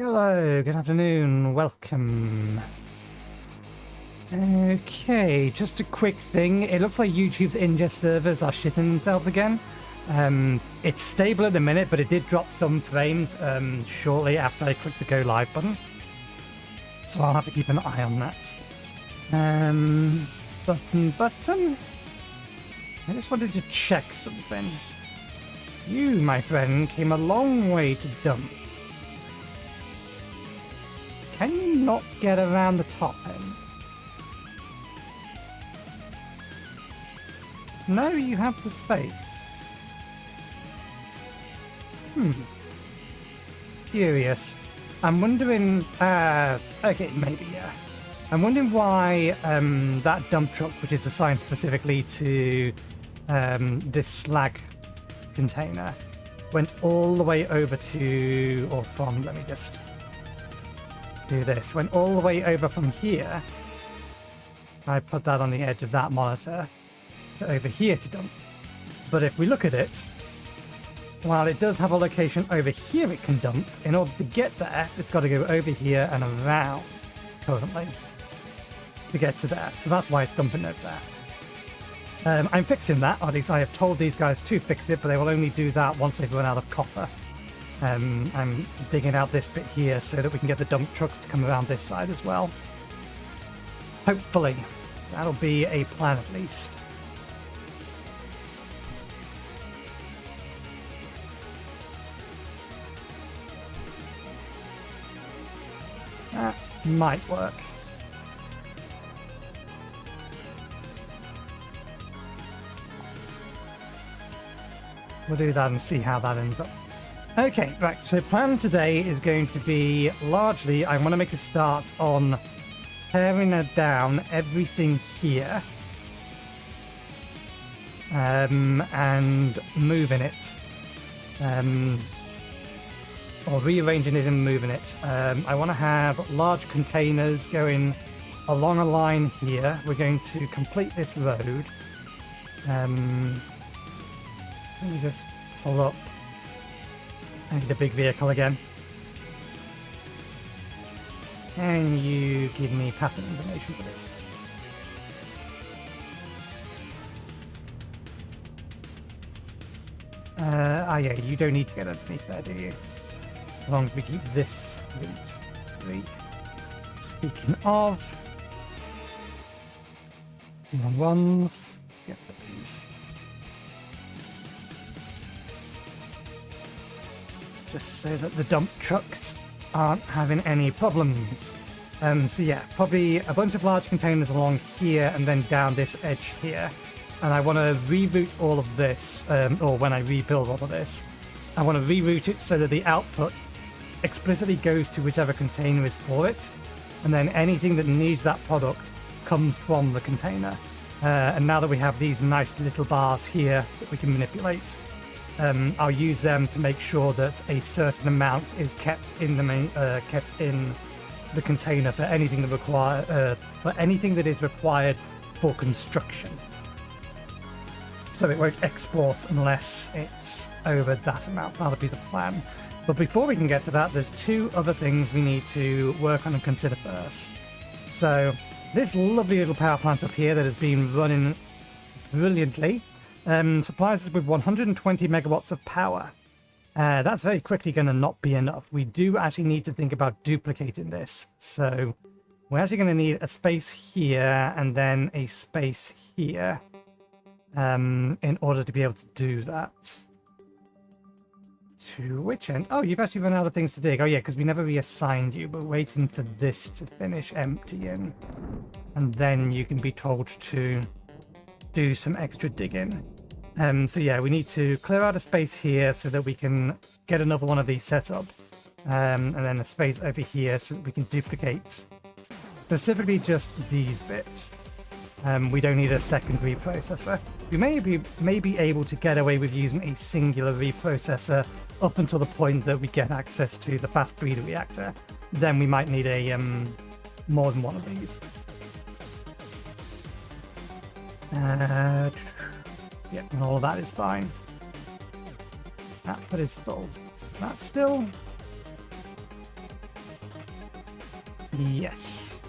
Hello, good afternoon, welcome. Okay, just a quick thing. It looks like YouTube's ingest servers are shitting themselves again. It's stable at the minute, but it did drop some frames shortly after I clicked the go live button. So I'll have to keep an eye on that. Button. I just wanted to check something. You, my friend, came a long way to dump. Can you not get around the top end? No, you have the space. Curious. I'm wondering, okay, maybe, yeah. I'm wondering why that dump truck, which is assigned specifically to this slag container, went all the way over to, or from, let me just do this, went all the way over from here. I put that on the edge of that monitor to over here to dump. But if we look at it, while it does have a location over here it can dump, in order to get there, it's got to go over here and around currently to get to there. So that's why it's dumping over there. I'm fixing that, or at least I have told these guys to fix it, but they will only do that once they've run out of copper. I'm digging out this bit here so that we can get the dump trucks to come around this side as well. Hopefully. That'll be a plan at least. That might work. We'll do that and see how that ends up. Okay, right, so plan today is going to be largely, I want to make a start on tearing down everything here and moving it, or rearranging it and moving it. I want to have large containers going along a line here. We're going to complete this road. Let me just pull up. I need a big vehicle again. Can you give me pattern information for this? Yeah, you don't need to get underneath there, do you? As long as we keep this route free. Speaking of, ones, let's get these. Just so that the dump trucks aren't having any problems. So yeah, probably a bunch of large containers along here and then down this edge here. And I want to reroute all of this, or when I rebuild all of this, I want to reroute it so that the output explicitly goes to whichever container is for it. And then anything that needs that product comes from the container. And now that we have these nice little bars here that we can manipulate, I'll use them to make sure that a certain amount is kept in the container for anything that is required for construction. So it won't export unless it's over that amount. That'll be the plan. But before we can get to that, there's two other things we need to work on and consider first. So this lovely little power plant up here that has been running brilliantly supplies us with 120 megawatts of power. That's very quickly going to not be enough. We do actually need to think about duplicating this. So we're actually going to need a space here and then a space here in order to be able to do that. To which end? Oh, you've actually run out of things to dig. Oh yeah, because we never reassigned you. We're waiting for this to finish emptying. And then you can be told to do some extra digging. So yeah, we need to clear out a space here so that we can get another one of these set up. And then a space over here so that we can duplicate specifically just these bits. We don't need a second reprocessor. We may be able to get away with using a singular reprocessor up until the point that we get access to the fast breeder reactor. Then we might need a more than one of these. Yeah, and all of that is fine. Output is full. That's still Yes.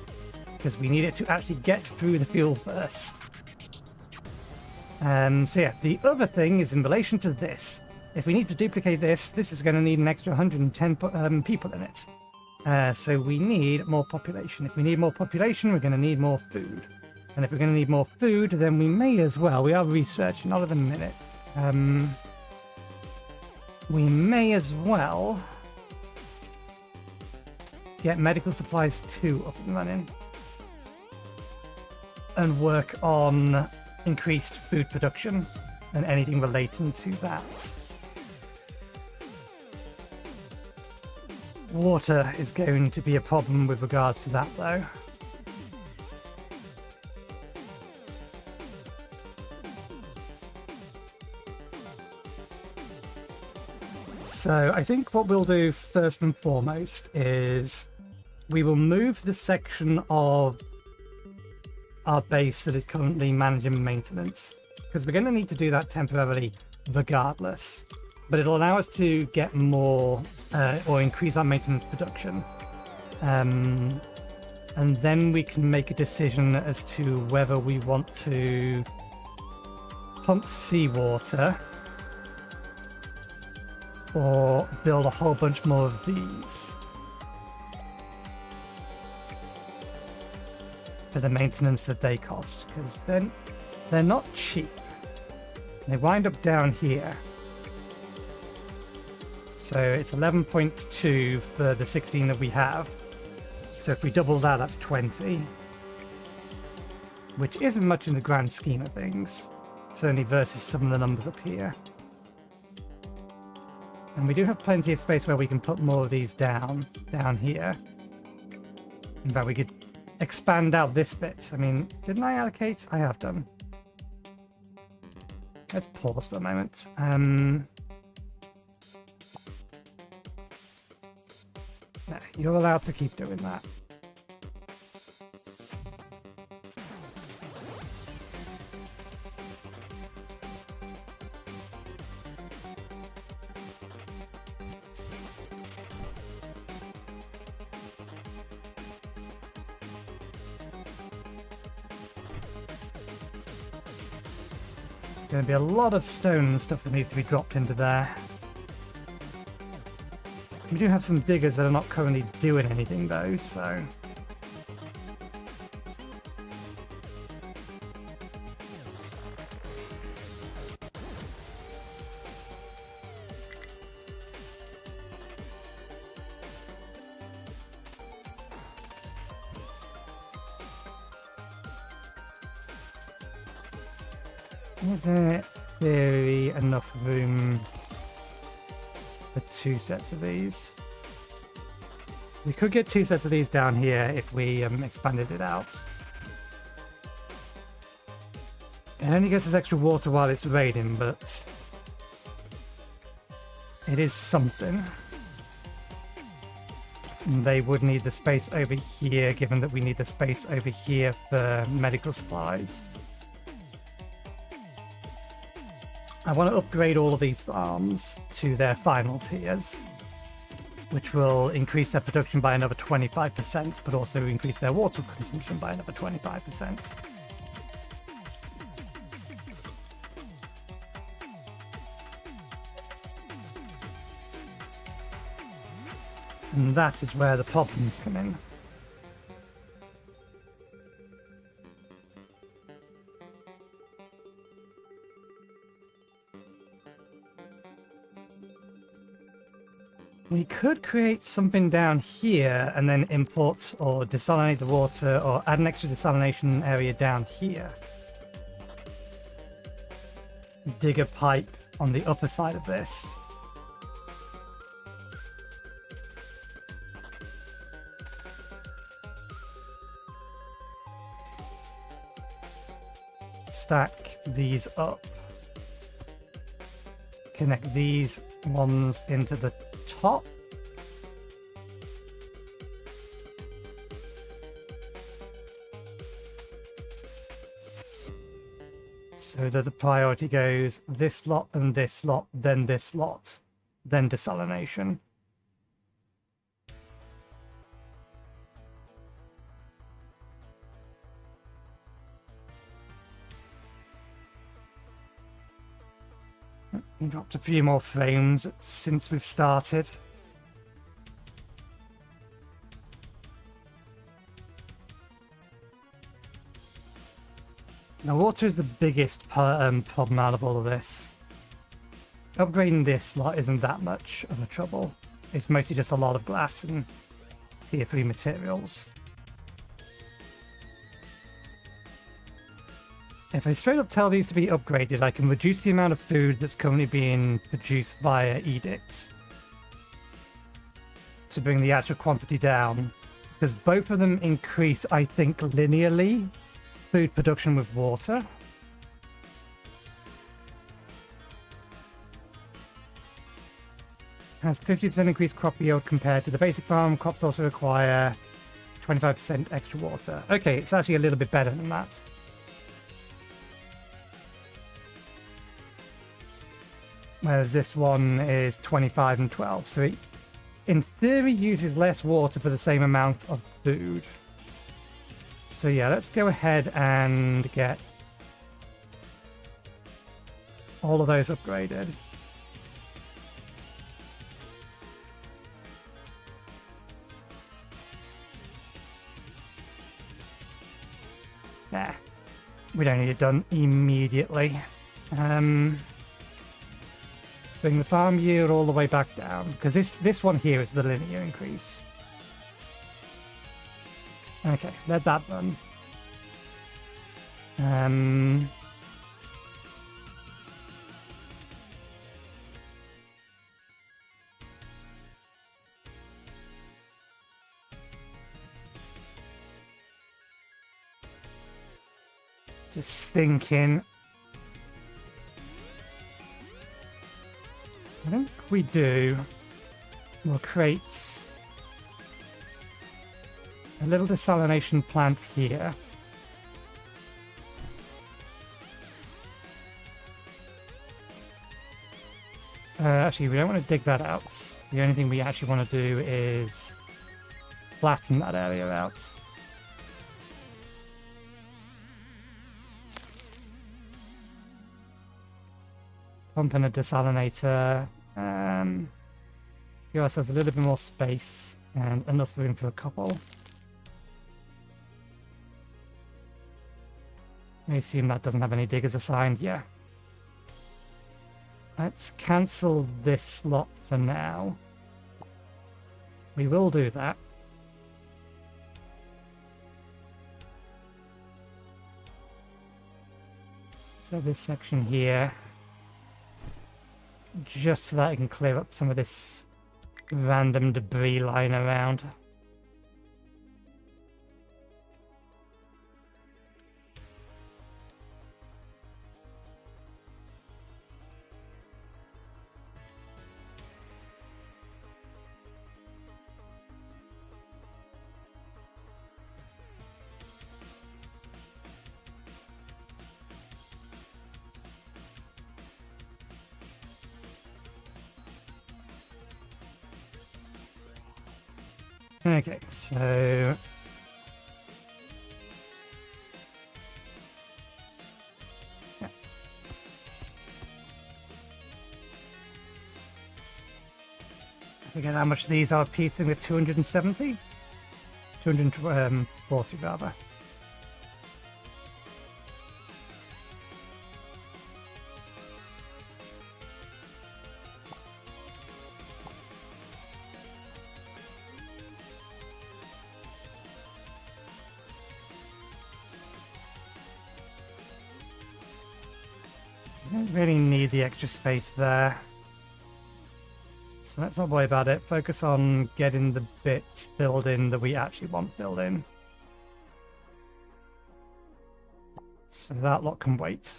Because we need it to actually get through the fuel first. So yeah, the other thing is in relation to this. If we need to duplicate this, this is going to need an extra 110 people in it. So we need more population. If we need more population, we're going to need more food. And if we're going to need more food, then we may as well, we are researching, not in a minute. We may as well get medical supplies 2 up and running. And work on increased food production and anything relating to that. Water is going to be a problem with regards to that, though. So I think what we'll do first and foremost is we will move the section of our base that is currently managing maintenance, because we're going to need to do that temporarily regardless, but it'll allow us to get more or increase our maintenance production, and then we can make a decision as to whether we want to pump seawater or build a whole bunch more of these for the maintenance that they cost, because then they're not cheap. They wind up down here. So it's 11.2 for the 16 that we have. So if we double that, that's 20. Which isn't much in the grand scheme of things. Certainly versus some of the numbers up here. And we do have plenty of space where we can put more of these down here. In fact, we could expand out this bit. I mean, didn't I allocate? I have done. Let's pause for a moment. No, you're allowed to keep doing that. Going to be a lot of stone and stuff that needs to be dropped into there. We do have some diggers that are not currently doing anything though, so... Is there really enough room for 2 sets of these? We could get 2 sets of these down here if we expanded it out. It only gets us extra water while it's raining, but it is something. And they would need the space over here, given that we need the space over here for medical supplies. I want to upgrade all of these farms to their final tiers, which will increase their production by another 25%, but also increase their water consumption by another 25%. And that is where the problems come in. We could create something down here and then import or desalinate the water or add an extra desalination area down here. Dig a pipe on the upper side of this. Stack these up. Connect these ones into the top. So that the priority goes this lot and this lot, then this lot, then desalination. We dropped a few more frames since we've started. Now, water is the biggest problem out of all of this. Upgrading this lot isn't that much of a trouble. It's mostly just a lot of glass and tier 3 materials. If I straight up tell these to be upgraded, I can reduce the amount of food that's currently being produced via edicts to bring the actual quantity down, because both of them increase, I think, linearly food production with water. Has 50% increased crop yield compared to the basic farm. Crops also require 25% extra water. Okay, it's actually a little bit better than that. Whereas this one is 25 and 12. So it, in theory, uses less water for the same amount of food. So yeah, let's go ahead and get all of those upgraded. Nah, we don't need it done immediately. Bring the farm yield all the way back down, because this one here is the linear increase. Okay, let that run. Just thinking. I think we do. We'll create a little desalination plant here. Actually, we don't want to dig that out. The only thing we actually want to do is flatten that area out. Pump in a desalinator. Give ourselves a little bit more space and enough room for a couple. I assume that doesn't have any diggers assigned. Yeah. Let's cancel this slot for now. We will do that. So this section here, just so that I can clear up some of this random debris lying around. Okay, so yeah. I forget how much these are piecing with 270? 240 rather. Don't really need the extra space there, so let's not worry about it. Focus on getting the bits filled in that we actually want filled in. So that lot can wait.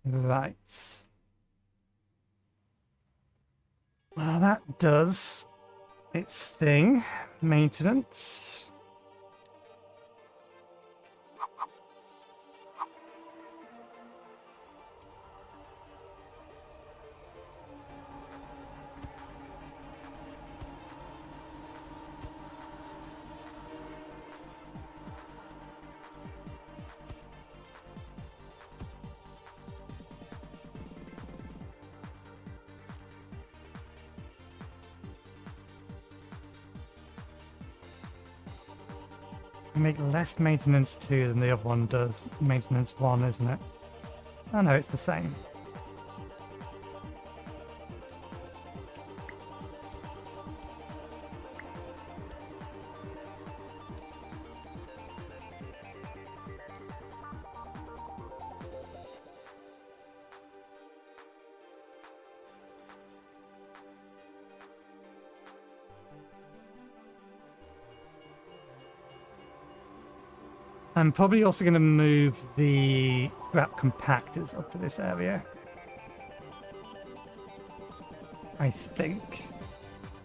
Right. Well, that does its thing. Maintenance. make less maintenance 2 than the other one does maintenance 1, isn't it? Oh no, it's the same. I'm probably also going to move the scrap compactors up to this area. I think.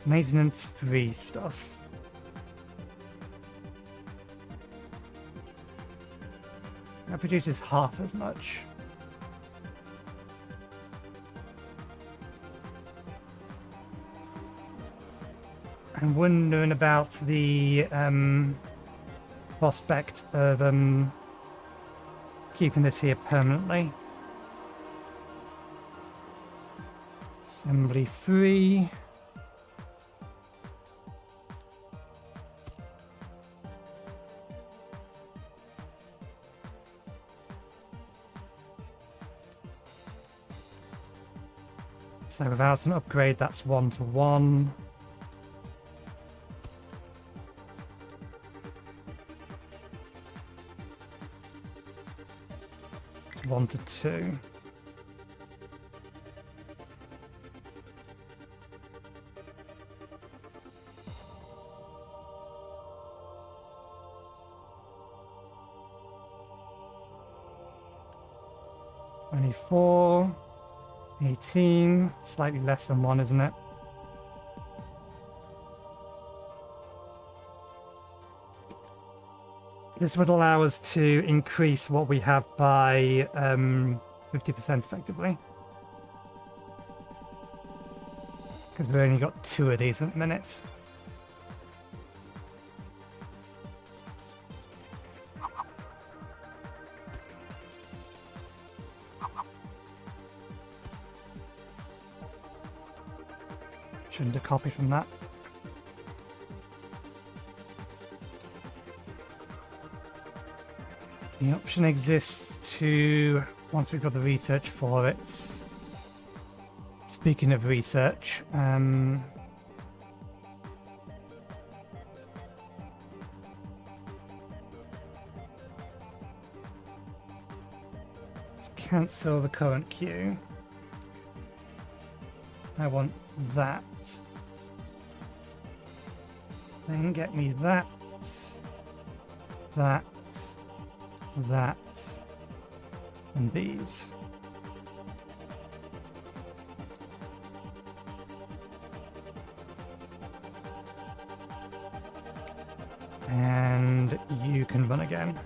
Maintenance 3 stuff. That produces half as much. I'm wondering about the prospect of keeping this here permanently. Assembly 3. So without an upgrade, that's 1-to-1. It's 1-to-2. $24, 18, slightly less than 1, isn't it? This would allow us to increase what we have by 50% effectively. Because we've only got 2 of these at the minute. Shouldn't have copied from that. The option exists to, once we've got the research for it. Speaking of research, let's cancel the current queue. I want that. Then get me that, that, that, and these. And you can run again.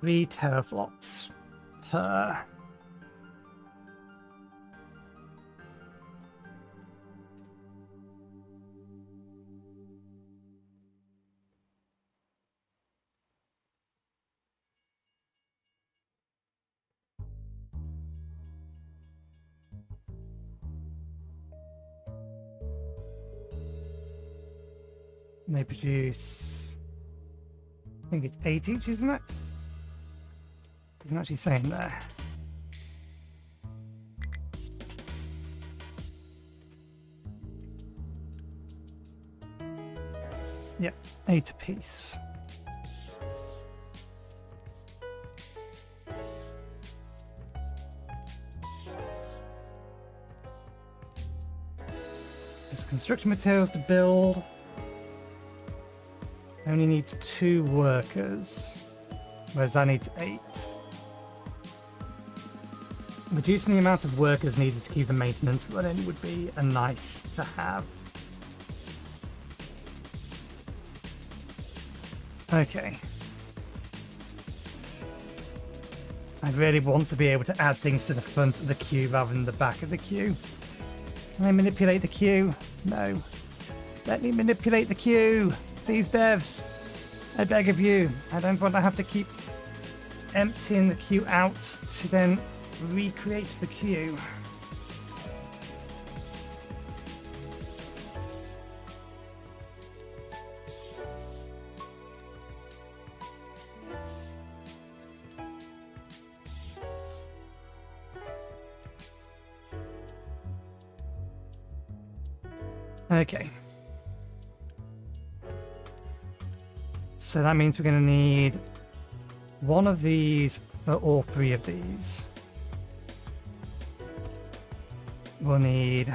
Three teraflops per. And they produce, I think it's 8 each, isn't it? Doesn't actually say in there. Yep, 8 apiece. There's construction materials to build. Only needs 2 workers, whereas that needs 8. Reducing the amount of workers needed to keep the maintenance running would be a nice to have. Okay. I really want to be able to add things to the front of the queue rather than the back of the queue. Can I manipulate the queue? No. Let me manipulate the queue! These devs! I beg of you, I don't want to have to keep emptying the queue out to then recreate the queue. Okay. So that means we're going to need one of these for all three of these. We'll need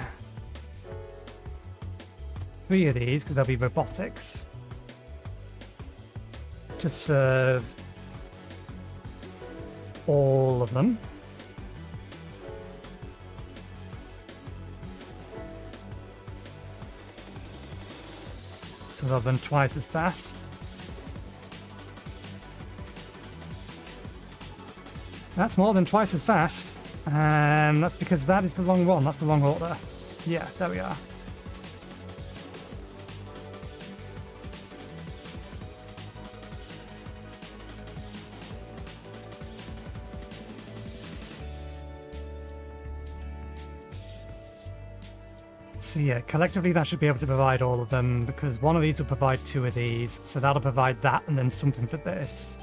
three of these because they'll be robotics to serve all of them. So they'll run twice as fast. That's more than twice as fast. And that's because that is the wrong one. That's the wrong order. Yeah, there we are. So yeah, collectively that should be able to provide all of them, because one of these will provide two of these, so that'll provide that and then something for this,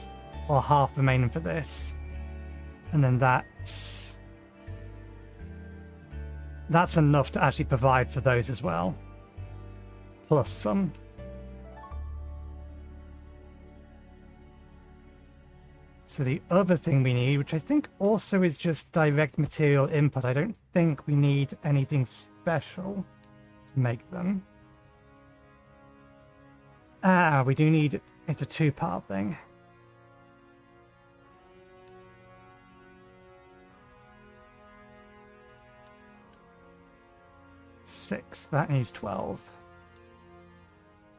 or half remaining for this, and then that's enough to actually provide for those as well, plus some. So the other thing we need, which I think also is just direct material input, I don't think we need anything special to make them. Ah, we do need, it's a two-part thing. Six, that needs 12.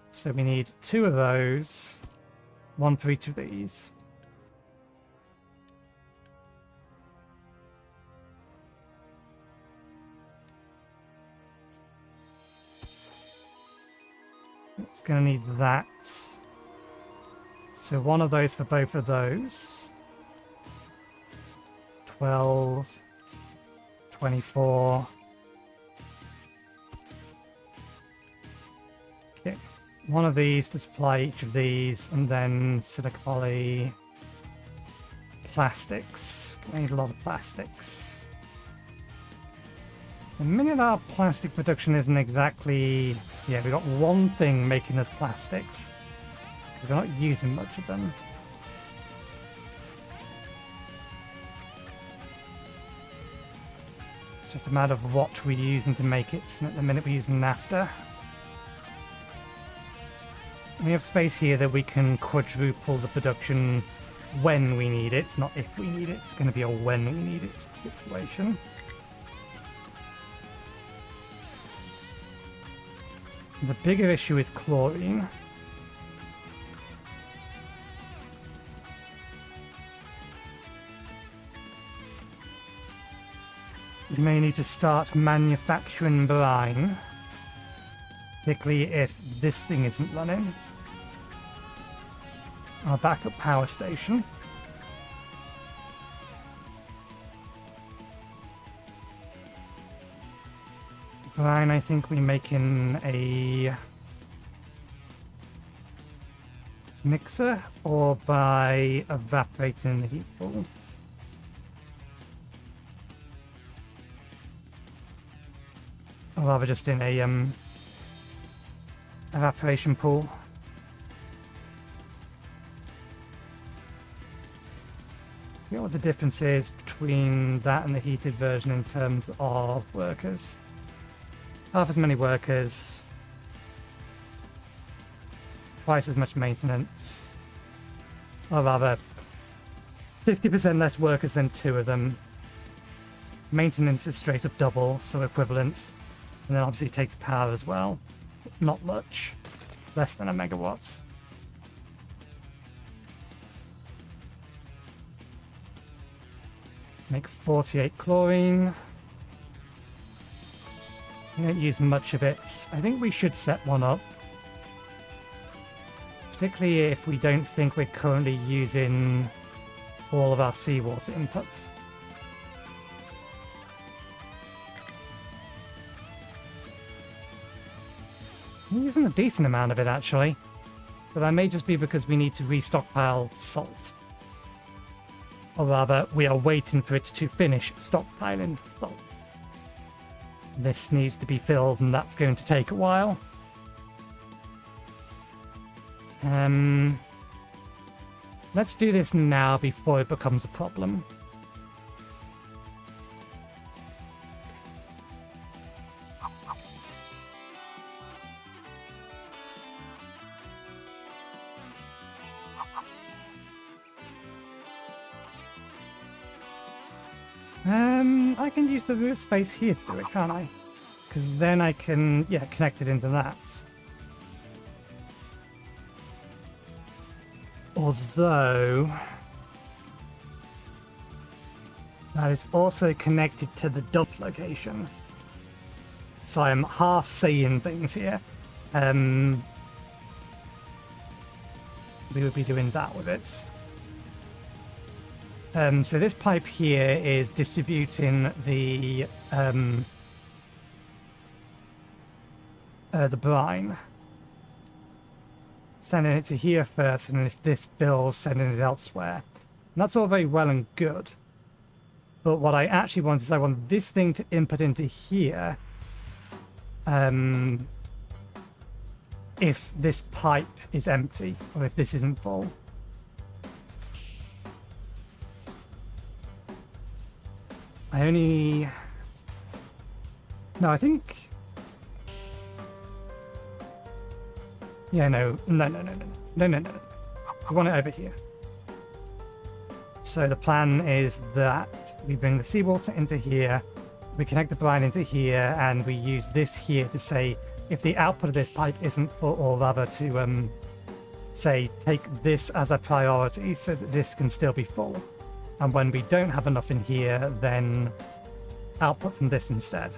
So we need two of those, one for each of these. It's going to need that. So one of those for both of those. 12, 24. Okay, one of these to supply each of these, and then silica poly, plastics. I need a lot of plastics. The minute our plastic production isn't exactly... Yeah, we've got one thing making us plastics. We're not using much of them. It's just a matter of what we're using to make it. And at the minute we're using naphtha. We have space here that we can quadruple the production when we need it, not if we need it. It's going to be a when we need it situation. The bigger issue is chlorine. We may need to start manufacturing brine, particularly if this thing isn't running. Our backup power station. Brine, I think we make in a mixer or by evaporating the heat pool. Or rather just in a evaporation pool. I forget what the difference is between that and the heated version in terms of workers. Half as many workers, twice as much maintenance, or rather 50% less workers than two of them. Maintenance is straight up double, so equivalent, and then obviously it takes power as well. Not much, less than a megawatt. Let's make 48 chlorine. I don't use much of it. I think we should set one up. particularly if we don't think we're currently using all of our seawater inputs. I'm using a decent amount of it, actually. But that may just be because we need to restockpile salt. Or rather, we are waiting for it to finish stockpiling salt. This needs to be filled, and that's going to take a while. Let's do this now before it becomes a problem. I can use the root space here to do it, can't I? Because then I can, yeah, connect it into that. Although that is also connected to the dump location. So I'm half saying things here. We would be doing that with it. So this pipe here is distributing the brine. Sending it to here first, and if this fills, sending it elsewhere. And that's all very well and good. But what I actually want is I want this thing to input into here. If this pipe is empty, or if this isn't full. No, I think... Yeah, no. I want it over here. So the plan is that we bring the seawater into here, we connect the brine into here, and we use this here to say if the output of this pipe isn't full, or rather to say take this as a priority so that this can still be full. And when we don't have enough in here, then output from this instead.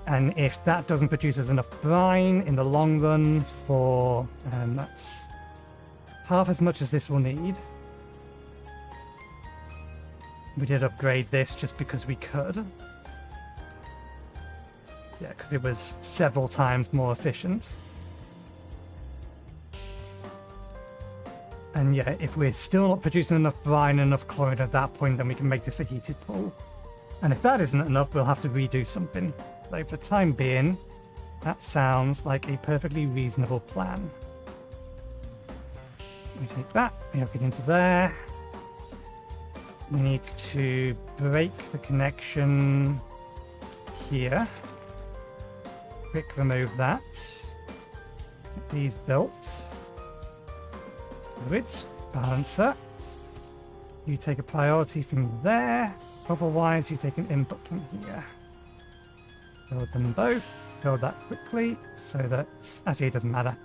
And if that doesn't produce us enough brine in the long run for... that's half as much as this will need. We did upgrade this just because we could. Yeah, because it was several times more efficient. And yeah, if we're still not producing enough brine and enough chlorine at that point, then we can make this a heated pool. And if that isn't enough, we'll have to redo something. So for the time being, that sounds like a perfectly reasonable plan. We take that, we hook it into there. We need to break the connection here. Quick remove that. Get these built. Fluids, balancer. You take a priority from there. Otherwise, you take an input from here. Build them both. Build that quickly so that... Actually, it doesn't matter.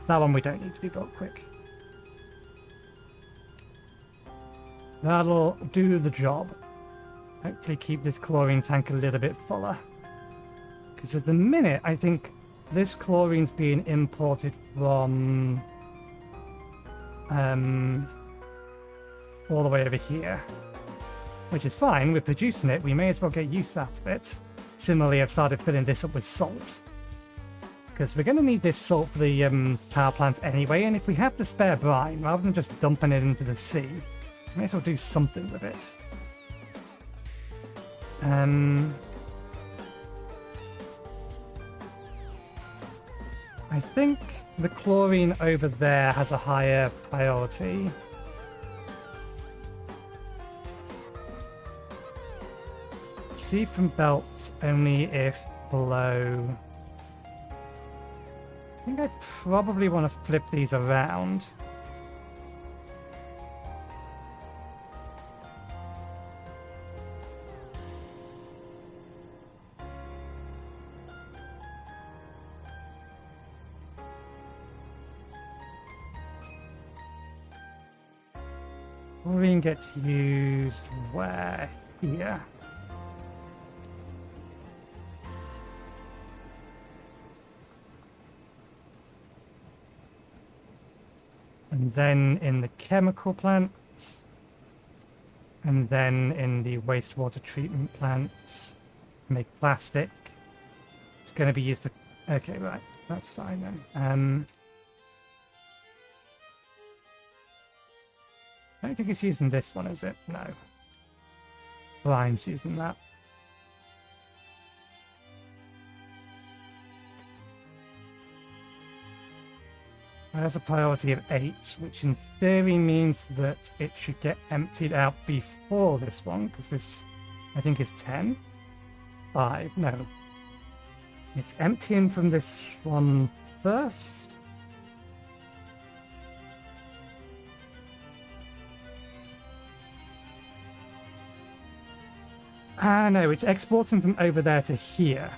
That one we don't need to be built quick. That'll do the job. Hopefully keep this chlorine tank a little bit fuller. Because at the minute, I think this chlorine's being imported from... all the way over here. Which is fine, we're producing it, we may as well get use out of it. Similarly, I've started filling this up with salt. Because we're going to need this salt for the power plant anyway, and if we have the spare brine, rather than just dumping it into the sea, we may as well do something with it. I think the chlorine over there has a higher priority. See from belts only if below. I think I probably want to flip these around. Chlorine gets used where? Here. and then in the chemical plants, and then in the wastewater treatment plants, make plastic. It's going to be used for... Okay, right. That's fine then. I don't think it's using this one, is it? No. Blind's using that. There's a priority of 8, which in theory means that it should get emptied out before this one, because this, I think, is 10. 5, no. It's emptying from this one first. No, it's exporting from over there to here.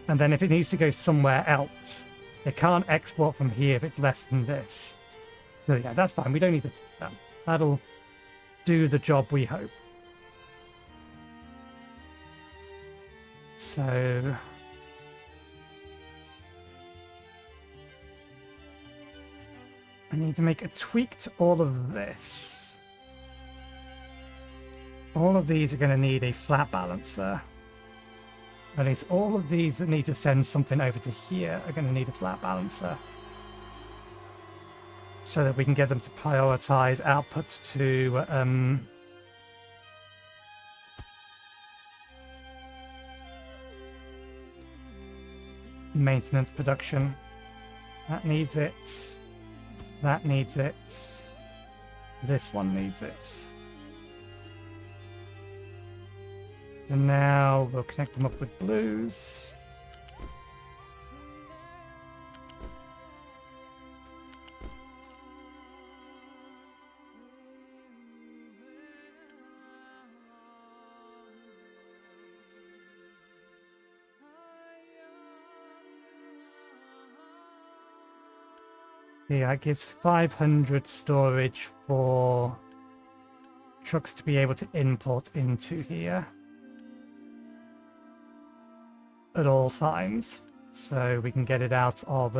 And then if it needs to go somewhere else, it can't export from here if it's less than this. So yeah, that's fine. We don't need to do that. That'll do the job, we hope. So... I need to make a tweak to all of this. All of these are going to need a flat balancer. And it's all of these that need to send something over to here are going to need a flat balancer. So that we can get them to prioritize output to maintenance production. That needs it. That needs it. This one needs it. And now we'll connect them up with blues. Yeah, it gives 500 storage for trucks to be able to import into here at all times, so we can get it out of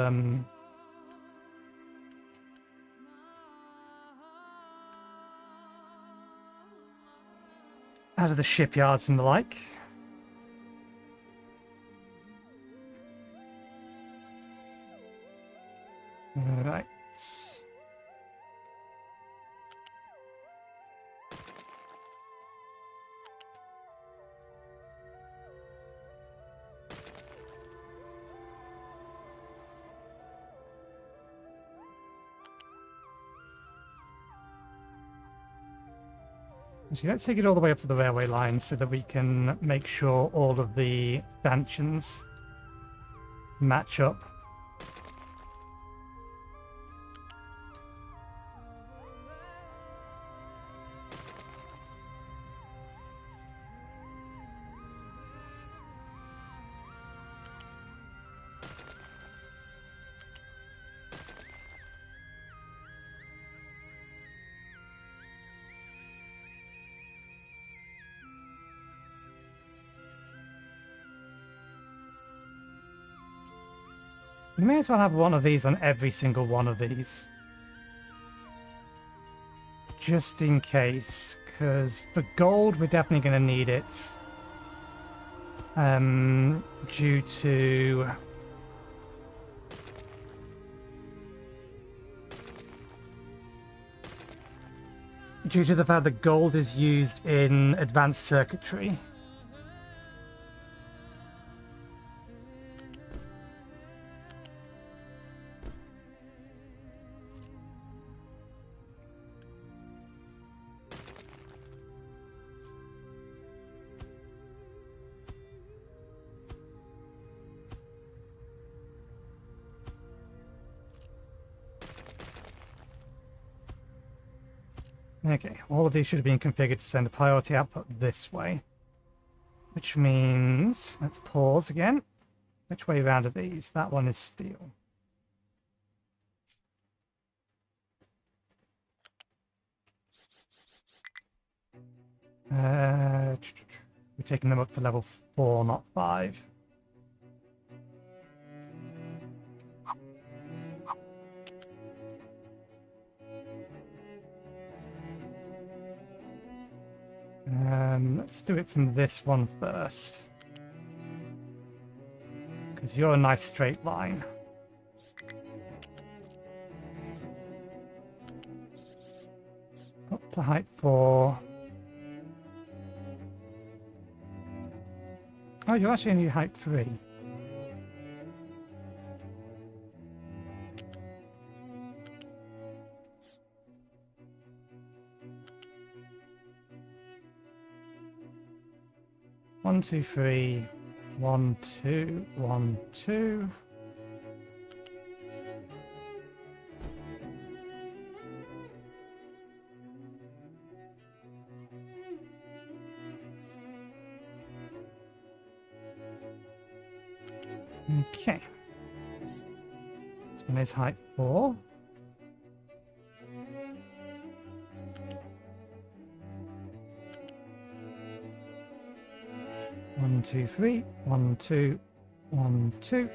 out of the shipyards and the like. All right. Actually, let's take it all the way up to the railway line so that we can make sure all of the stanchions match up. We may as well have one of these on every single one of these. Just in case, because for gold we're definitely going to need it. Due to the fact that gold is used in advanced circuitry. Okay, all of these should have been configured to send a priority output this way. Which means, let's pause again. Which way around are these? That one is steel. We're taking them up to level 4, not 5. Let's do it from this one first. Because you're a nice straight line. Up to height 4. Oh, you're actually only height 3. One, two, three. 1, 2, 1, 2. Okay. This one is height 4. One, two, three. 1, 2, 1, 2.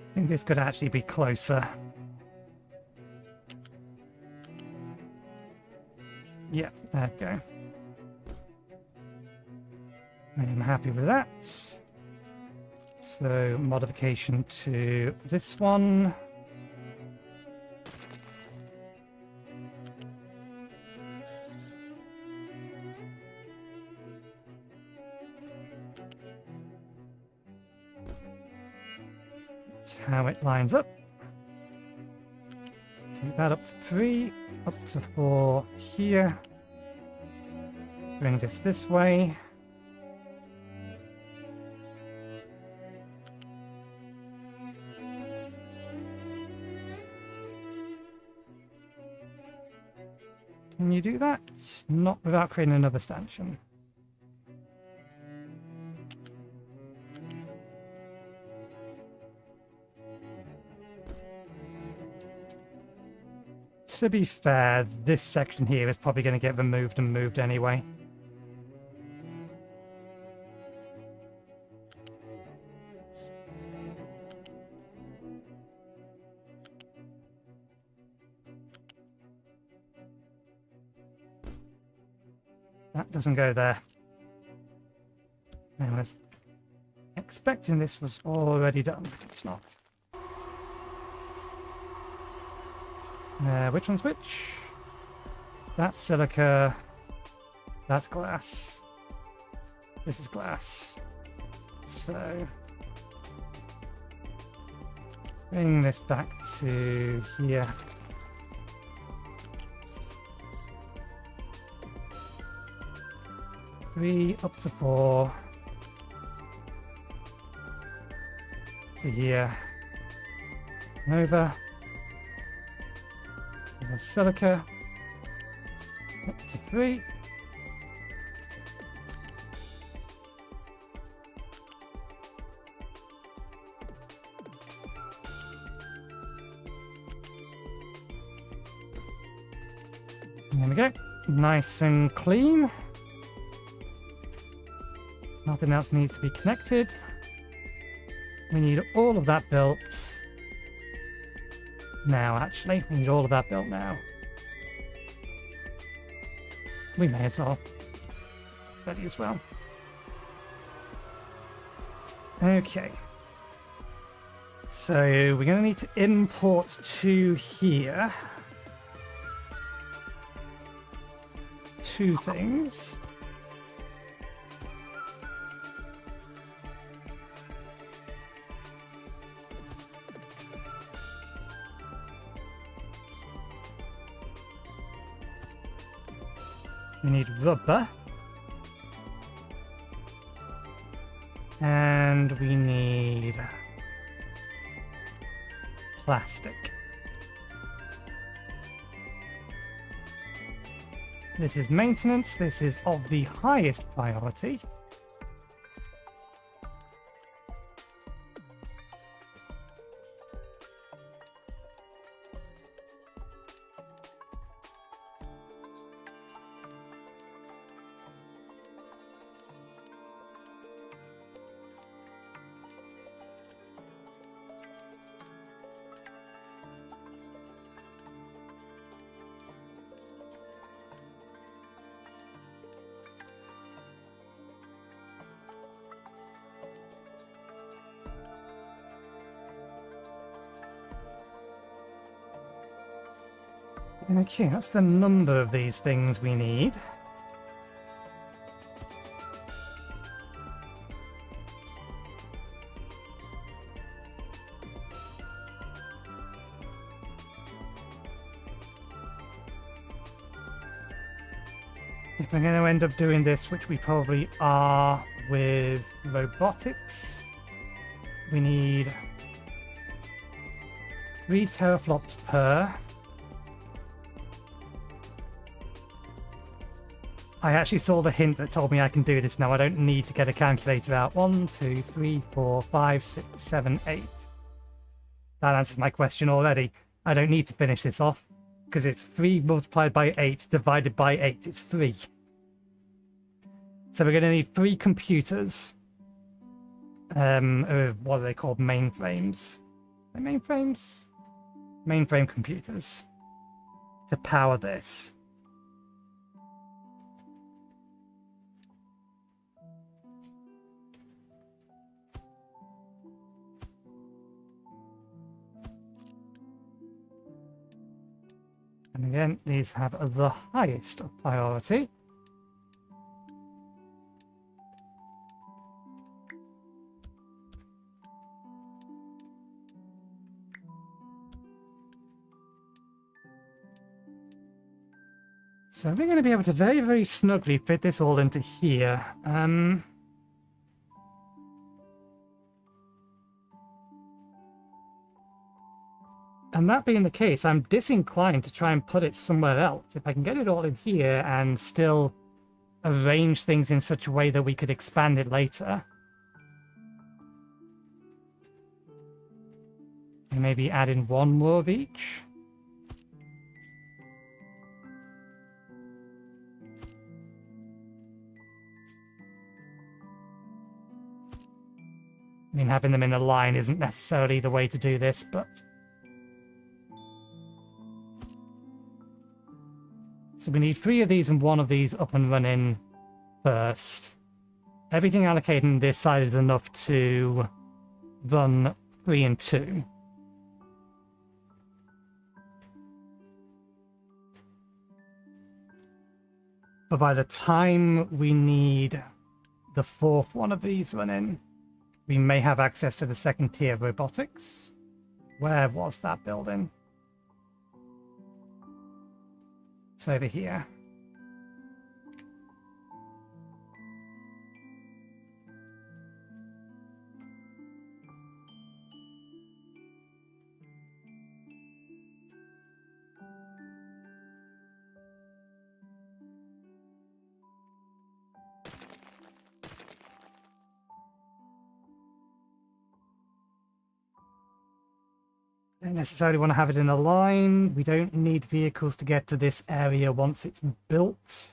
I think this could actually be closer. Yeah, there we go. I'm happy with that. So, modification to this one. That's how it lines up. So take that up to 3, up to 4 here. Bring this way. Can you do that? Not without creating another stanchion. To be fair, this section here is probably going to get removed and moved anyway. That doesn't go there. I was expecting this was already done. It's not. Which one's which? That's silica. That's glass. This is glass. So bring this back to here. Three up to 4 to here. Over. And silica up to 3. And there we go. Nice and clean. Nothing else needs to be connected. We need all of that built now, actually. We need all of that built now. We may as well. Ready as well. Okay. So we're going to need to import 2 here. 2 things. We need rubber. And we need plastic. This is maintenance. This is of the highest priority. Okay, that's the number of these things we need. If we're going to end up doing this, which we probably are with robotics, we need 3 teraflops per. I actually saw the hint that told me I can do this now. I don't need to get a calculator out. 1, 2, 3, 4, 5, 6, 7, 8. That answers my question already. I don't need to finish this off because it's 3 multiplied by 8 divided by 8. It's 3. So we're going to need 3 computers. What are they called? Mainframes. Are they mainframes? Mainframe computers to power this. And again, these have the highest of priority. So we're going to be able to very, very snugly fit this all into here. And that being the case, I'm disinclined to try and put it somewhere else. If I can get it all in here and still arrange things in such a way that we could expand it later. And maybe add in 1 more of each. I mean, having them in a line isn't necessarily the way to do this, but... So we need 3 of these and 1 of these up and running first. Everything allocated on this side is enough to run 3 and 2. But by the time we need the 4th one of these running, we may have access to the 2nd tier of robotics. Where was that building? It's over here. Don't necessarily want to have it in a line. We don't need vehicles to get to this area once it's built.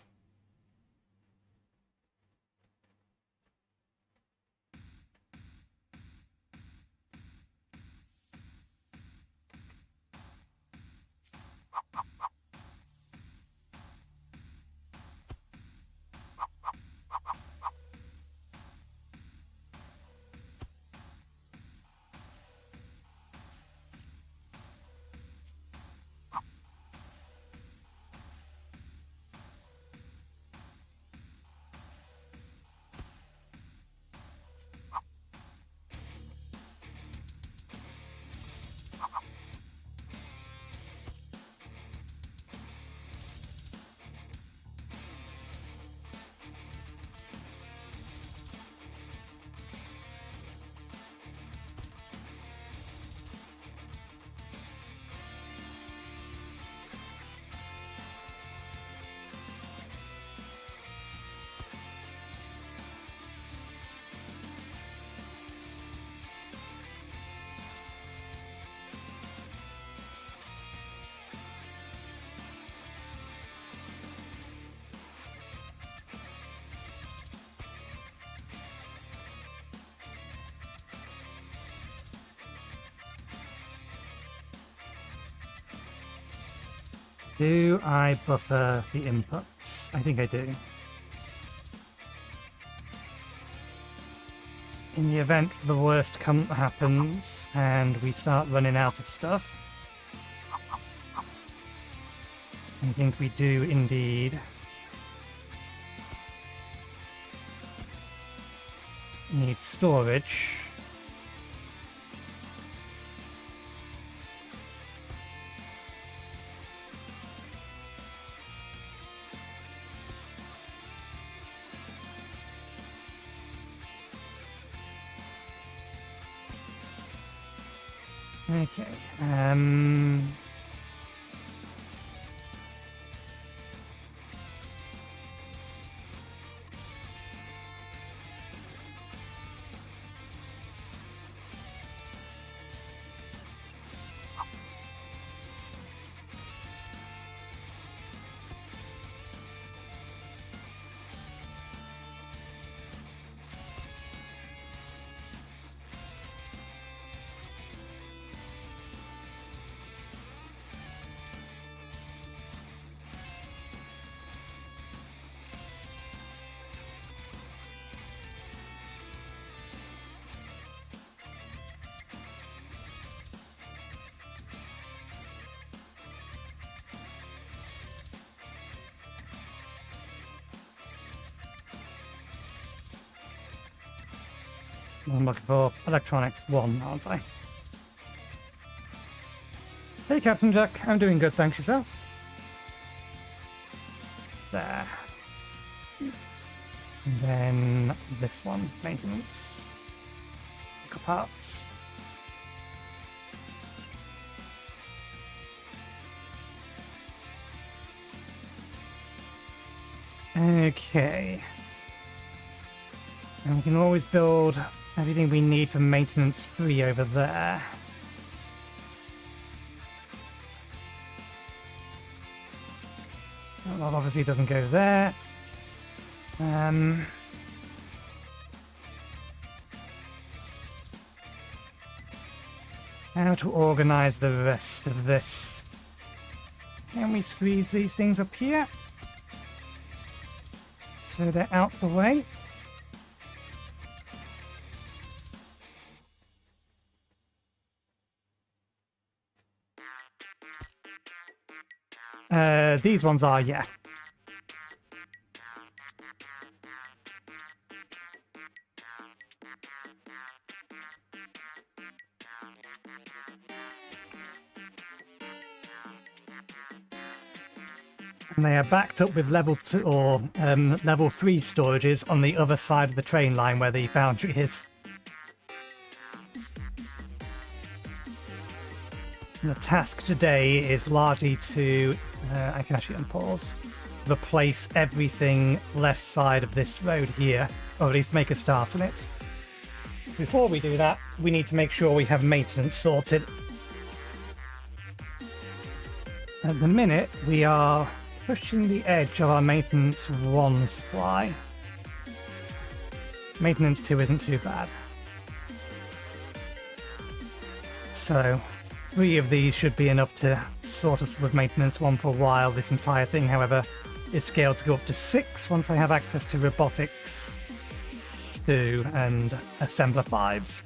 Do I buffer the inputs? I think I do. In the event the worst happens and we start running out of stuff, I think we do indeed need storage. Okay. I'm looking for electronics 1, aren't I? Hey, Captain Jack. I'm doing good, thanks. Yourself? There. And then this one, maintenance. Parts. Okay. And we can always build everything we need for maintenance 3 over there. Well, that obviously doesn't go there. How to organize the rest of this? Can we squeeze these things up here? So they're out the way. These ones are, yeah. And they are backed up with level 2 or level 3 storages on the other side of the train line where the foundry is. And the task today is largely to, I can actually unpause, replace everything left side of this road here, or at least make a start on it. Before we do that, we need to make sure we have maintenance sorted. At the minute, we are pushing the edge of our maintenance 1 supply. Maintenance 2 isn't too bad. So 3 of these should be enough to sort us with maintenance 1 for a while. This entire thing, however, is scaled to go up to 6 once I have access to robotics 2 and assembler 5s.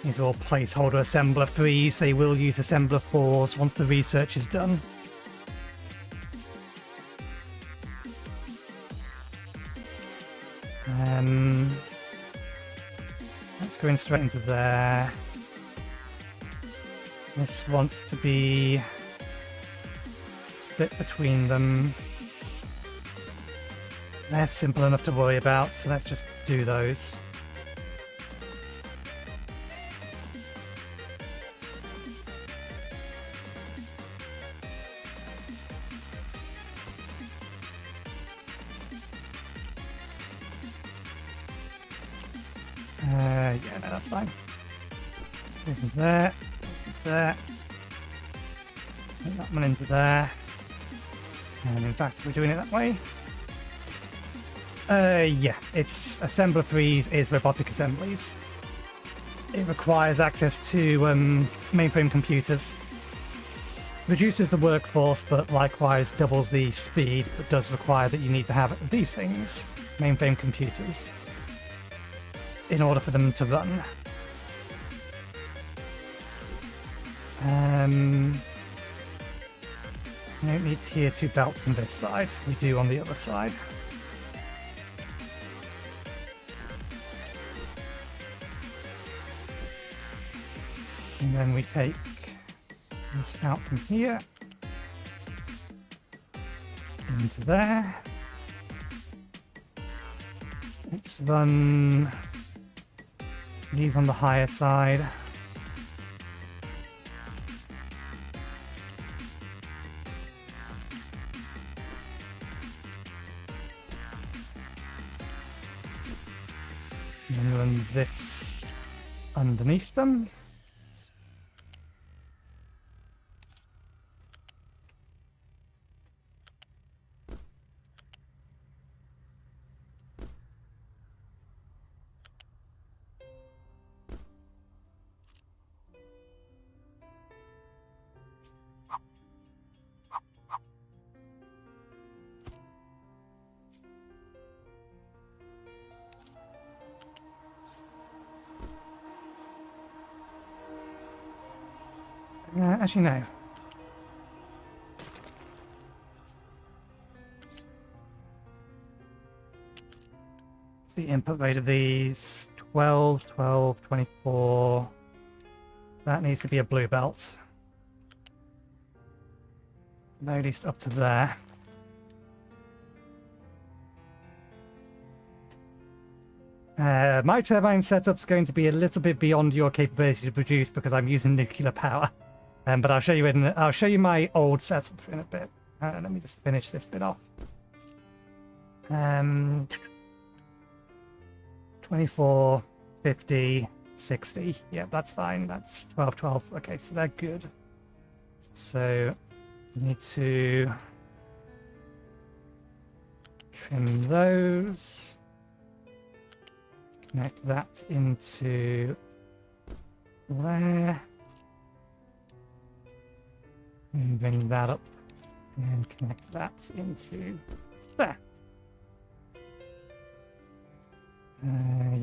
These are all placeholder assembler 3s. They will use assembler 4s once the research is done. That's going straight into there. This wants to be split between them. They're simple enough to worry about, so let's just do those. Yeah, no, that's fine. Isn't there? Isn't there? Take that one into there. And in fact, we're doing it that way. Yeah, it's assembler 3s is robotic assemblies. It requires access to mainframe computers. Reduces the workforce, but likewise doubles the speed, but does require that you need to have these things, mainframe computers, in order for them to run. We don't need tier 2 belts on this side. We do on the other side. And then we take this out from here into there. Let's run these on the higher side. And then run this underneath them. Actually, no. What's the input rate of these? 12, 12, 24. That needs to be a blue belt. At least up to there. My turbine setup's going to be a little bit beyond your capability to produce because I'm using nuclear power. But I'll show you my old setup in a bit. Let me just finish this bit off. 24, 50, 60. Yeah, that's fine. That's 12, 12. Okay, so they're good. So we need to trim those. Connect that into there. And bring that up and connect that into there.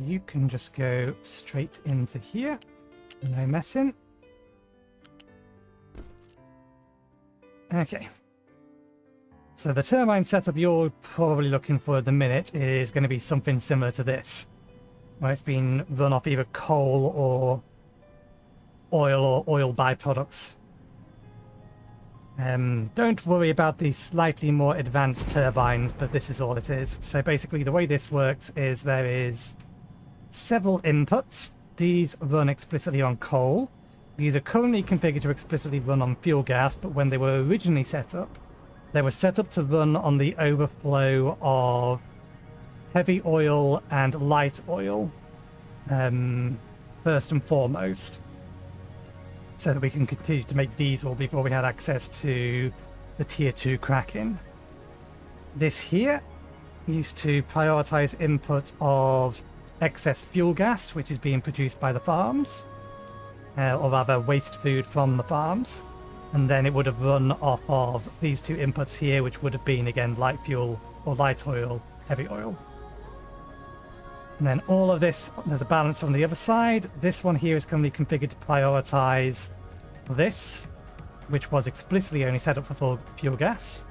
You can just go straight into here, no messing. Okay. So the turbine setup you're probably looking for at the minute is going to be something similar to this, where it's been run off either coal or oil byproducts. Don't worry about the slightly more advanced turbines, but this is all it is. So basically the way this works is there is several inputs. These run explicitly on coal. These are currently configured to explicitly run on fuel gas, but when they were originally set up, they were set up to run on the overflow of heavy oil and light oil, first and foremost, so that we can continue to make diesel before we had access to the tier 2 Kraken. This here used to prioritize input of excess fuel gas, which is being produced by the farms, or rather waste food from the farms, and then it would have run off of these two inputs here, which would have been again light fuel or light oil, heavy oil. And then all of this, there's a balance on the other side. This one here is currently configured to prioritize this, which was explicitly only set up for fuel gas.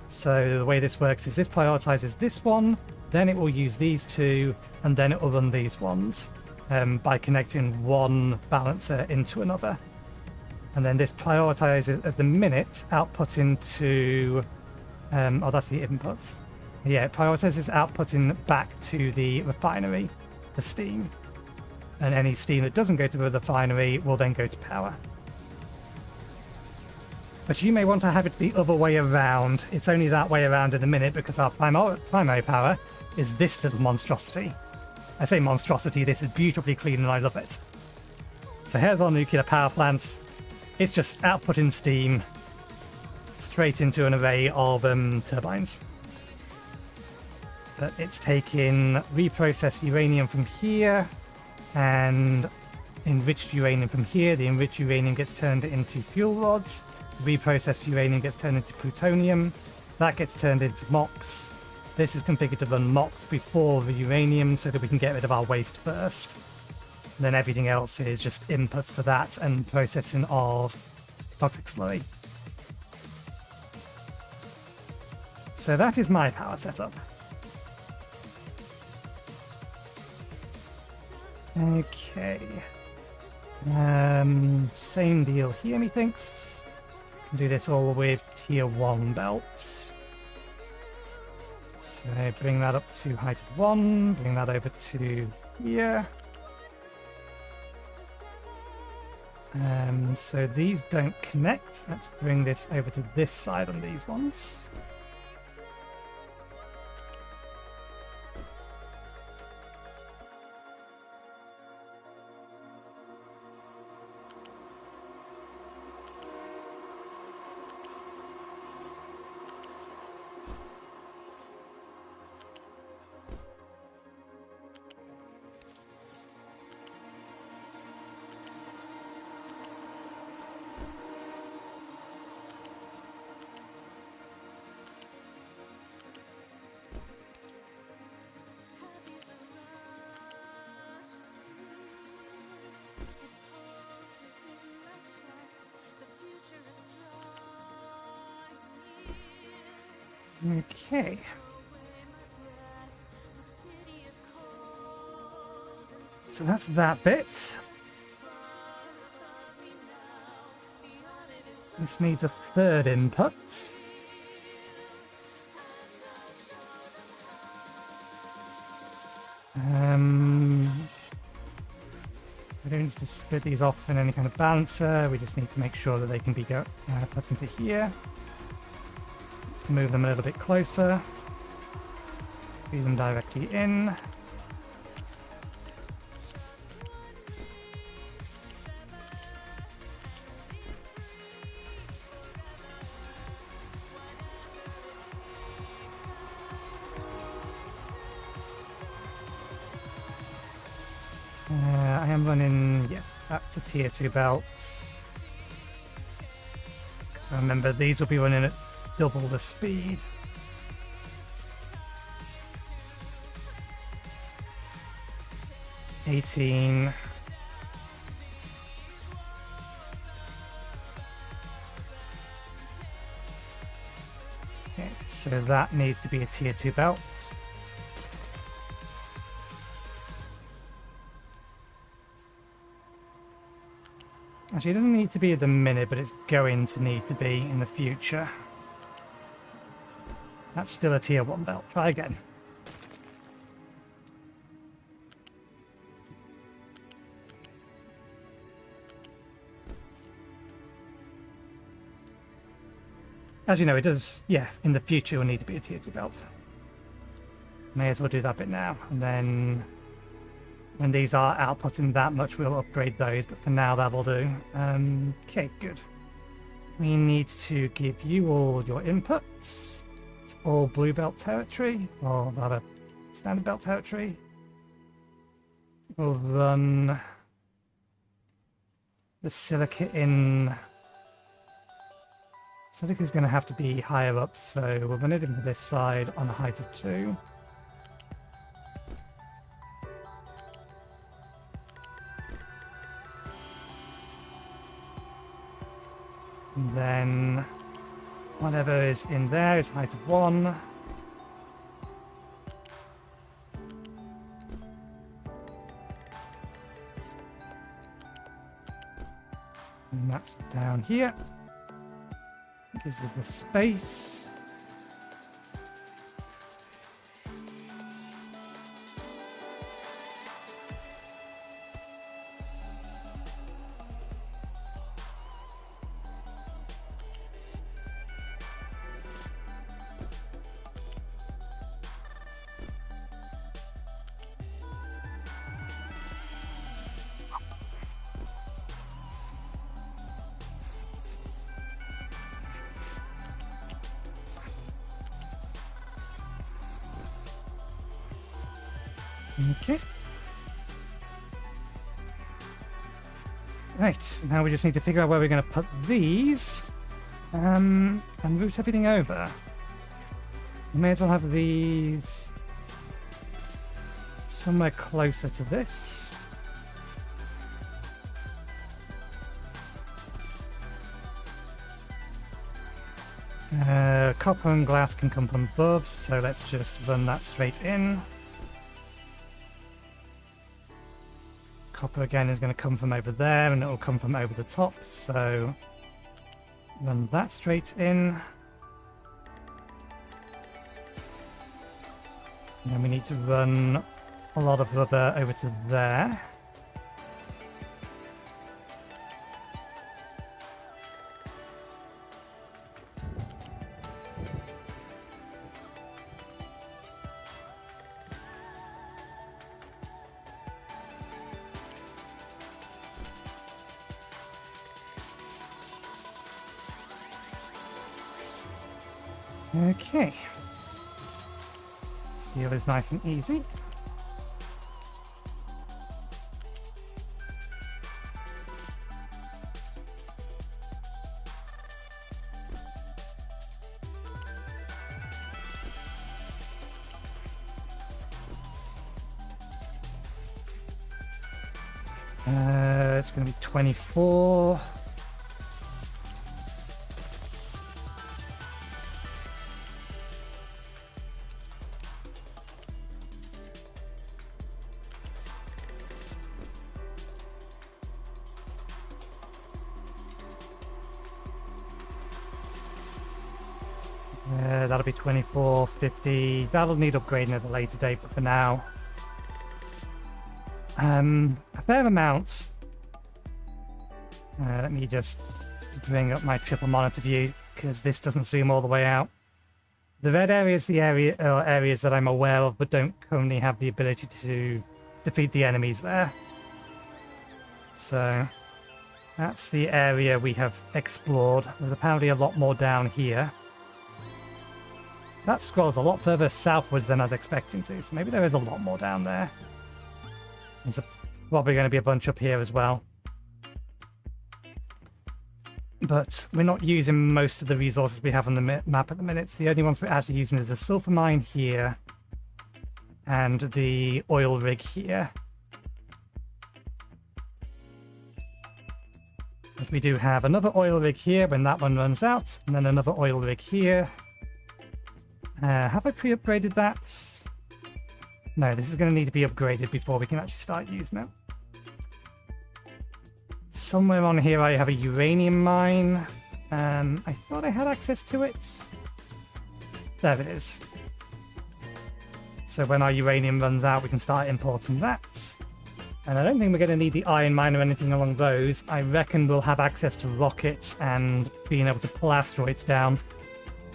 So the way this works is this prioritizes this one, then it will use these two, and then it will run these ones by connecting one balancer into another. And then this prioritizes at the minute output into, oh, that's the input. Yeah, it prioritizes outputting back to the refinery, the steam. And any steam that doesn't go to the refinery will then go to power. But you may want to have it the other way around. It's only that way around in a minute because our primary power is this little monstrosity. I say monstrosity, this is beautifully clean and I love it. So here's our nuclear power plant. It's just outputting steam straight into an array of turbines. But it's taking reprocessed uranium from here and enriched uranium from here. The enriched uranium gets turned into fuel rods. Reprocessed uranium gets turned into plutonium. That gets turned into MOX. This is configured to run MOX before the uranium so that we can get rid of our waste first. And then everything else is just inputs for that and processing of toxic slurry. so that is my power setup. Okay. Same deal here, methinks. Can do this all with tier 1 belts. So bring that up to height of 1, bring that over to here. So these don't connect. Let's bring this over to this side on these ones. Okay. So that's that bit. This needs a third input. We don't need to split these off in any kind of balancer. We just need to make sure that they can be put into here. Let's move them a little bit closer. Feed them directly in. I am running, yeah, that's a tier 2 belt. So remember, these will be running at double the speed. $18. Okay, so that needs to be a tier 2 belt. Actually, it doesn't need to be at the minute, but it's going to need to be in the future. That's still a tier 1 belt. Try again. As you know, it does, yeah, in the future it will need to be a tier 2 belt. May as well do that bit now, and then when these are outputting that much, we'll upgrade those, but for now that'll do. Okay, good. We need to give you all your inputs. It's all blue belt territory, or rather standard belt territory. We'll run the silica in. Silica is going to have to be higher up, so we'll run it into this side on a height of 2. And then whatever is in there is height of 1. And that's down here. Gives us the space. Okay. Right, now we just need to figure out where we're going to put these and route everything over. We may as well have these somewhere closer to this. Copper and glass can come from above, so let's just run that straight in. Copper again is going to come from over there, and it will come from over the top, so run that straight in. And then we need to run a lot of rubber over to there. Okay. Steel is nice and easy. It's going to be 24. That'll be 24, 50. That'll need upgrading at a later date, but for now, a fair amount. Let me just bring up my triple monitor view because this doesn't zoom all the way out. The red area is the areas that I'm aware of, but don't currently have the ability to defeat the enemies there. So that's the area we have explored. There's apparently a lot more down here. That scrolls a lot further southwards than I was expecting to, so maybe there is a lot more down there. There's probably going to be a bunch up here as well. But we're not using most of the resources we have on the map at the minute. The only ones we're actually using is the sulfur mine here and the oil rig here. But we do have another oil rig here when that one runs out, and then another oil rig here. Have I pre-upgraded that? No, this is going to need to be upgraded before we can actually start using it. Somewhere on here I have a uranium mine. I thought I had access to it. There it is. So when our uranium runs out, we can start importing that. And I don't think we're going to need the iron mine or anything along those. I reckon we'll have access to rockets and being able to pull asteroids down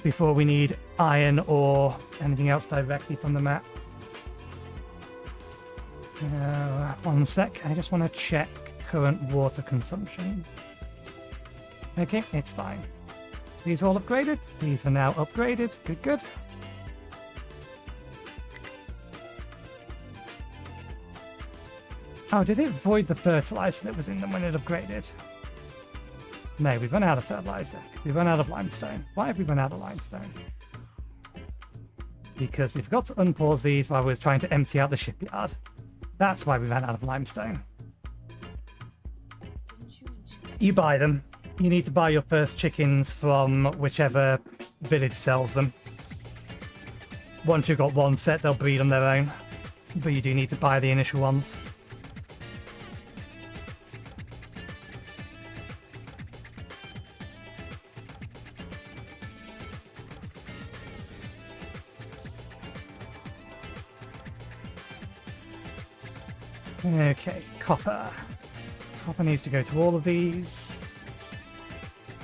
before we need iron or anything else directly from the map. 1 sec, I just want to check current water consumption. Okay, it's fine. These all upgraded? These are now upgraded. Good, good. Oh, did it void the fertilizer that was in them when it upgraded? No, we've run out of fertilizer. We've run out of limestone. Why have we run out of limestone? Because we forgot to unpause these while we was trying to empty out the shipyard. That's why we ran out of limestone. You buy them. You need to buy your first chickens from whichever village sells them. Once you've got one set, they'll breed on their own. But you do need to buy the initial ones. Okay, copper. Copper needs to go to all of these.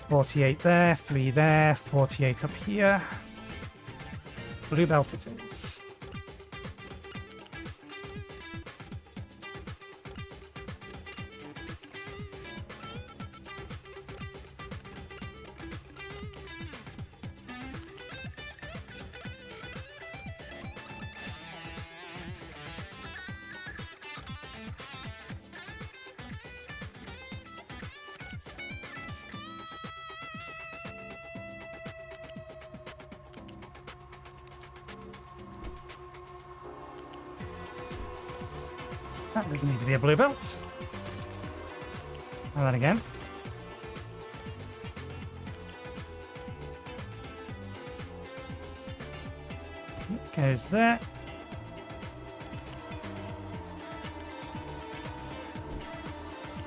48 there, 3 there, 48 up here. Blue belt it is. That doesn't need to be a blue belt. And then again. goes there.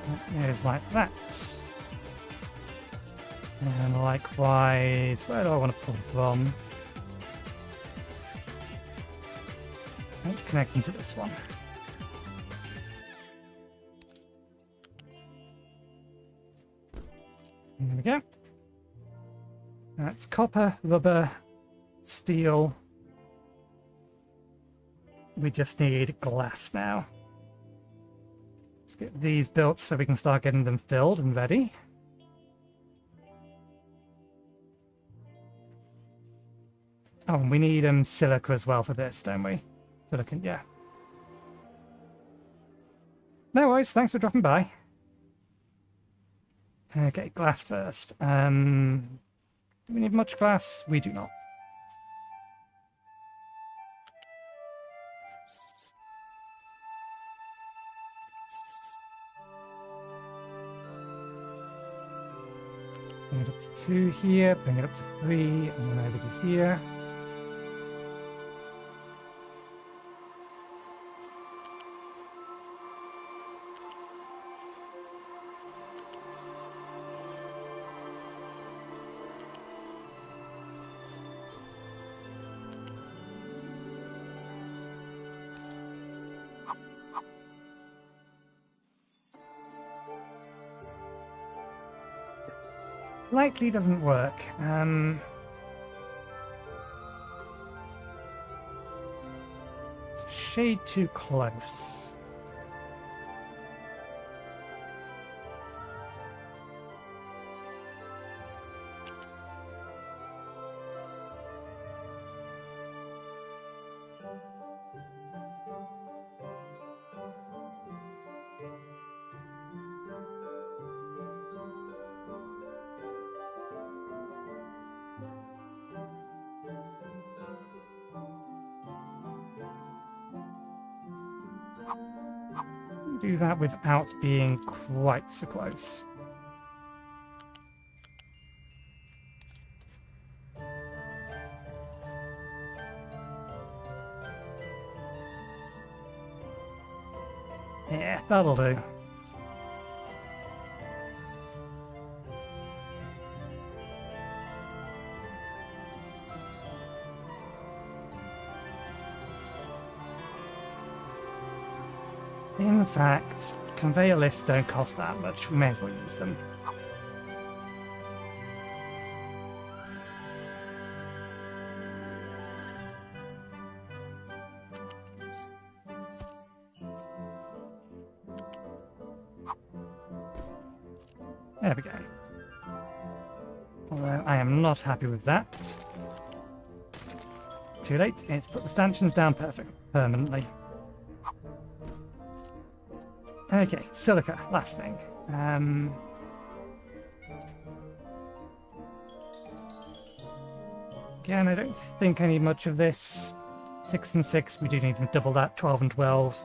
That goes like that. And likewise, where do I want to pull from? Let's connect into this one. There we go. That's copper, rubber, steel. We just need glass now. Let's get these built so we can start getting them filled and ready. Oh, and we need silica as well for this, don't we? Silicon, yeah. No worries, thanks for dropping by. Okay, glass first. Do we need much glass? We do not. Bring it up to 2 here, bring it up to 3, and then over to here. Likely doesn't work. It's a shade too close. Do that without being quite so close. Yeah, that'll do. In fact, conveyor lifts don't cost that much. We may as well use them. There we go. Although I am not happy with that. Too late. It's put the stanchions down permanently. Okay, silica, last thing. Again, I don't think I need much of this. 6 and 6, we do need to double that, 12 and 12.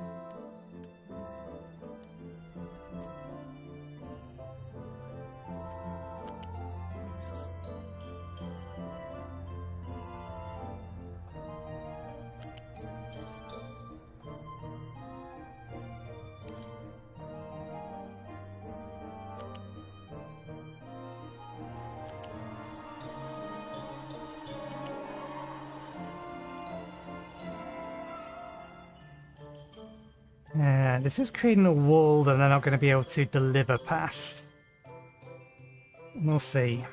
This is creating a wall that they're not going to be able to deliver past. We'll see.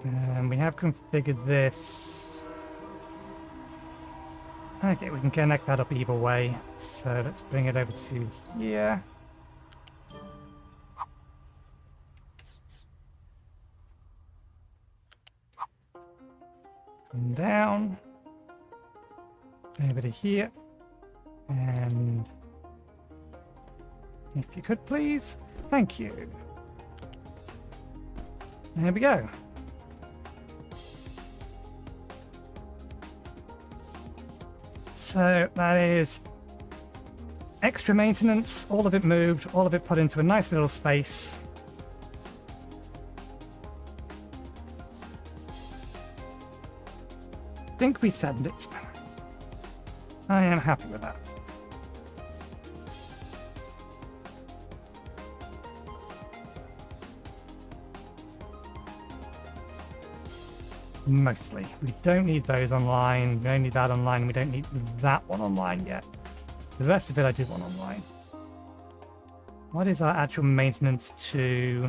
We have configured this. Okay, we can connect that up either way. So let's bring it over to here. And down. Over to here. And if you could please, thank you. There we go. So that is extra maintenance, all of it moved, all of it put into a nice little space. think we send it. I am happy with that. Mostly. We don't need those online, we don't need that online, we don't need that one online yet. The rest of it I do want online. What is our actual maintenance to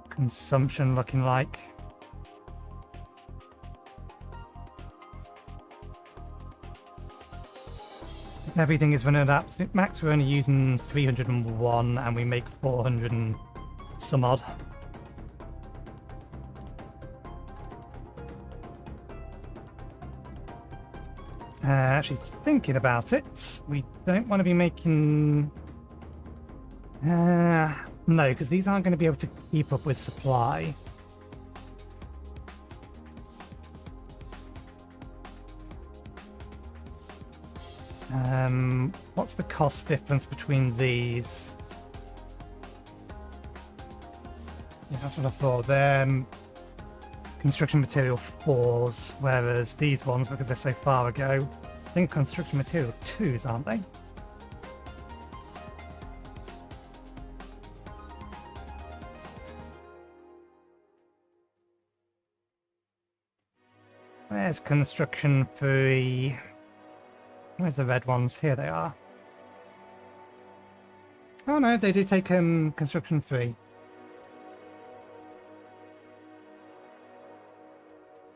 consumption looking like? Everything is running at absolute max. We're only using 301 and we make 400 and some odd. Actually thinking about it, we don't want to be making... no, because these aren't going to be able to keep up with supply. What's the cost difference between these? Yeah, that's what I thought. They're construction material 4s, whereas these ones, because they're so far ago, I think construction material 2s, aren't they? Where's construction 3? Where's the red ones? Here they are. Oh no, they do take construction 3.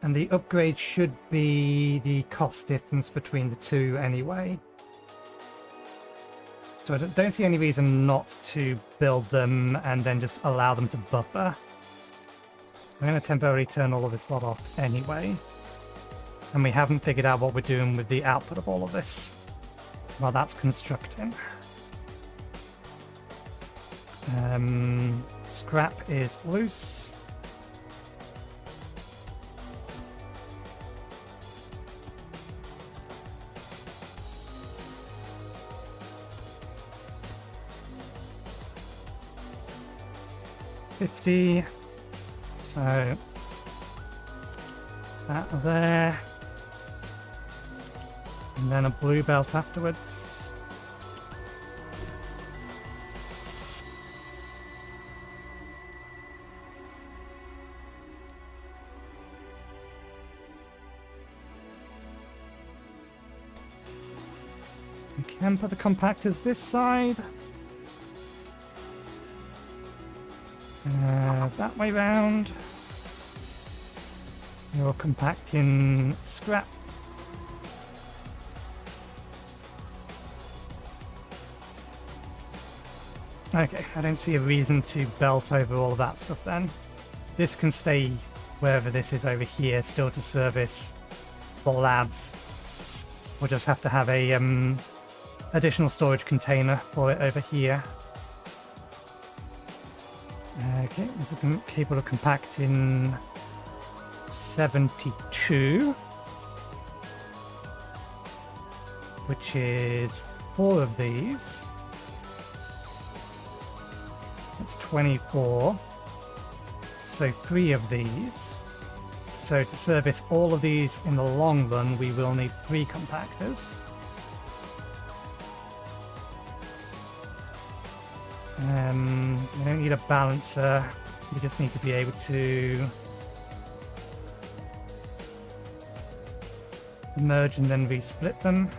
And the upgrade should be the cost difference between the two anyway. So I don't see any reason not to build them and then just allow them to buffer. I'm going to temporarily turn all of this lot off anyway. And we haven't figured out what we're doing with the output of all of this while that's constructing. Scrap is loose. $50. So that there. And then a blue belt afterwards. We can put the compactors this side. That way round. You're compacting scrap. Okay, I don't see a reason to belt over all of that stuff then. This can stay wherever this is over here, still to service the labs. We'll just have to have a additional storage container for it over here. Okay, this is capable of compacting 72, which is 4 of these. That's 24. So 3 of these. So to service all of these in the long run, we will need 3 compactors. We don't need a balancer, we just need to be able to merge and then resplit them.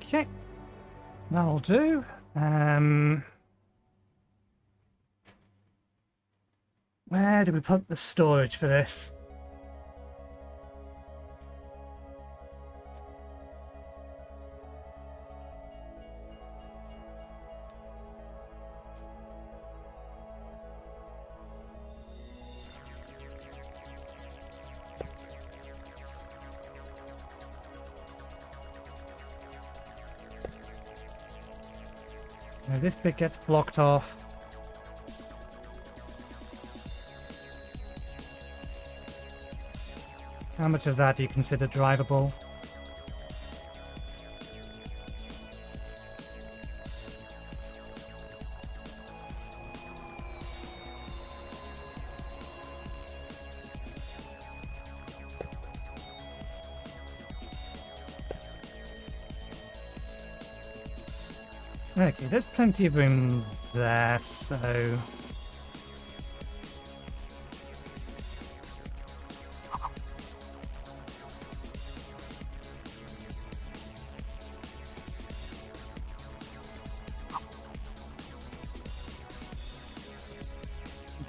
Okay, that'll do. Where do we put the storage for this? Now this bit gets blocked off. How much of that do you consider drivable? Okay, there's plenty of room there, so...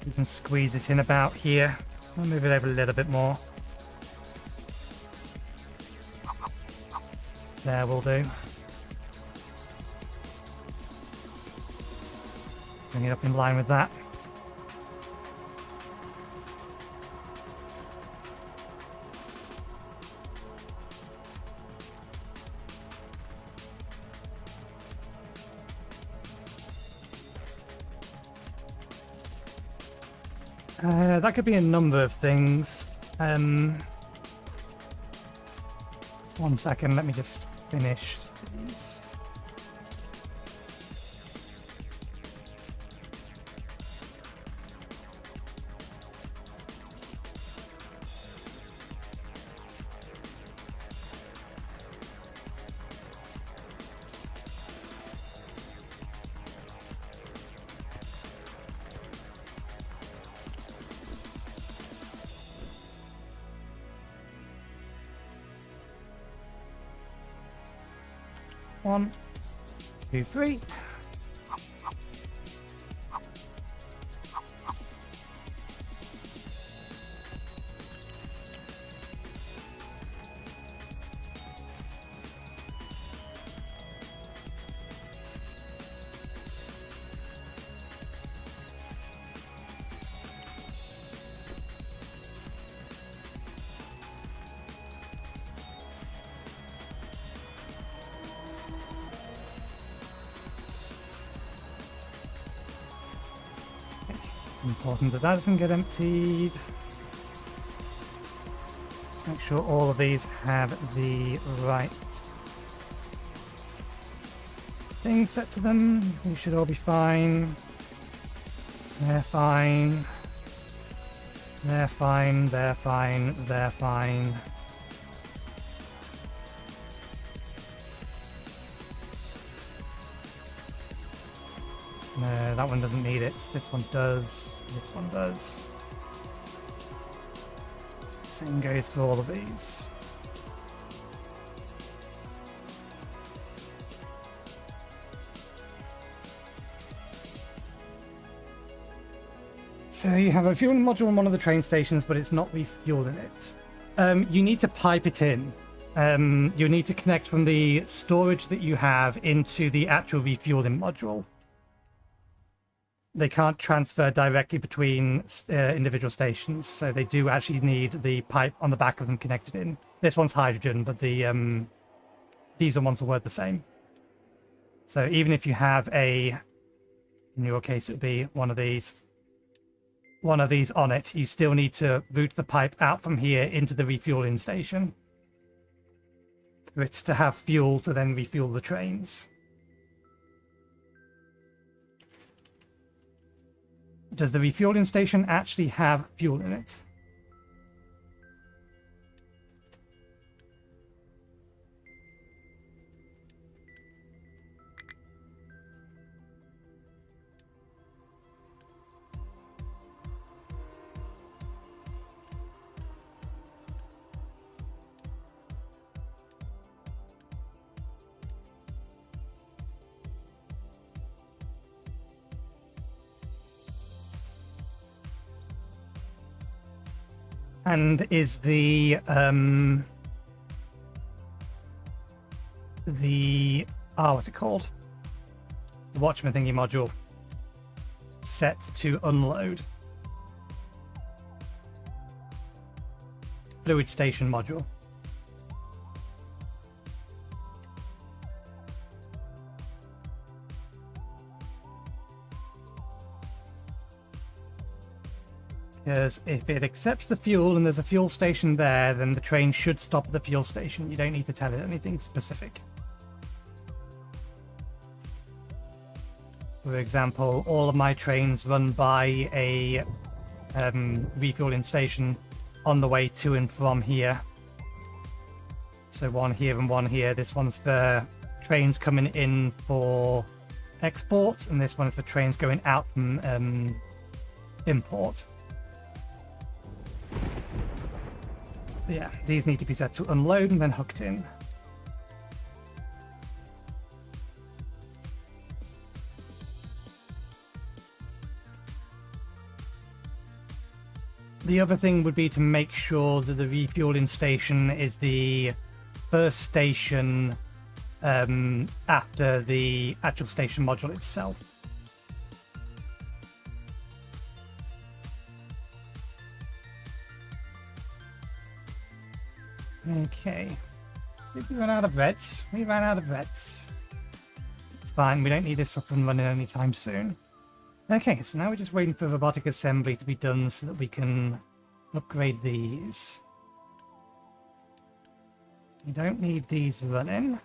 You can squeeze it in about here. I'll move it over a little bit more. There will do. Bring it up in line with that. That could be a number of things. 1 second, let me just finish these. One, two, three. It's important that doesn't get emptied. Let's make sure all of these have the right thing set to them. They should all be fine. They're fine. They're fine. They're fine. They're fine. No, that one doesn't need it. This one does. This one does. Same goes for all of these. So you have a fueling module in one of the train stations, but it's not refueling it. You need to pipe it in. You need to connect from the storage that you have into the actual refueling module. They can't transfer directly between individual stations, so they do actually need the pipe on the back of them connected in. This one's hydrogen, but the diesel ones will work the same. So even if you have in your case it would be one of these on it, you still need to route the pipe out from here into the refueling station for it to have fuel to then refuel the trains. Does the refueling station actually have fuel in it? And is what's it called? The Watchman thingy module set to unload? Fluid station module. Because if it accepts the fuel and there's a fuel station there, then the train should stop at the fuel station. You don't need to tell it anything specific. For example, all of my trains run by a refueling station on the way to and from here. So one here and one here. This one's the trains coming in for export, and this one is for trains going out from import. But yeah, these need to be set to unload and then hooked in. The other thing would be to make sure that the refueling station is the first station after the actual station module itself. Okay. Did we run out of reds? We ran out of reds. It's fine, we don't need this up and running anytime soon. Okay, so now we're just waiting for robotic assembly to be done so that we can upgrade these. We don't need these running.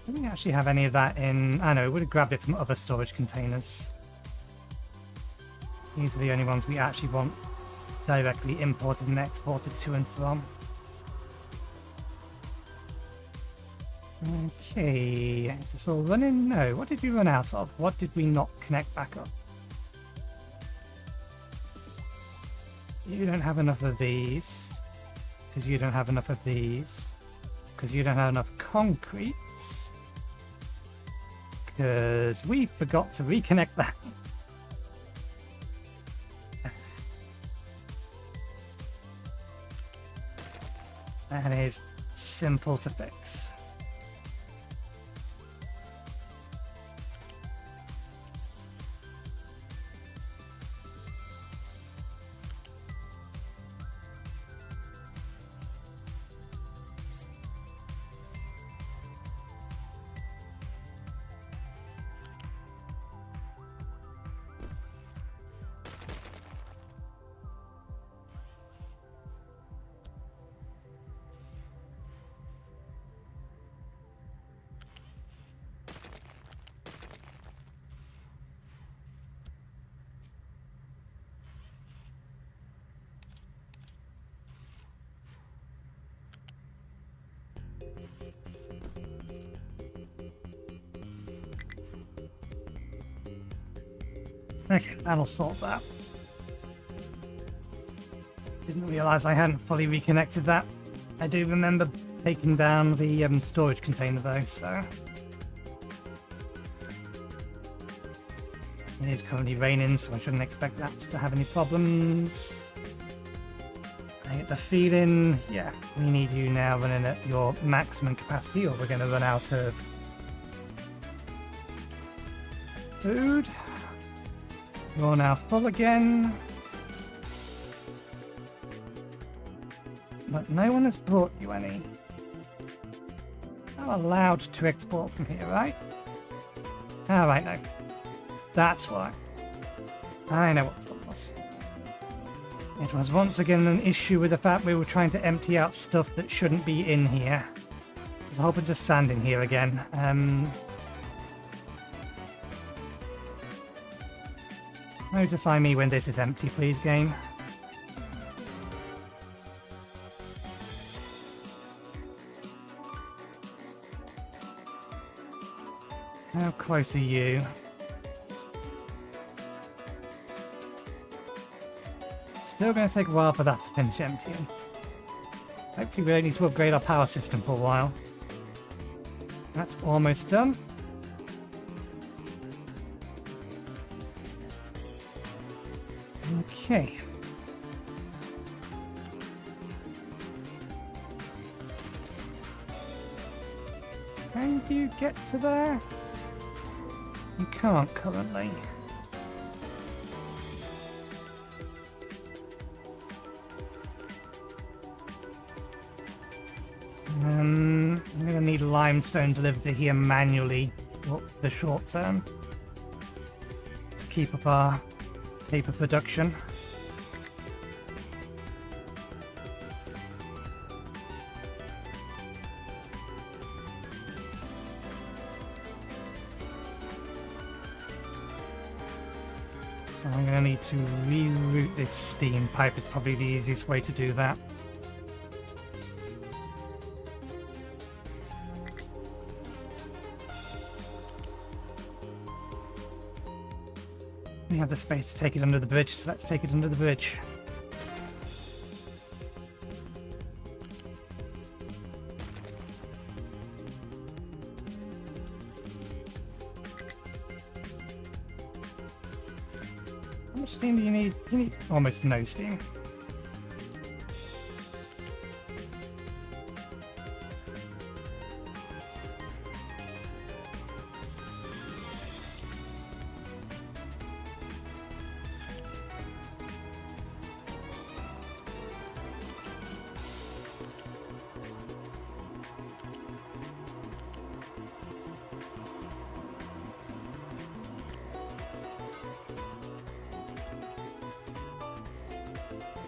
I don't actually have any of that in... I know, we would have grabbed it from other storage containers. These are the only ones we actually want directly imported and exported to and from. Okay, is this all running? No, what did we run out of? What did we not connect back up? You don't have enough of these, because you don't have enough of these, because you don't have enough concrete, because we forgot to reconnect that. That is simple to fix. Okay, that'll sort that. Didn't realise I hadn't fully reconnected that. I do remember taking down the storage container though, so... It is currently raining, so I shouldn't expect that to have any problems. I get the feeling, yeah, we need you now running at your maximum capacity or we're going to run out of food. You're now full again. But no one has brought you any. I'm allowed to export from here, right? Alright, no. That's why. I know what it was. It was once again an issue with the fact we were trying to empty out stuff that shouldn't be in here. There's a whole bunch of sand in here again. Notify me when this is empty, please, game. How close are you? Still going to take a while for that to finish emptying. Hopefully we don't need to upgrade our power system for a while. That's almost done. Okay. Can you get to there? You can't currently. I'm going to need limestone delivered to here manually for the short term to keep up our paper production. So I'm going to need to reroute this steam pipe. Is probably the easiest way to do that. We have the space to take it under the bridge, so let's take it under the bridge. How much steam do you need? You need almost no steam.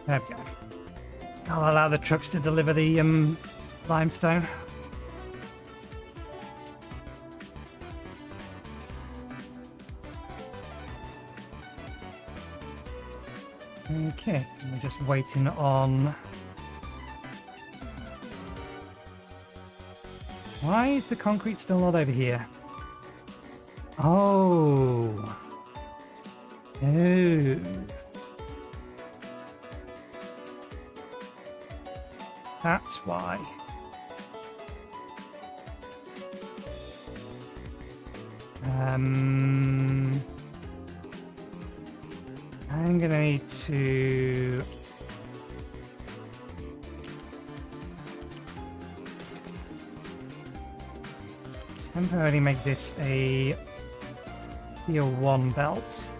There we go. I'll allow the trucks to deliver the limestone. Okay, we're just waiting on... Why is the concrete still not over here? Oh. Oh. That's why. I'm gonna need to temporarily make this a tier 1 belt.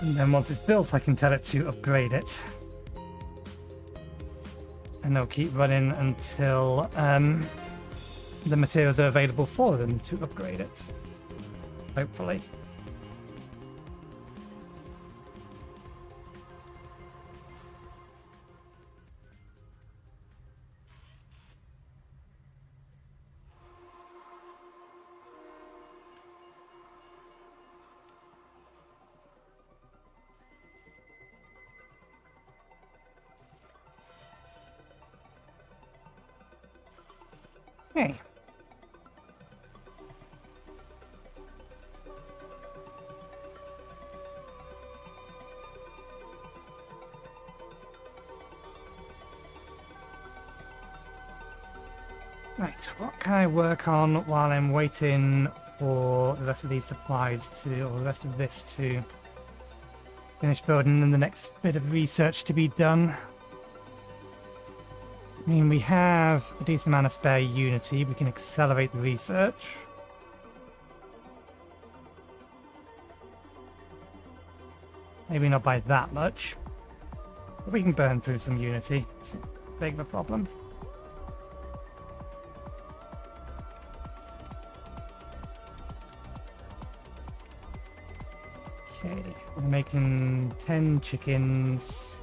And then once it's built, I can tell it to upgrade it. And they'll keep running until the materials are available for them to upgrade it. Hopefully. Okay. Right, what can I work on while I'm waiting for the rest of these supplies to, or the rest of this to finish building and the next bit of research to be done? I mean, we have a decent amount of spare Unity. We can accelerate the research. Maybe not by that much. But we can burn through some Unity. It's not big of a problem. Okay, we're making 10 chickens.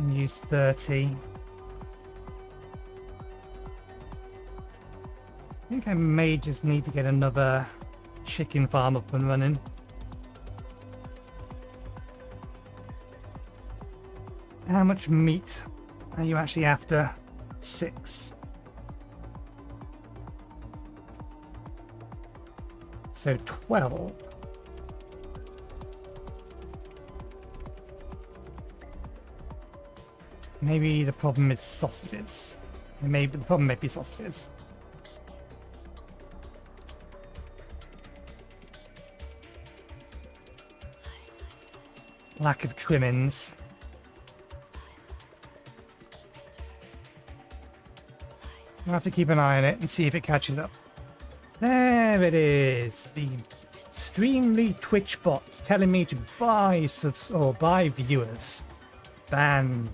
Can use 30. I think I may just need to get another chicken farm up and running. How much meat are you actually after? 6. So 12. Maybe the problem is sausages. Maybe the problem may be sausages. Lack of trimmings. I'll have to keep an eye on it and see if it catches up. There it is. The extremely Twitch bot telling me to buy subs or buy viewers. Ban.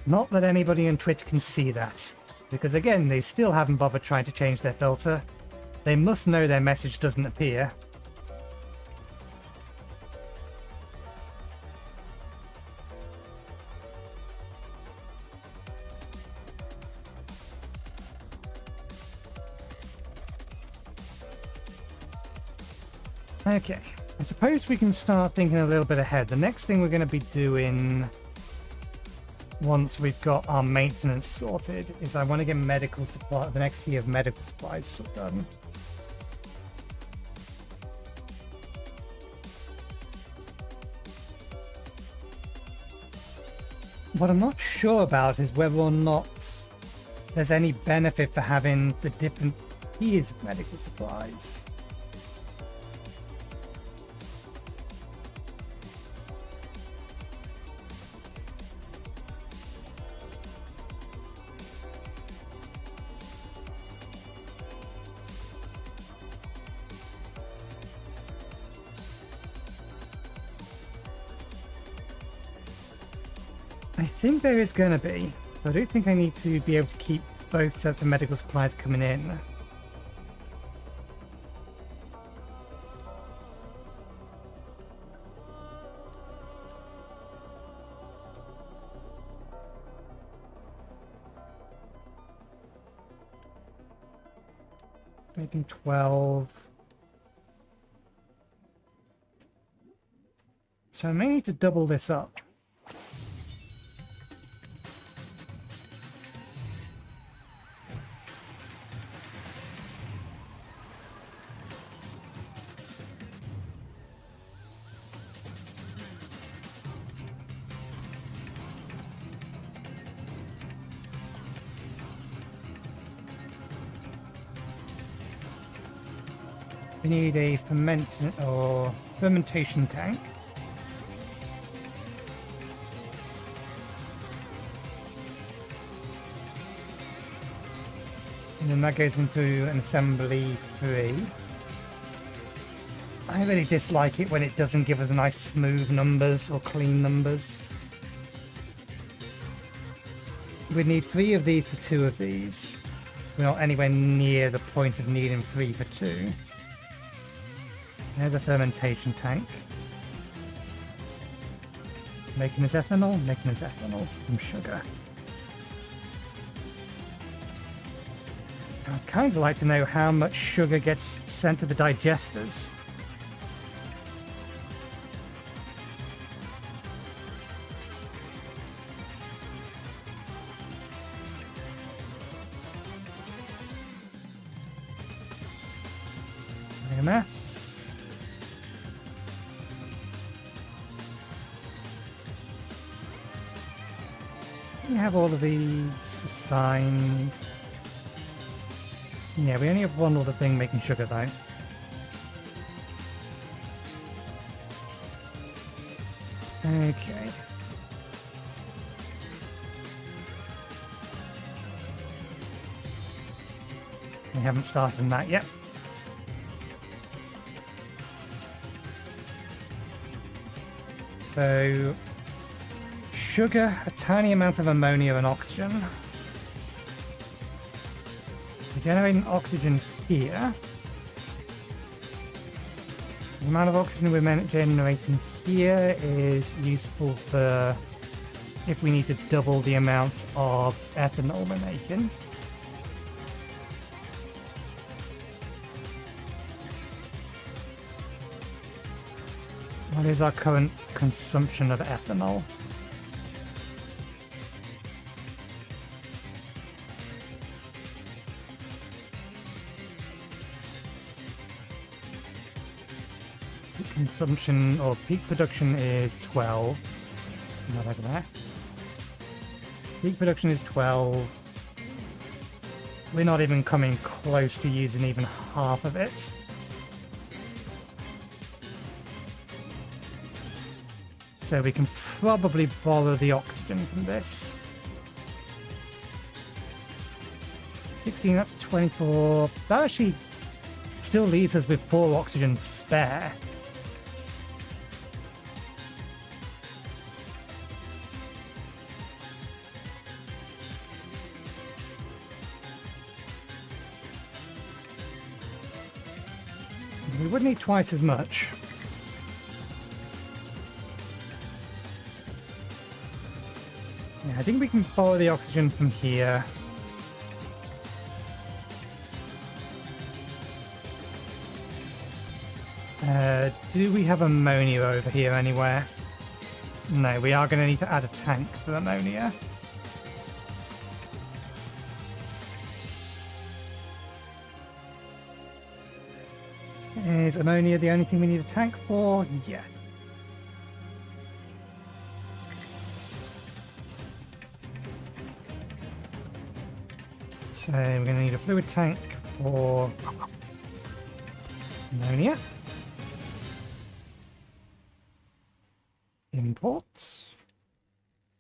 Not that anybody on Twitch can see that, because again, they still haven't bothered trying to change their filter. They must know their message doesn't appear. Okay, I suppose we can start thinking a little bit ahead. The next thing we're going to be doing once we've got our maintenance sorted is I want to get medical supply, the next tier of medical supplies done. What I'm not sure about is whether or not there's any benefit for having the different tiers of medical supplies. I think there is going to be, but I don't think I need to be able to keep both sets of medical supplies coming in. Making 12. So I may need to double this up. We need a fermentation tank. And then that goes into an assembly 3. I really dislike it when it doesn't give us nice smooth numbers or clean numbers. We need 3 of these for 2 of these. We're not anywhere near the point of needing 3 for 2. There's a fermentation tank. Making us ethanol from sugar. I'd kind of like to know how much sugar gets sent to the digesters. Biomass. We have all of these assigned. Yeah, we only have one other thing making sugar though. Okay. We haven't started on that yet. So sugar, a tiny amount of ammonia and oxygen. We're generating oxygen here. The amount of oxygen we're generating here is useful for if we need to double the amount of ethanol we're making. What is our current consumption of ethanol? Peak consumption or peak production is 12. Not over there. Peak production is 12. We're not even coming close to using even half of it. So we can probably borrow the oxygen from this. 16, that's 24. That actually still leaves us with 4 oxygen spare. We would need twice as much. Yeah, I think we can borrow the oxygen from here. Do we have ammonia over here anywhere? No, we are going to need to add a tank for ammonia. Is ammonia the only thing we need a tank for? Yeah. So we're going to need a fluid tank for ammonia. Imports.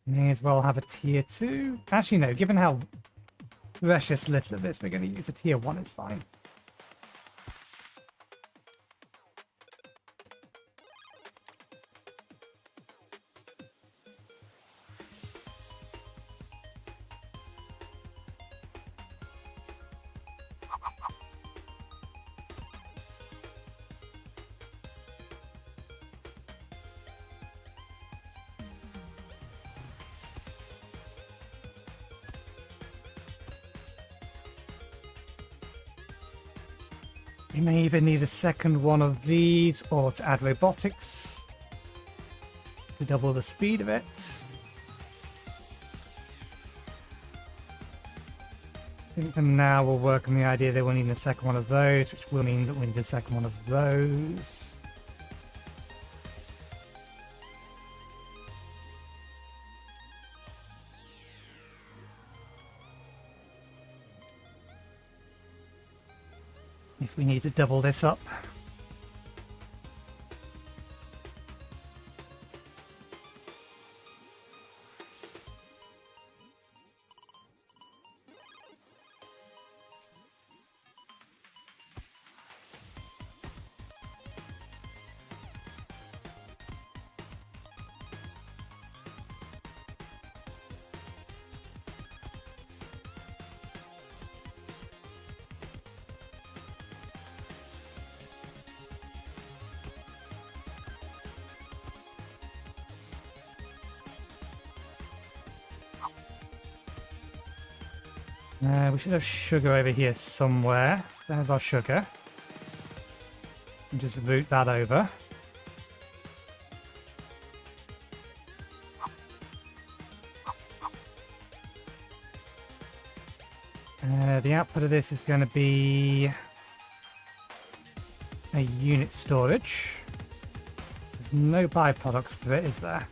May as well have a tier 2. Actually, no, given how precious little of this we're going to use, a tier 1 is fine. We may even need a second one of these, or to add robotics to double the speed of it. I think for now we'll work on the idea that we'll need a second one of those, which will mean that we need a second one of those. If we need to double this up. We should have sugar over here somewhere. There's our sugar. And just route that over. The output of this is going to be a unit storage. There's no byproducts for it, is there?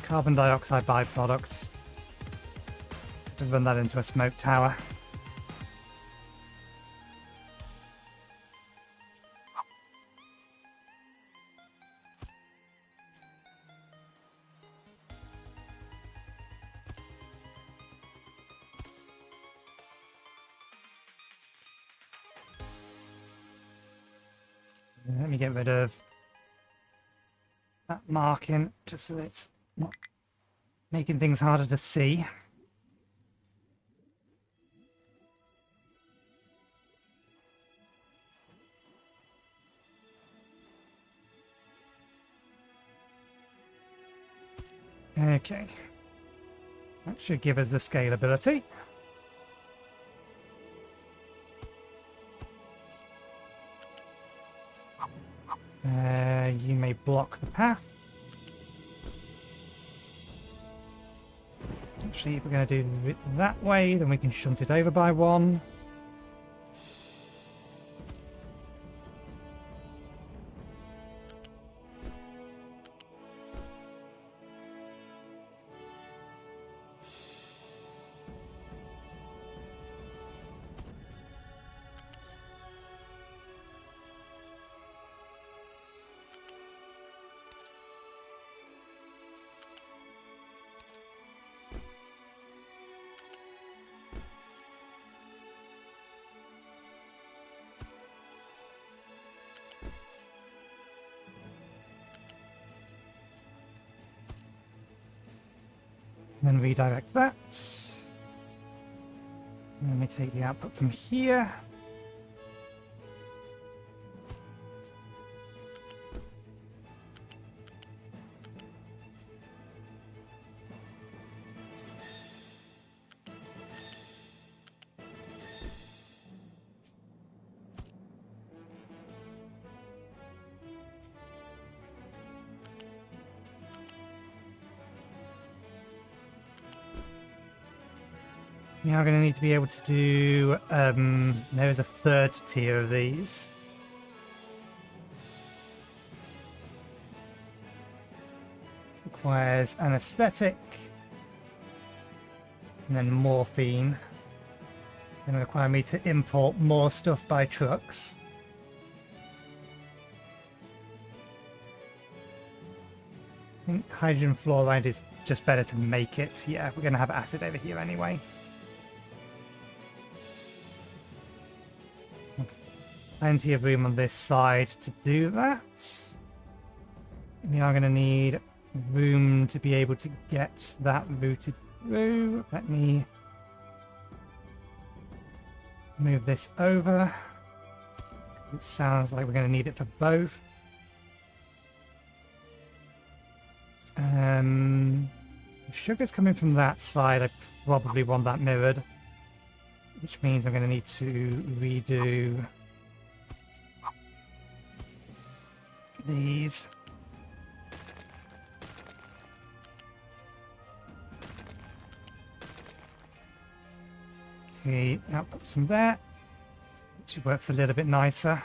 Carbon dioxide byproduct. To run that into a smoke tower. Let me get rid of that marking just so that it's not making things harder to see. Okay. That should give us the scalability. You may block the path. Actually, if we're going to do it that way, then we can shunt it over by one. Then redirect that. Let me take the output from here. Now we're going to need to be able to do, there is a third tier of these. Requires anesthetic, and then morphine. Going to require me to import more stuff by trucks. I think hydrogen fluoride is just better to make it. Yeah, we're going to have acid over here anyway. Plenty of room on this side to do that. We are going to need room to be able to get that routed through. Let me move this over. It sounds like we're going to need it for both. If sugar's coming from that side, I probably want that mirrored, which means I'm going to need to redo these. Okay, outputs from there, which works a little bit nicer.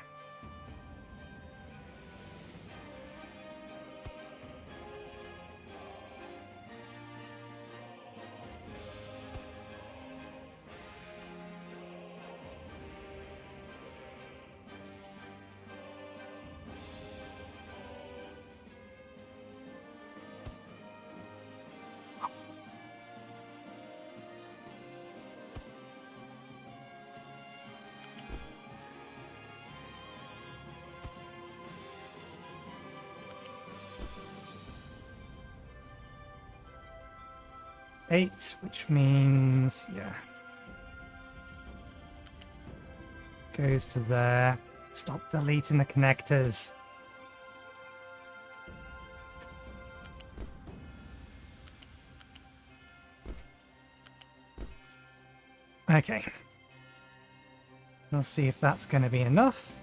Eight, which means, yeah, goes to there. Stop deleting the connectors. Okay. We'll see if that's going to be enough.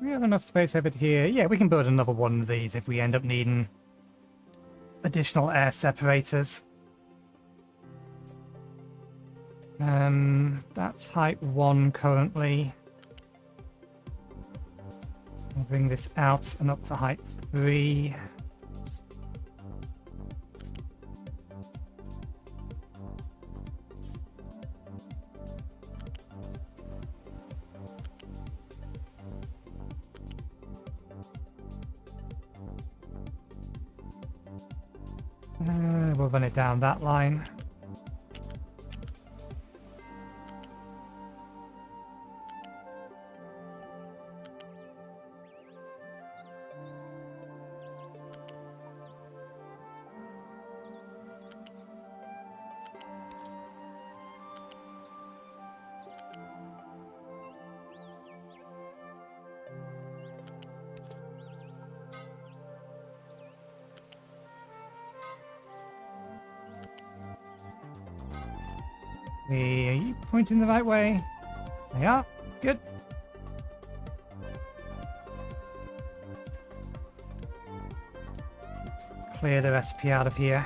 We have enough space over here. Yeah, we can build another one of these if we end up needing additional air separators. That's height 1 currently. I'll bring this out and up to height 3. We'll run it down that line. Are you pointing the right way? They are. Good. Let's clear the recipe out of here.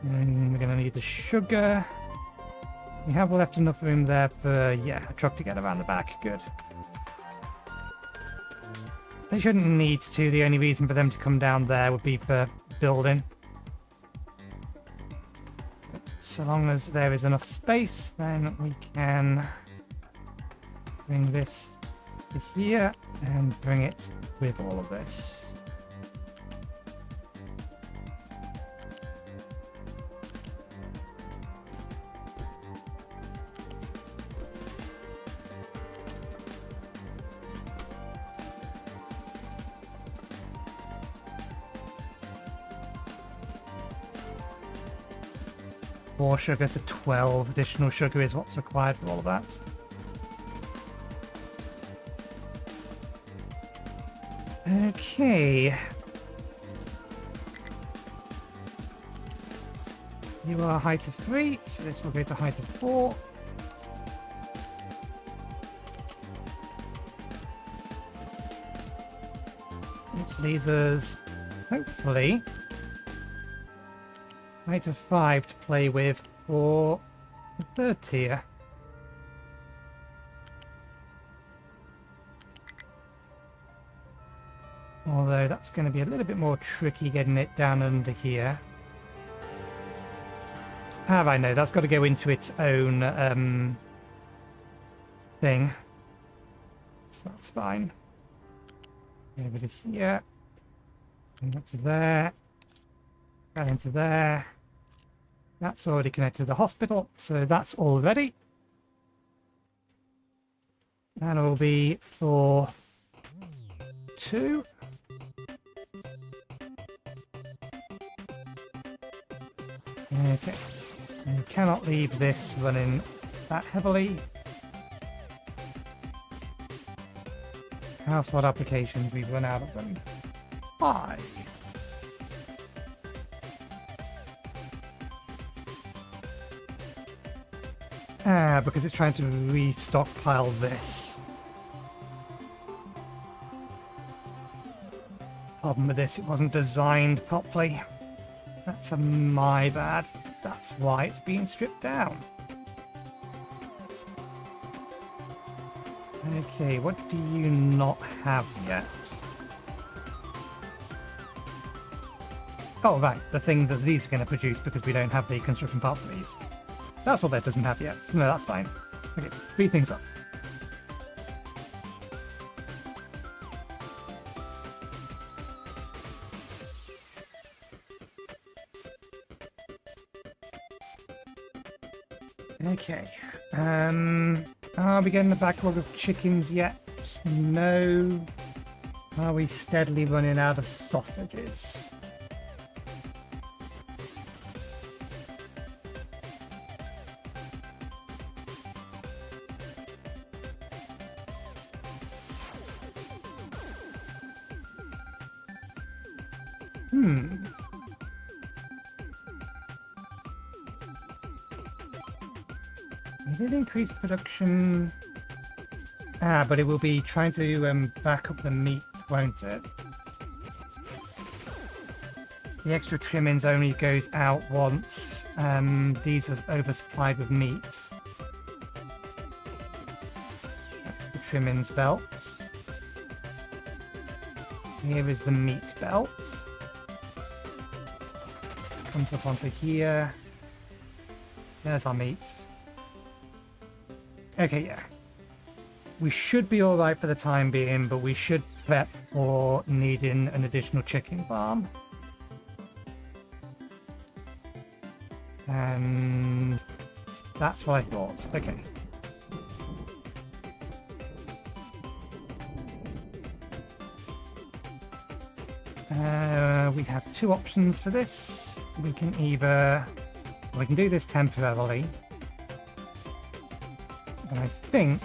And we're going to need the sugar. We have left enough room there for, yeah, a truck to get around the back. Good. They shouldn't need to. The only reason for them to come down there would be for building. So long as there is enough space, then we can bring this to here and bring it with all of this. More sugar, so 12 additional sugar is what's required for all of that. Okay. You are height of 3, so this will go to height of 4. Which leaves us, hopefully, height of 5 to play with for the third tier. Although that's going to be a little bit more tricky getting it down under here. I know, that's got to go into its own thing. So that's fine. Over to here. And that to there. That into there. That's already connected to the hospital, so that's all ready. That'll be for 2. Okay. We cannot leave this running that heavily. Household applications, we've run out of them. 5. Because it's trying to restockpile this. Problem with this, it wasn't designed properly. That's my bad. That's why it's being stripped down. Okay, what do you not have yet? Oh, right, the thing that these are going to produce because we don't have the construction part for these. That's what that doesn't have yet, so no, that's fine. Okay, speed things up. Okay, are we getting the backlog of chickens yet? No. Are we steadily running out of sausages? We did increase production. But it will be trying to back up the meat, won't it? The extra trimmings only goes out once these are oversupplied with meat. That's the trimmings belt. Here is the meat belt. Comes up onto here. There's our meat. Okay, yeah. We should be alright for the time being, but we should prep for needing an additional chicken farm. And that's what I thought. Okay. We have two options for this. We can do this temporarily. And I think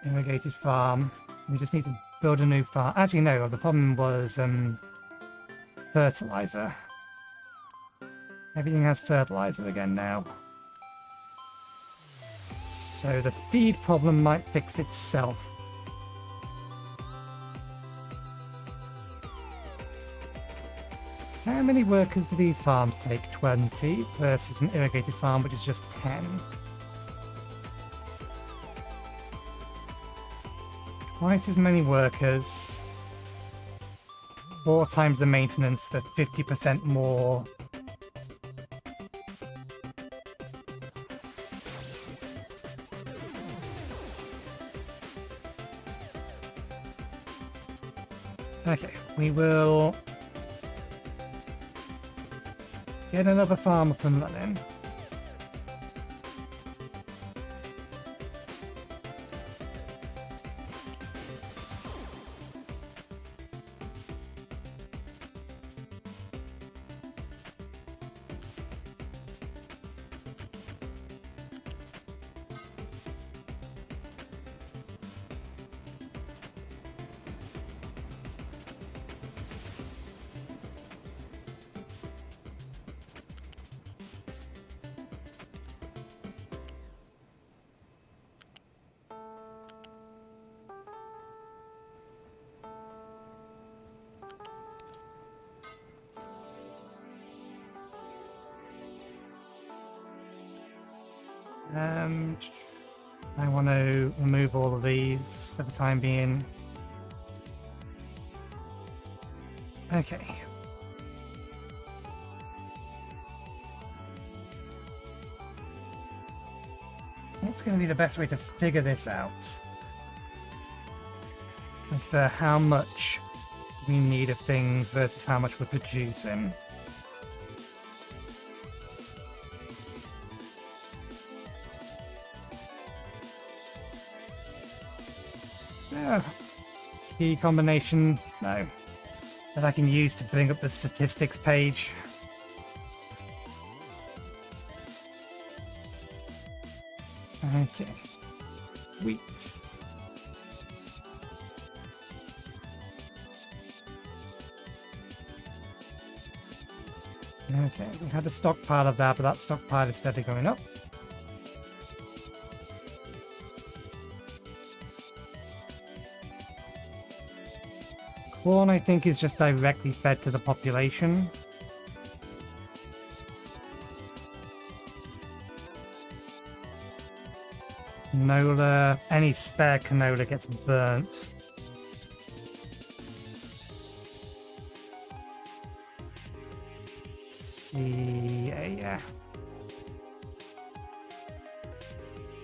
irrigated farm. We just need to build a new farm. Actually, no, the problem was fertilizer. Everything has fertilizer again now. So the feed problem might fix itself. How many workers do these farms take? 20 versus an irrigated farm, which is just 10. Twice as many workers. 4 times the maintenance for 50% more. Okay, we will get another farm up and running. I want to remove all of these for the time being. Okay. What's going to be the best way to figure this out? As to how much we need of things versus how much we're producing. Key combination? No. That I can use to bring up the statistics page. Okay. Wheat. Okay, we had a stockpile of that, but that stockpile is steadily going up. Corn, I think, is just directly fed to the population. Canola, any spare canola gets burnt. Yeah.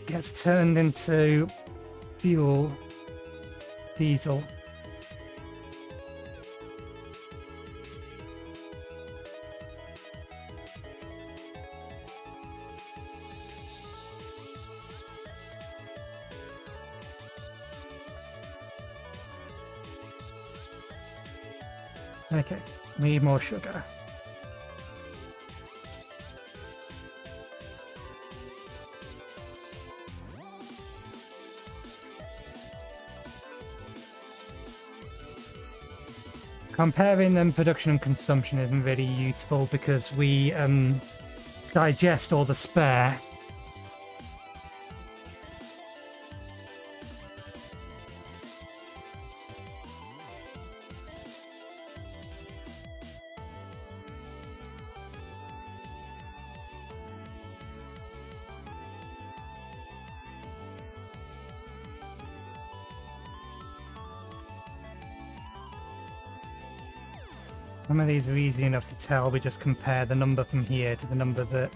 Gets turned into fuel, diesel. Okay, we need more sugar. Comparing them production and consumption isn't really useful because we digest all the spare. Some of these are easy enough to tell. We just compare the number from here to the number that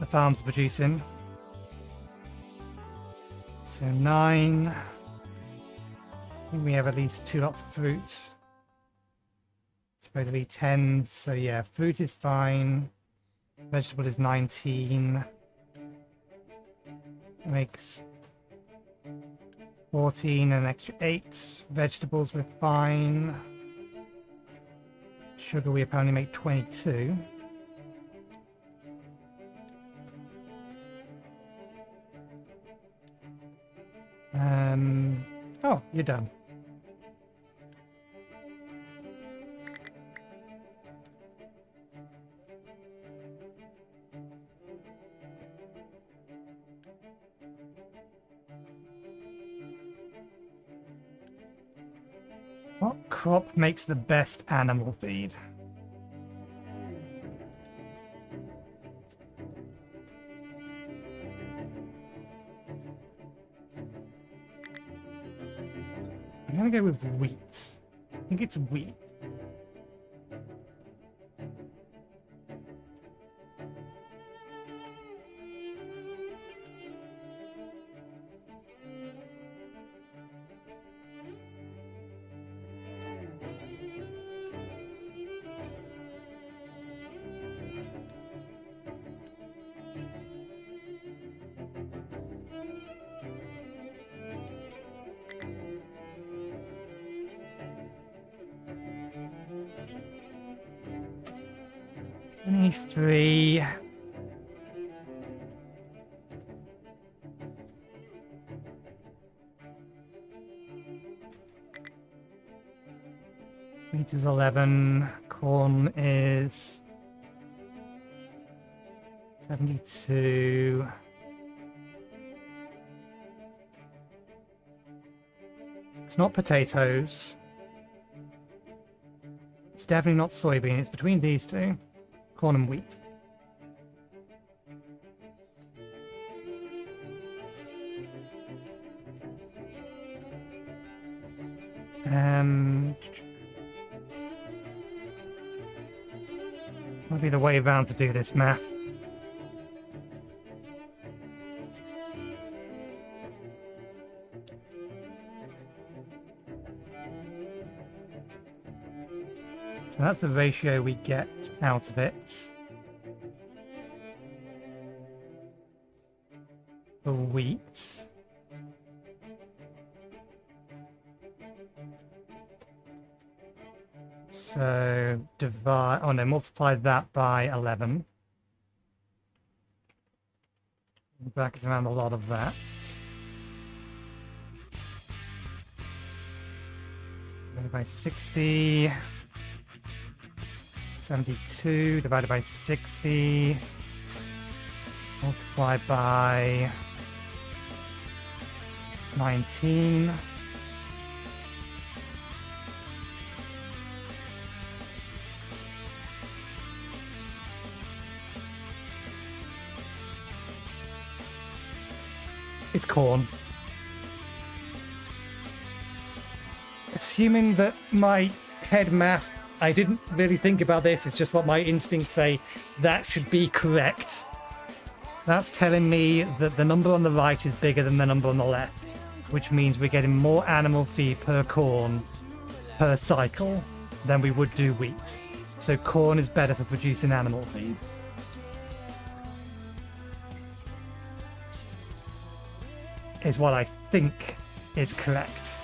the farm's producing. So 9. I think we have at least 2 lots of fruit. Supposedly 10. So yeah, fruit is fine. Vegetable is 19. Makes 14 and an extra 8. Vegetables we're fine. Sugar we apparently make 22. Oh, you're done. What crop makes the best animal feed? I'm gonna go with wheat. I think it's wheat. Three. Wheat is 11. Corn is 72. It's not potatoes. It's definitely not soybean. It's between these two. Corn and wheat. Might be the way round to do this math. So that's the ratio we get out of it. For wheat. So divide, oh no, multiply that by 11. Back is around a lot of that. Divided by 60. 72 divided by 60. Multiplied by 19. It's corn. Assuming that my head math, I didn't really think about this, it's just what my instincts say, that should be correct. That's telling me that the number on the right is bigger than the number on the left, which means we're getting more animal feed per corn per cycle than we would do wheat. So corn is better for producing animal feed. Is what I think is correct.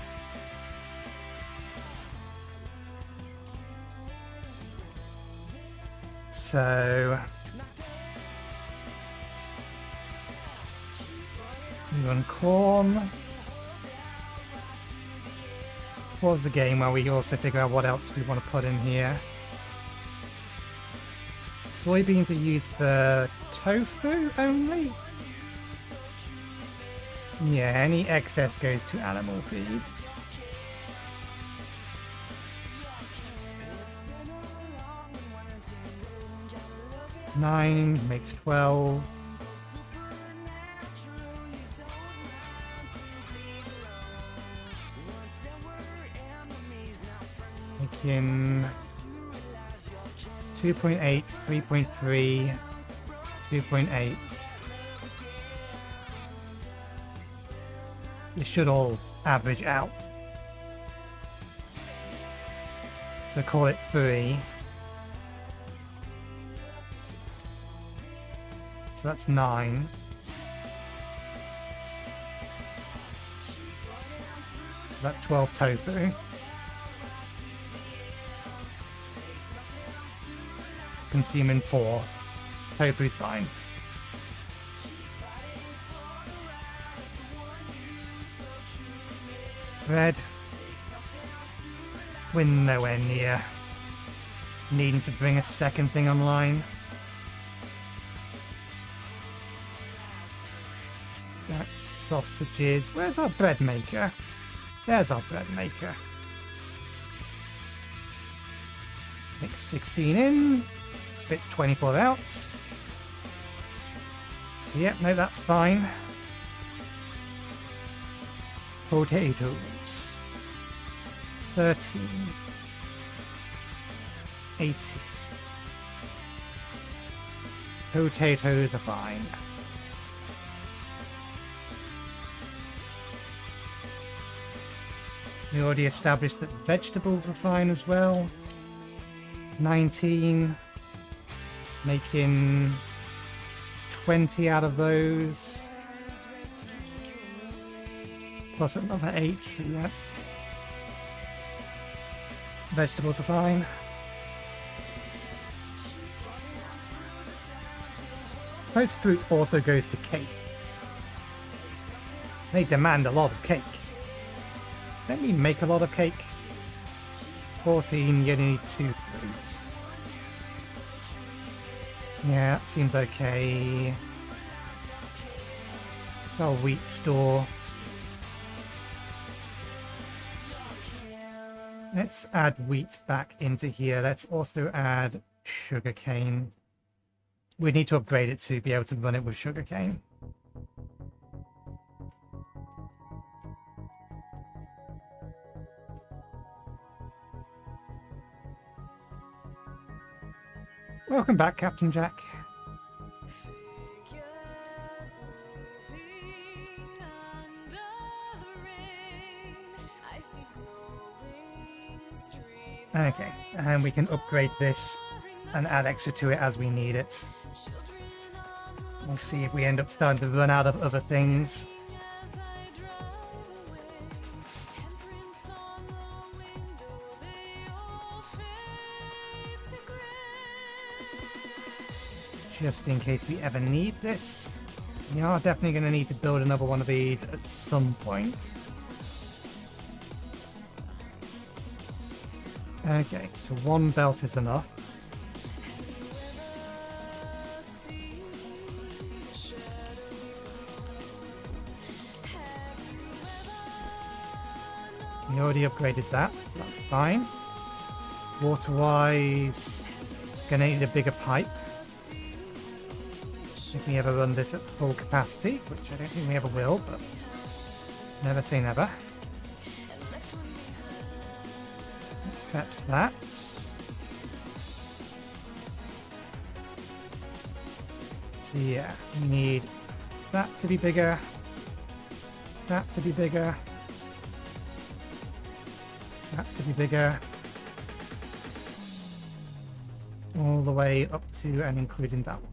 So we run corn. Pause the game while we also figure out what else we want to put in here. Soybeans are used for tofu only? Yeah, any excess goes to animal feed. Nine makes 12. Making 2.8, 3.3, 2.8. It should all average out. So call it 3. So that's 9. So that's 12 tofu. Consuming 4. Tofu's fine. Bread. We're nowhere near needing to bring a second thing online. That's sausages. Where's our bread maker? There's our bread maker. Mix 16 in. Spits 24 out. So yep, no, that's fine. Potatoes. 13. 80. Potatoes are fine. We already established that vegetables were fine as well. 19. Making 20 out of those. Plus another 8, so yeah. Vegetables are fine. I suppose fruit also goes to cake. They demand a lot of cake. Don't we make a lot of cake? 14, you only need 2 fruits. Yeah, that seems okay. It's our wheat store. Let's add wheat back into here. Let's also add sugarcane. We need to upgrade it to be able to run it with sugarcane. Welcome back, Captain Jack. Okay, and we can upgrade this and add extra to it as we need it. We'll see if we end up starting to run out of other things. Just in case we ever need this. We are definitely going to need to build another one of these at some point. Okay, so 1 belt is enough. We already upgraded that, so that's fine. Water-wise, gonna need a bigger pipe. If we ever run this at full capacity, which I don't think we ever will, but never say never. Perhaps that. So yeah, we need that to be bigger, that to be bigger, that to be bigger, all the way up to and including that one.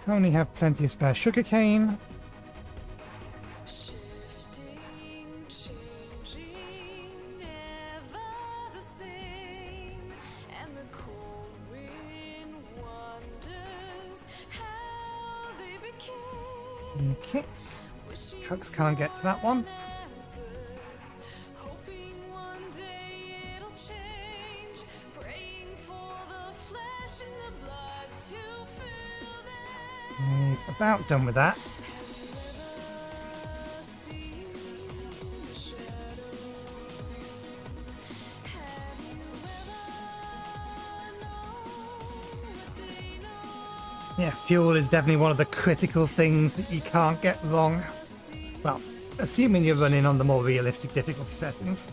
Only have plenty of spare sugarcane. Okay. Trucks can't get to that one. About done with that. Yeah, fuel is definitely one of the critical things that you can't get wrong. Well, assuming you're running on the more realistic difficulty settings.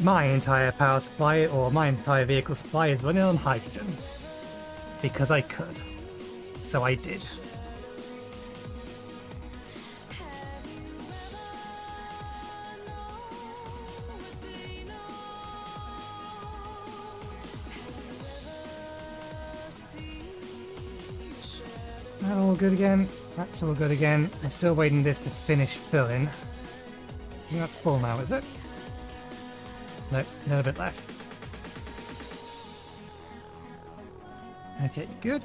my entire power supply or my entire vehicle supply is running on hydrogen. Because I could. So I did. That all good again. That's all good again. I'm still waiting this to finish filling. I think that's full now, is it? Nope, a little bit left. Okay, good.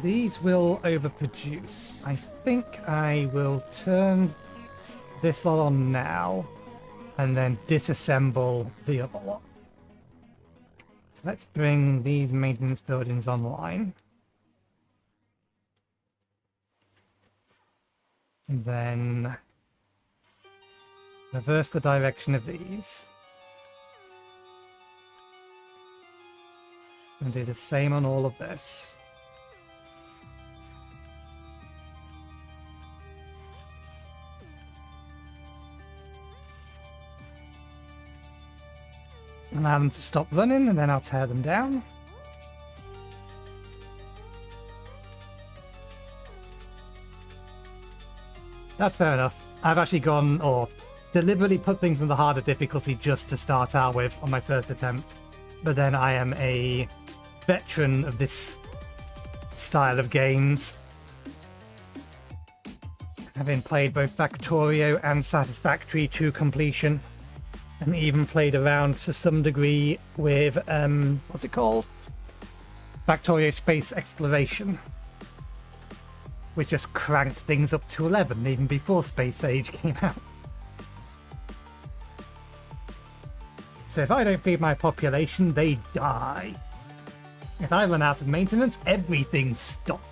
These will overproduce. I think I will turn this lot on now and then disassemble the other lot. So let's bring these maintenance buildings online. And then reverse the direction of these. And do the same on all of this. Allow them to stop running and then I'll tear them down. That's fair enough. I've actually gone, or deliberately put things in the harder difficulty just to start out with on my first attempt. But then I am a veteran of this style of games, having played both Factorio and Satisfactory to completion, and even played around to some degree with, what's it called? Factorio Space Exploration, which just cranked things up to 11 even before Space Age came out. So if I don't feed my population, they die. If I run out of maintenance, everything stops.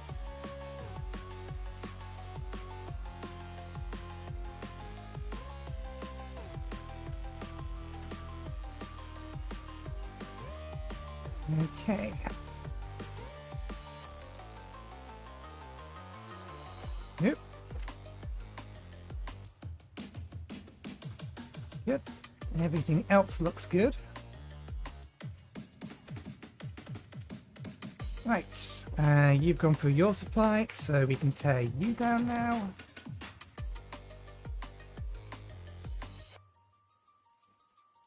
Okay. Yep. Yep. Everything else looks good. Right, you've gone through your supply, so we can tear you down now.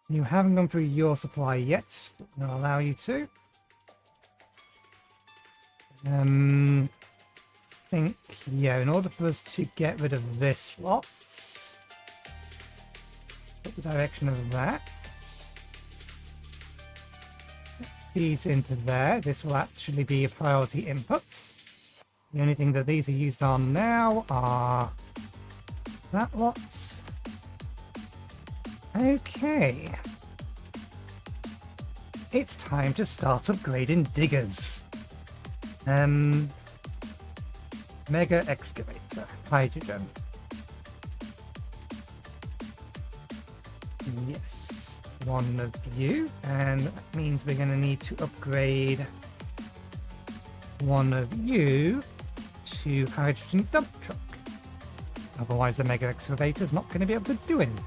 You haven't gone through your supply yet, but I'll allow you to. I think, yeah, in order for us to get rid of this lot, put the direction of that. Feeds into there. This will actually be a priority input. The only thing that these are used on now are that lot. Okay. It's time to start upgrading diggers. Mega excavator, hydrogen. Yes. One of you, and that means we're going to need to upgrade one of you to hydrogen dump truck. Otherwise the mega excavator is not going to be able to do anything.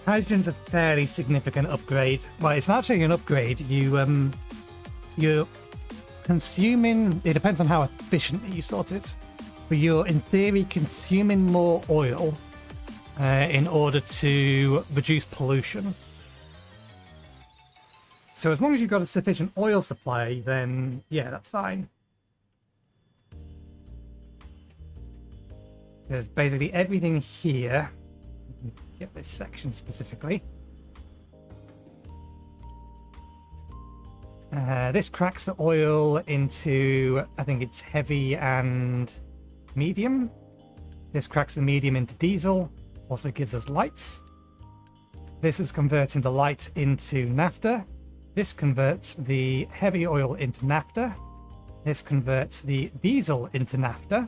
Hydrogen's a fairly significant upgrade. Well, it's not actually an upgrade. You're consuming, it depends on how efficiently you sort it, but you're in theory consuming more oil in order to reduce pollution. So as long as you've got a sufficient oil supply, then yeah, that's fine. There's basically everything here. Get this section specifically. This cracks the oil into, I think it's heavy and medium. This cracks the medium into diesel, also gives us light. This is converting the light into naphtha. This converts the heavy oil into naphtha. This converts the diesel into naphtha.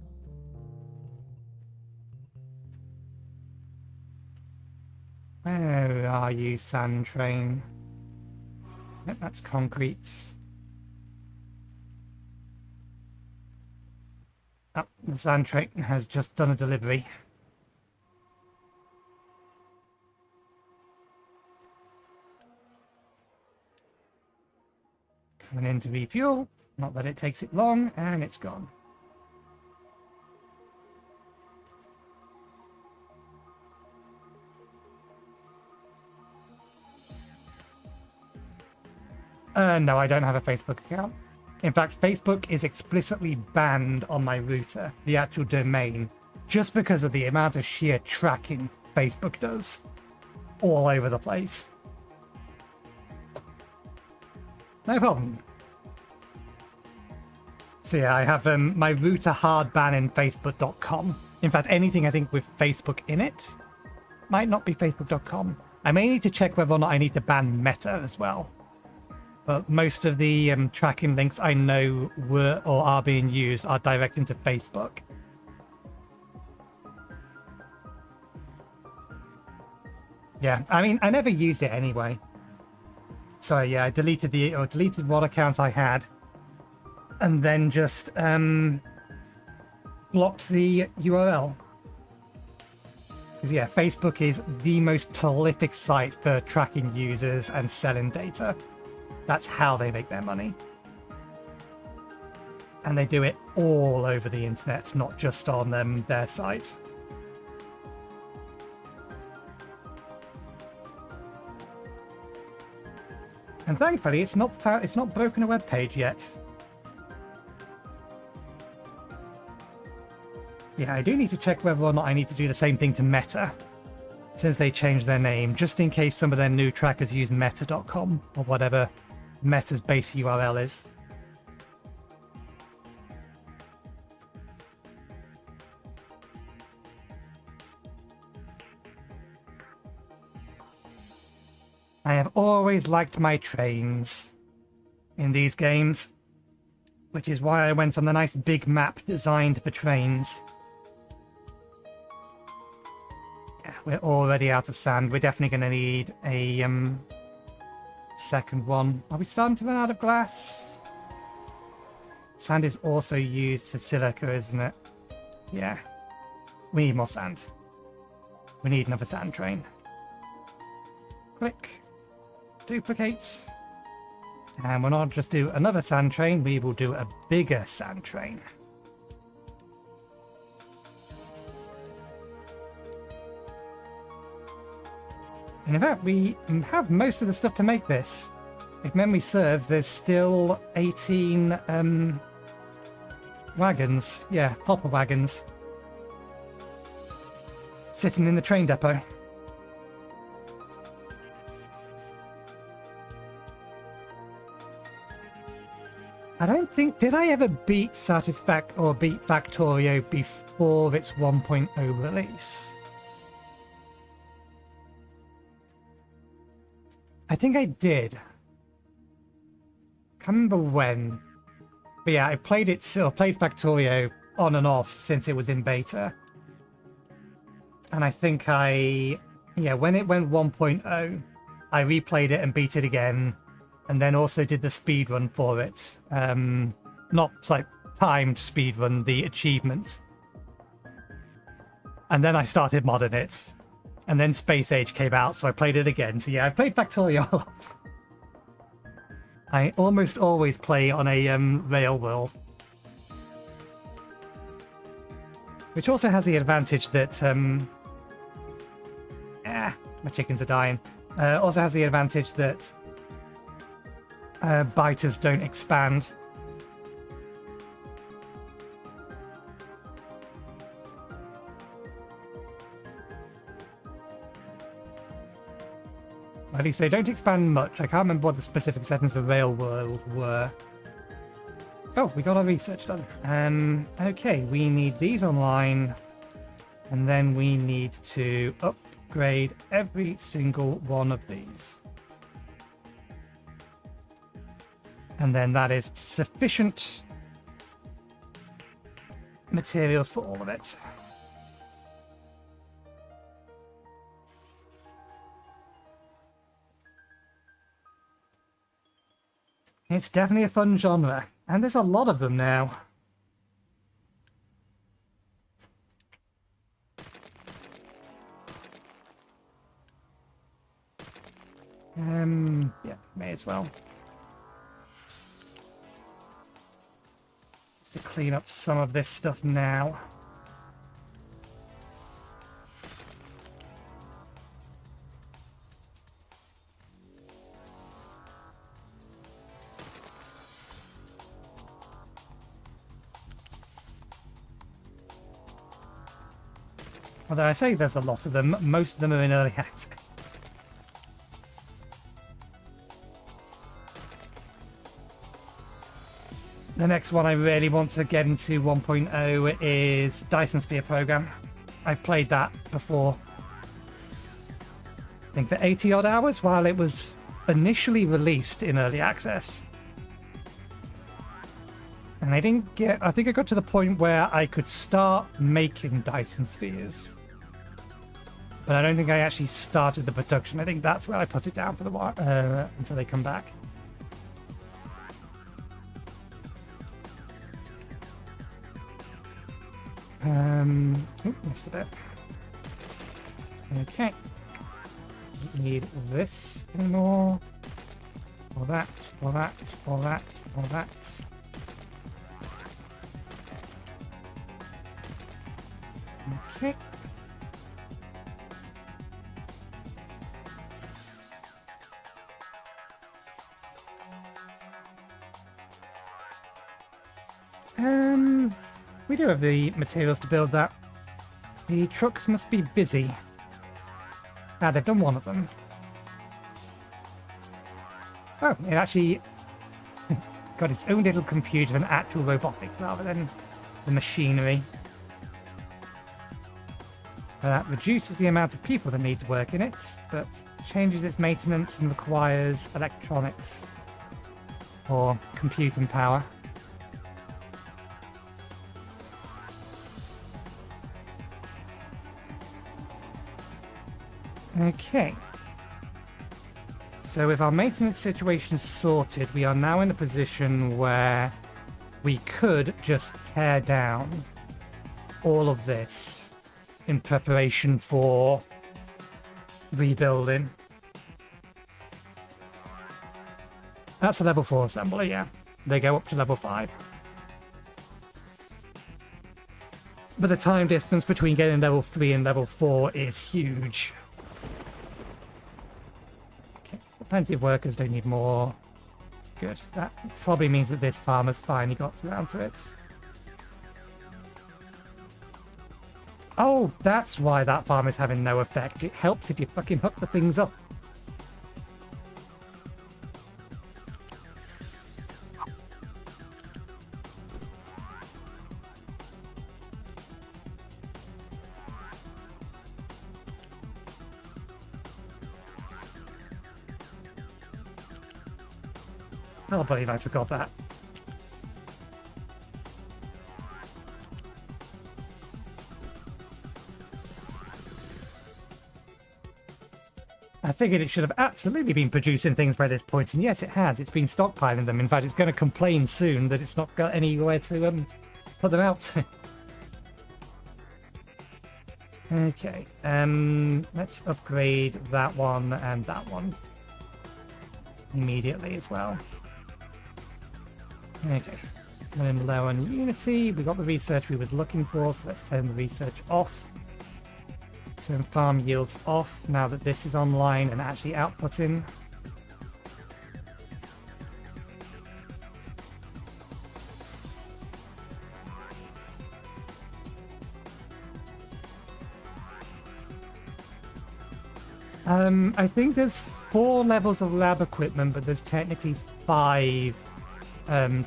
are you, sand train? Yep, that's concrete. Oh, the sand train has just done a delivery. Coming in to refuel. Not that it takes it long, and it's gone. No, I don't have a Facebook account. In fact, Facebook is explicitly banned on my router, the actual domain, just because of the amount of sheer tracking Facebook does all over the place. No problem. So yeah, I have my router hard ban in facebook.com. In fact, anything I think with Facebook in it might not be facebook.com. I may need to check whether or not I need to ban Meta as well. But most of the tracking links I know were or are being used are direct into Facebook. Yeah, I mean, I never used it anyway. So yeah, I deleted what accounts I had, and then just blocked the URL. Because yeah, Facebook is the most prolific site for tracking users and selling data. That's how they make their money. And they do it all over the internet, not just on their site. And thankfully, it's not broken a web page yet. Yeah, I do need to check whether or not I need to do the same thing to Meta, since they changed their name, just in case some of their new trackers use meta.com or whatever Meta's base URL is. I have always liked my trains in these games, which is why I went on the nice big map designed for trains. Yeah, we're already out of sand. We're definitely going to need a second one. Are we starting to run out of glass? Sand is also used for silica, isn't it? Yeah. We need more sand. We need another sand train. Click. Duplicate. And we'll not just do another sand train, we will do a bigger sand train. And in fact, we have most of the stuff to make this. If memory serves, there's still 18 wagons. Yeah, hopper wagons. Sitting in the train depot. I don't think... Did I ever beat beat Factorio before its 1.0 release? I think I did. Can't remember when. But yeah, I've played Factorio on and off since it was in beta. And I think when it went 1.0, I replayed it and beat it again. And then also did the speedrun for it. Not like timed speedrun, the achievement. And then I started modding it. And then Space Age came out, so I played it again. So yeah, I played Factorio a lot. I almost always play on a rail world. Which also has the advantage that... my chickens are dying. Also has the advantage that biters don't expand. At least they don't expand much. I can't remember what the specific settings for Railworld were. Oh, we got our research done. Okay, we need these online. And then we need to upgrade every single one of these. And then that is sufficient materials for all of it. It's definitely a fun genre, and there's a lot of them now. Yeah, may as well. Just to clean up some of this stuff now. Although I say there's a lot of them, most of them are in early access. The next one I really want to get into 1.0 is Dyson Sphere Program. I've played that before. I think for 80 odd hours while it was initially released in early access. And I think I got to the point where I could start making Dyson spheres. But I don't think I actually started the production. I think that's where I put it down for the while until they come back. Missed a bit. Okay. Don't need this anymore. Or that, or that, or that, or that. Okay. We do have the materials to build that. The trucks must be busy. Ah, they've done one of them. Oh, it actually got its own little computer and actual robotics rather than the machinery. That reduces the amount of people that need to work in it, but changes its maintenance and requires electronics or computing power. Okay. So with our maintenance situation sorted, we are now in a position where we could just tear down all of this in preparation for rebuilding. That's a level 4 assembler, yeah. They go up to level 5. But the time distance between getting level 3 and level 4 is huge. Okay, plenty of workers, don't need more. Good. That probably means that this farmer's finally got around to it. Oh, that's why that farm is having no effect. It helps if you fucking hook the things up. I can't believe I forgot that. I figured it should have absolutely been producing things by this point, and yes, it has. It's been stockpiling them. In fact, it's going to complain soon that it's not got anywhere to put them out to. Okay, let's upgrade that one and that one immediately as well. Okay, running low on Unity. We got the research we was looking for, so let's turn the research off. Turn farm yields off now that this is online and actually outputting. I think there's 4 levels of lab equipment, but there's technically 5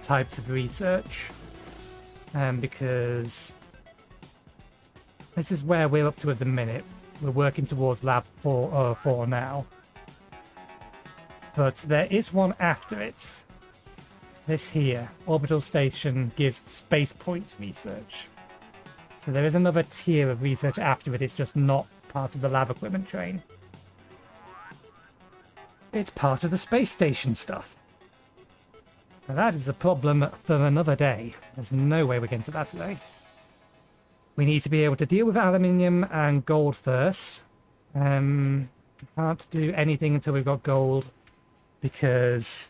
types of research. Because this is where we're up to at the minute. We're working towards lab 4 now. But there is one after it. This here, orbital station, gives space points research. So there is another tier of research after it. It's just not part of the lab equipment train. It's part of the space station stuff. Now that is a problem for another day. There's no way we're getting to that today. We need to be able to deal with aluminium and gold first. We can't do anything until we've got gold, because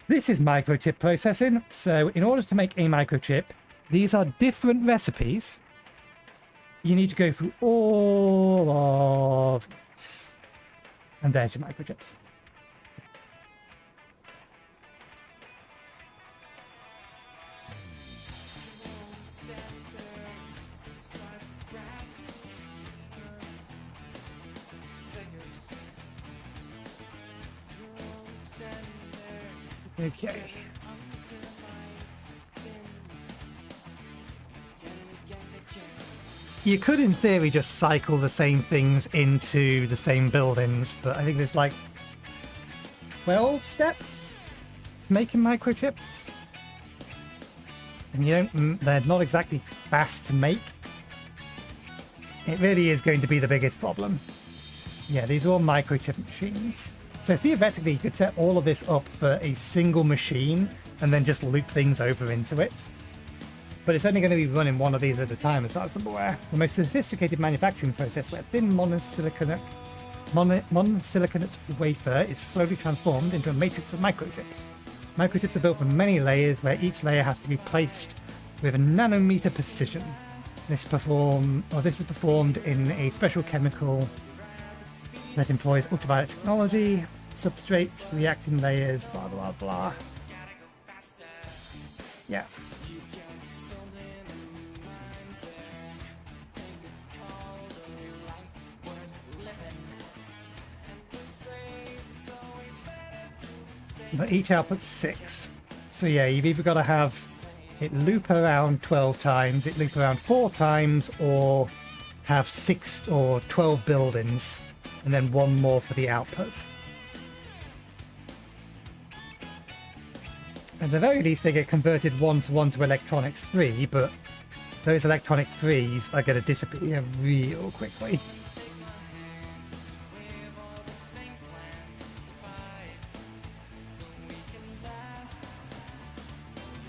this is microchip processing. So in order to make a microchip, these are different recipes. You need to go through all of this. And there's your microchips. Okay. You could, in theory, just cycle the same things into the same buildings, but I think there's like 12 steps to making microchips. And they're not exactly fast to make. It really is going to be the biggest problem. Yeah, these are all microchip machines. So theoretically, you could set all of this up for a single machine and then just loop things over into it. But it's only going to be running one of these at a time, as far as I'm aware. The most sophisticated manufacturing process, where thin monosilicate wafer is slowly transformed into a matrix of microchips. Microchips are built from many layers, where each layer has to be placed with a nanometer precision. This is performed in a special chemical that employs ultraviolet technology, substrates, reacting layers, blah blah blah. Yeah. But each output's 6. So yeah, you've either got to have it loop around 12 times, it loop around 4 times, or have 6 or 12 buildings, and then one more for the output. At the very least, they get converted 1-to-1 to electronics 3, but those electronic 3s are going to disappear real quickly.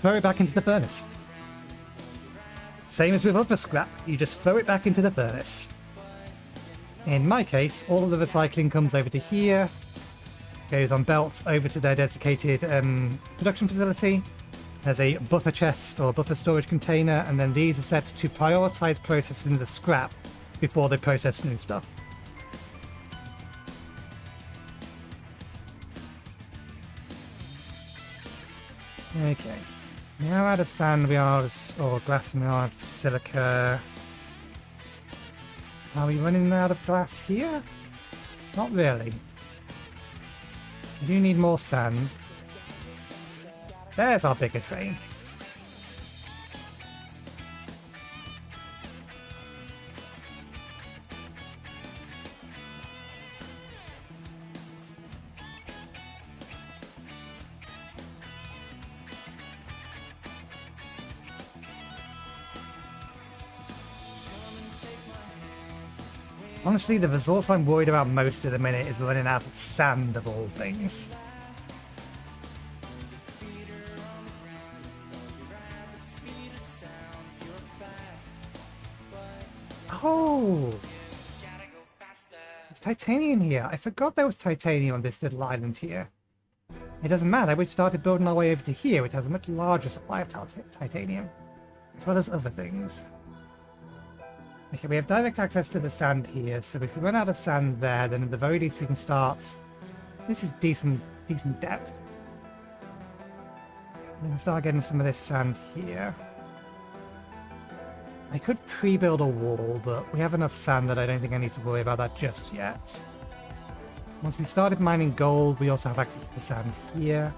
Throw it back into the furnace. Same as with other scrap, you just throw it back into the furnace. In my case, all of the recycling comes over to here, goes on belts over to their dedicated production facility. There's a buffer chest or buffer storage container, and then these are set to prioritize processing the scrap before they process new stuff. Okay. Now out of sand we are, or glass we are, silica. Are we running out of glass here? Not really. We do need more sand. There's our bigger train. Honestly, the resource I'm worried about most at the minute is running out of sand, of all things. Oh! There's titanium here. I forgot there was titanium on this little island here. It doesn't matter, we've started building our way over to here, which has a much larger supply of titanium, as well as other things. Okay, we have direct access to the sand here, so if we run out of sand there, then at the very least we can start... This is decent depth. We can start getting some of this sand here. I could pre-build a wall, but we have enough sand that I don't think I need to worry about that just yet. Once we started mining gold, we also have access to the sand here.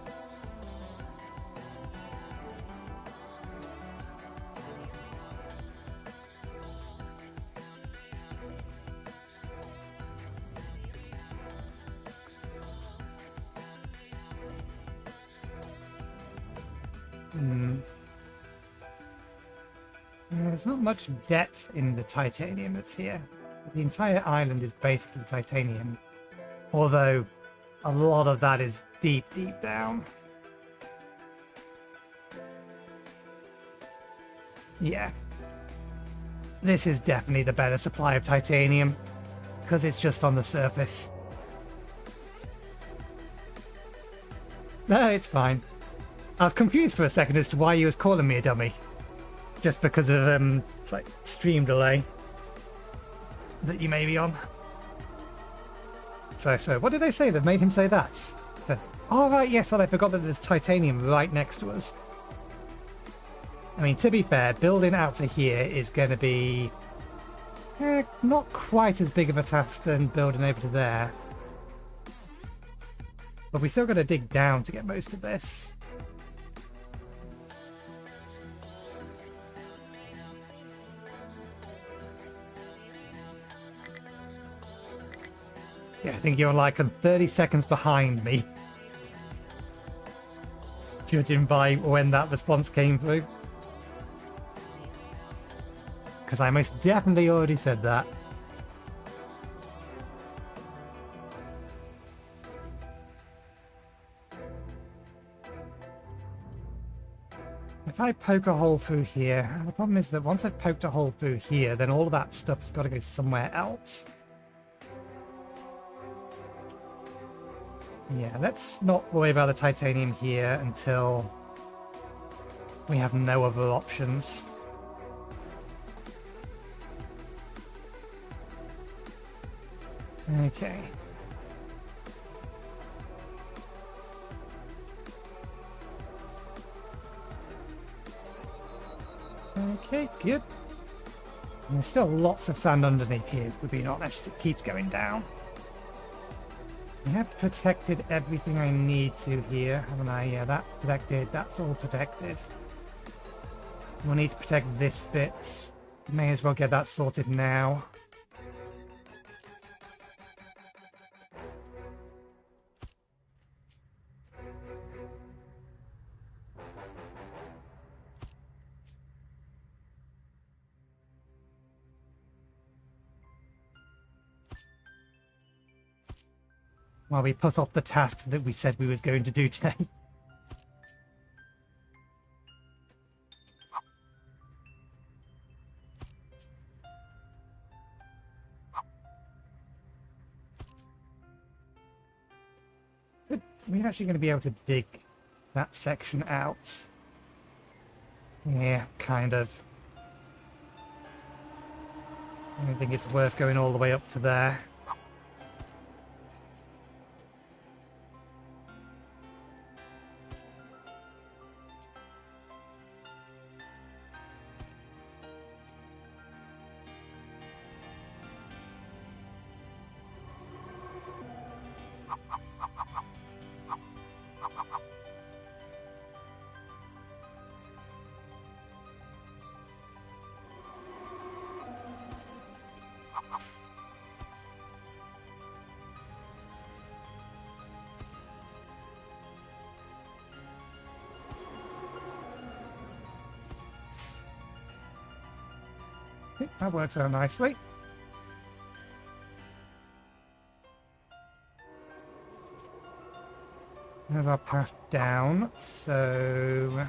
There's not much depth in the titanium that's here. The entire island is basically titanium, although a lot of that is deep, deep down. Yeah. This is definitely the better supply of titanium, because it's just on the surface. No, it's fine. I was confused for a second as to why you was calling me a dummy. Just because of, it's like stream delay that you may be on. So, what did I say that made him say that? So, oh right, yes, that I forgot that there's titanium right next to us. I mean, to be fair, building out to here is going to be not quite as big of a task than building over to there. But we still got to dig down to get most of this. Yeah, I think you're like 30 seconds behind me. Judging by when that response came through. Because I most definitely already said that. If I poke a hole through here, the problem is that once I've poked a hole through here, then all of that stuff has got to go somewhere else. Yeah, let's not worry about the titanium here until we have no other options. Okay. Okay, good. And there's still lots of sand underneath here, if we're being honest. It keeps going down. I have protected everything I need to here, haven't I? Yeah, that's protected. That's all protected. We'll need to protect this bit. May as well get that sorted now. While we put off the task that we said we was going to do today. So we're actually going to be able to dig that section out. Yeah, kind of. I don't think it's worth going all the way up to there. That works out nicely. There's our path down, so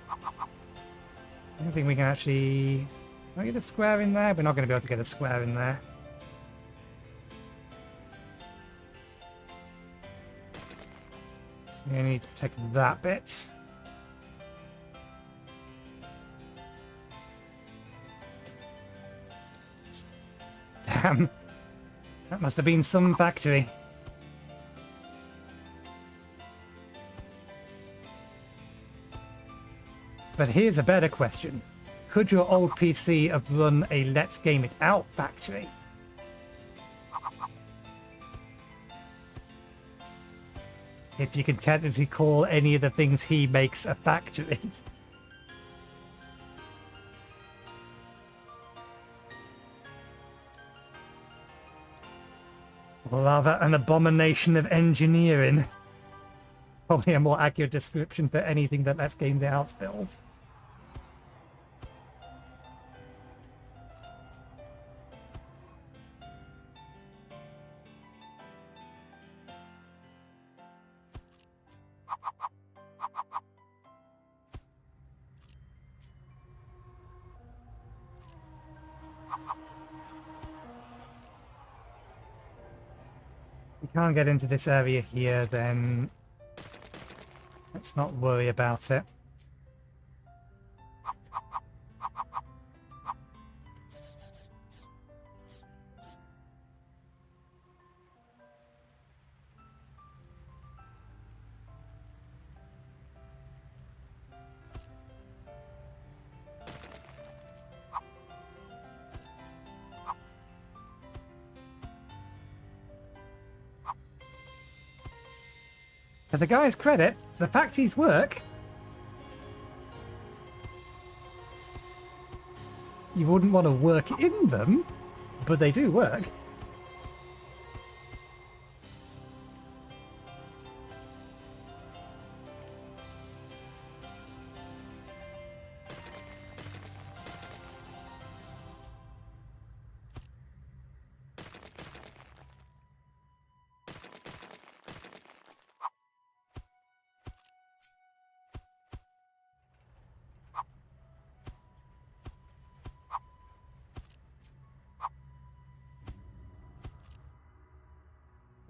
I don't think we can actually... Can I get a square in there? We're not going to be able to get a square in there. So we need to protect that bit. Damn. That must have been some factory. But here's a better question. Could your old PC have run a Let's Game It Out factory? If you can technically call any of the things he makes a factory. Rather an abomination of engineering. Probably a more accurate description for anything that Let's Game It Out builds. can't get into this area here, then let's not worry about it. To the guy's credit, the factories work. You wouldn't want to work in them, but they do work.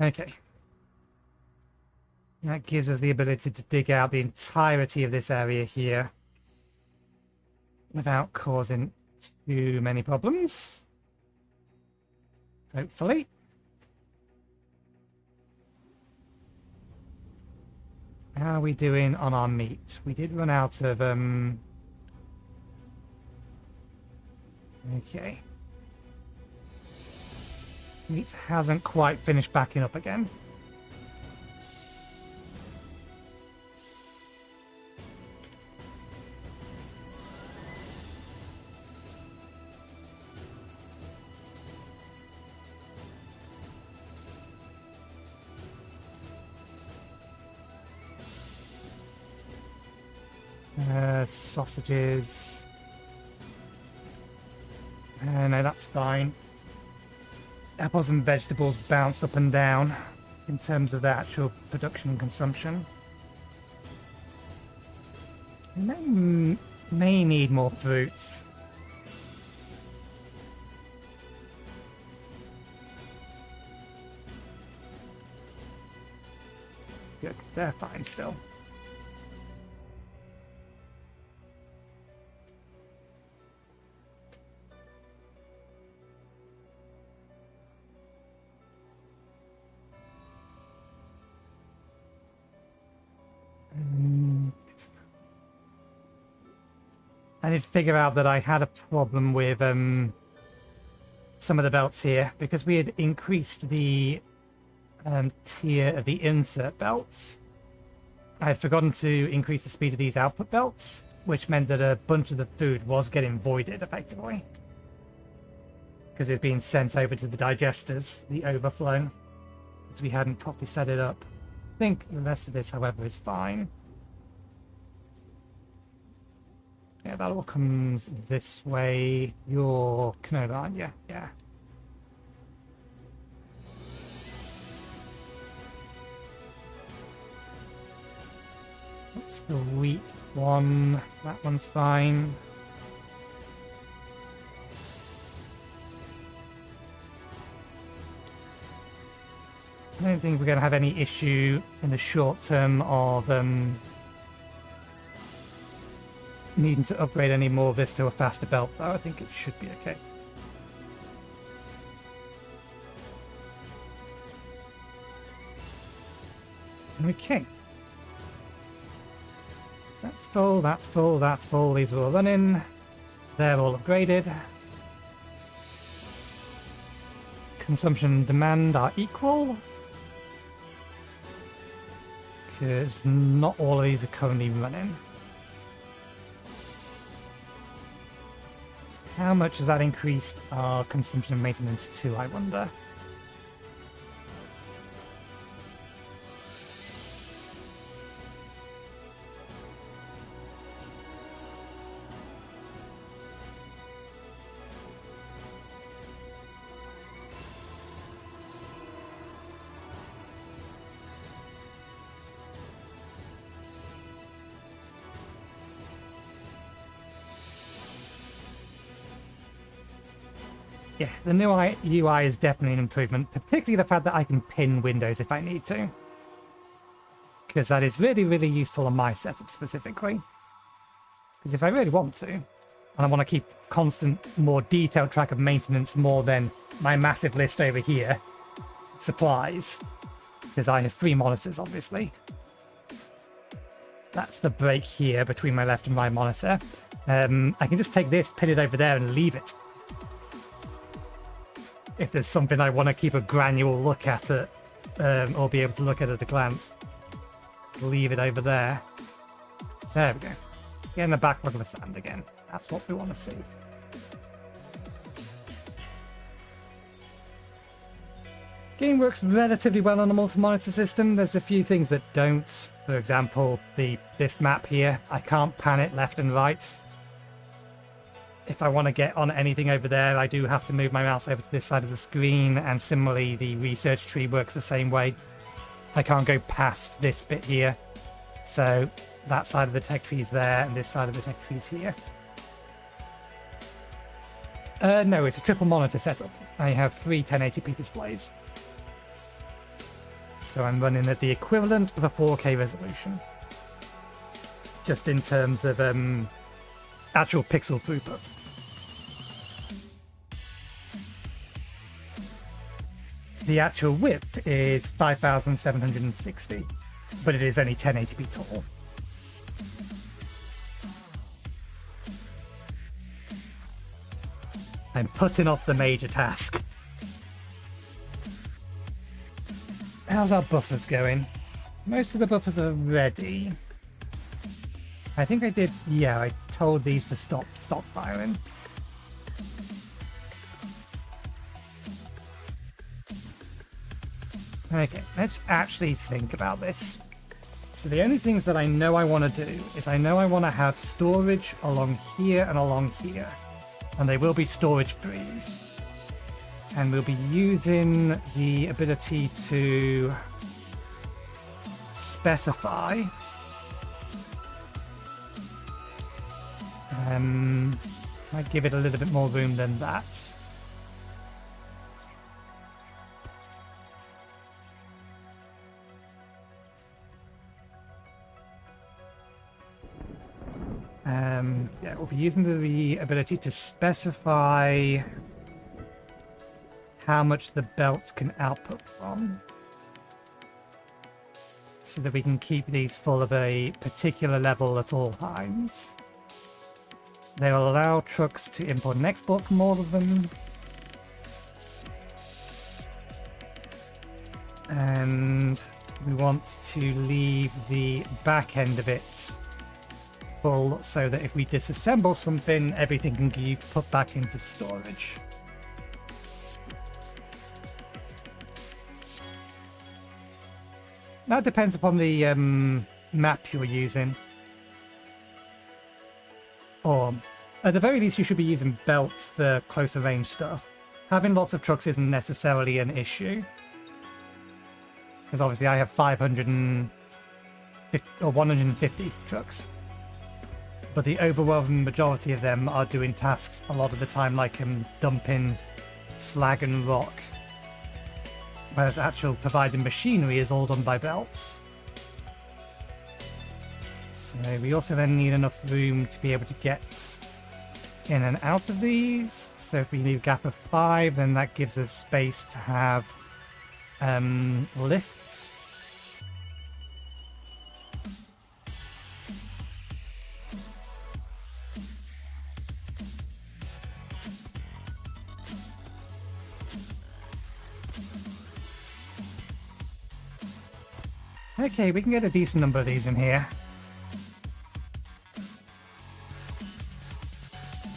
Okay. That gives us the ability to dig out the entirety of this area here without causing too many problems. Hopefully. How are we doing on our meat? We did run out of... Okay. Meat hasn't quite finished backing up again. Sausages. No, that's fine. Apples and vegetables bounce up and down in terms of the actual production and consumption. And may need more fruits. Good, they're fine still. I did figure out that I had a problem with some of the belts here because we had increased the tier of the insert belts. I had forgotten to increase the speed of these output belts, which meant that a bunch of the food was getting voided effectively because it was being sent over to the digesters, the overflow, because we hadn't properly set it up. I think the rest of this, however, is fine. Yeah, that all comes this way. You're canola, aren't you? Yeah. That's the wheat one. That one's fine. I don't think we're going to have any issue in the short term of needing to upgrade any more of this to a faster belt, though. I think it should be okay. Okay. That's full, that's full, that's full. These are all running. They're all upgraded. Consumption and demand are equal, because not all of these are currently running. How much has that increased our consumption and maintenance to, I wonder? Yeah, the new UI is definitely an improvement, particularly the fact that I can pin windows if I need to. Because that is really, really useful on my setup specifically. Because if I really want to, and I want to keep constant, more detailed track of maintenance more than my massive list over here, supplies, because I have 3 monitors, obviously. That's the break here between my left and right monitor. I can just take this, pin it over there, and leave it. If there's something I want to keep a granular look at it, or be able to look at a glance, leave it over there. There we go. Getting the backlog of the sand again. That's what we want to see. Game works relatively well on a multi-monitor system. There's a few things that don't. For example, this map here, I can't pan it left and right. If I want to get on anything over there, I do have to move my mouse over to this side of the screen, and similarly, the research tree works the same way. I can't go past this bit here. So that side of the tech tree is there, and this side of the tech tree is here. No, it's a triple monitor setup. I have 3 1080p displays. So I'm running at the equivalent of a 4K resolution. Just in terms of actual pixel throughput. The actual width is 5,760, but it is only 1080p tall. I'm putting off the major task. How's our buffers going? Most of the buffers are ready. I think I did, yeah, I told these to stop firing. Okay, let's actually think about this. So the only things that I know I want to do is I know I want to have storage along here and along here. And they will be storage frees. And we'll be using the ability to specify might give it a little bit more room than that. Yeah, we'll be using the ability to specify how much the belt can output from, so that we can keep these full of a particular level at all times. They will allow trucks to import and export from all of them. And we want to leave the back end of it full, so that if we disassemble something, everything can be put back into storage. That depends upon the map you're using. Or, at the very least, you should be using belts for closer range stuff. Having lots of trucks isn't necessarily an issue. Because obviously I have 550 or 150 trucks. But the overwhelming majority of them are doing tasks a lot of the time, like dumping slag and rock. Whereas actual providing machinery is all done by belts. So we also then need enough room to be able to get in and out of these. So if we leave a gap of 5, then that gives us space to have lifts. Okay, we can get a decent number of these in here.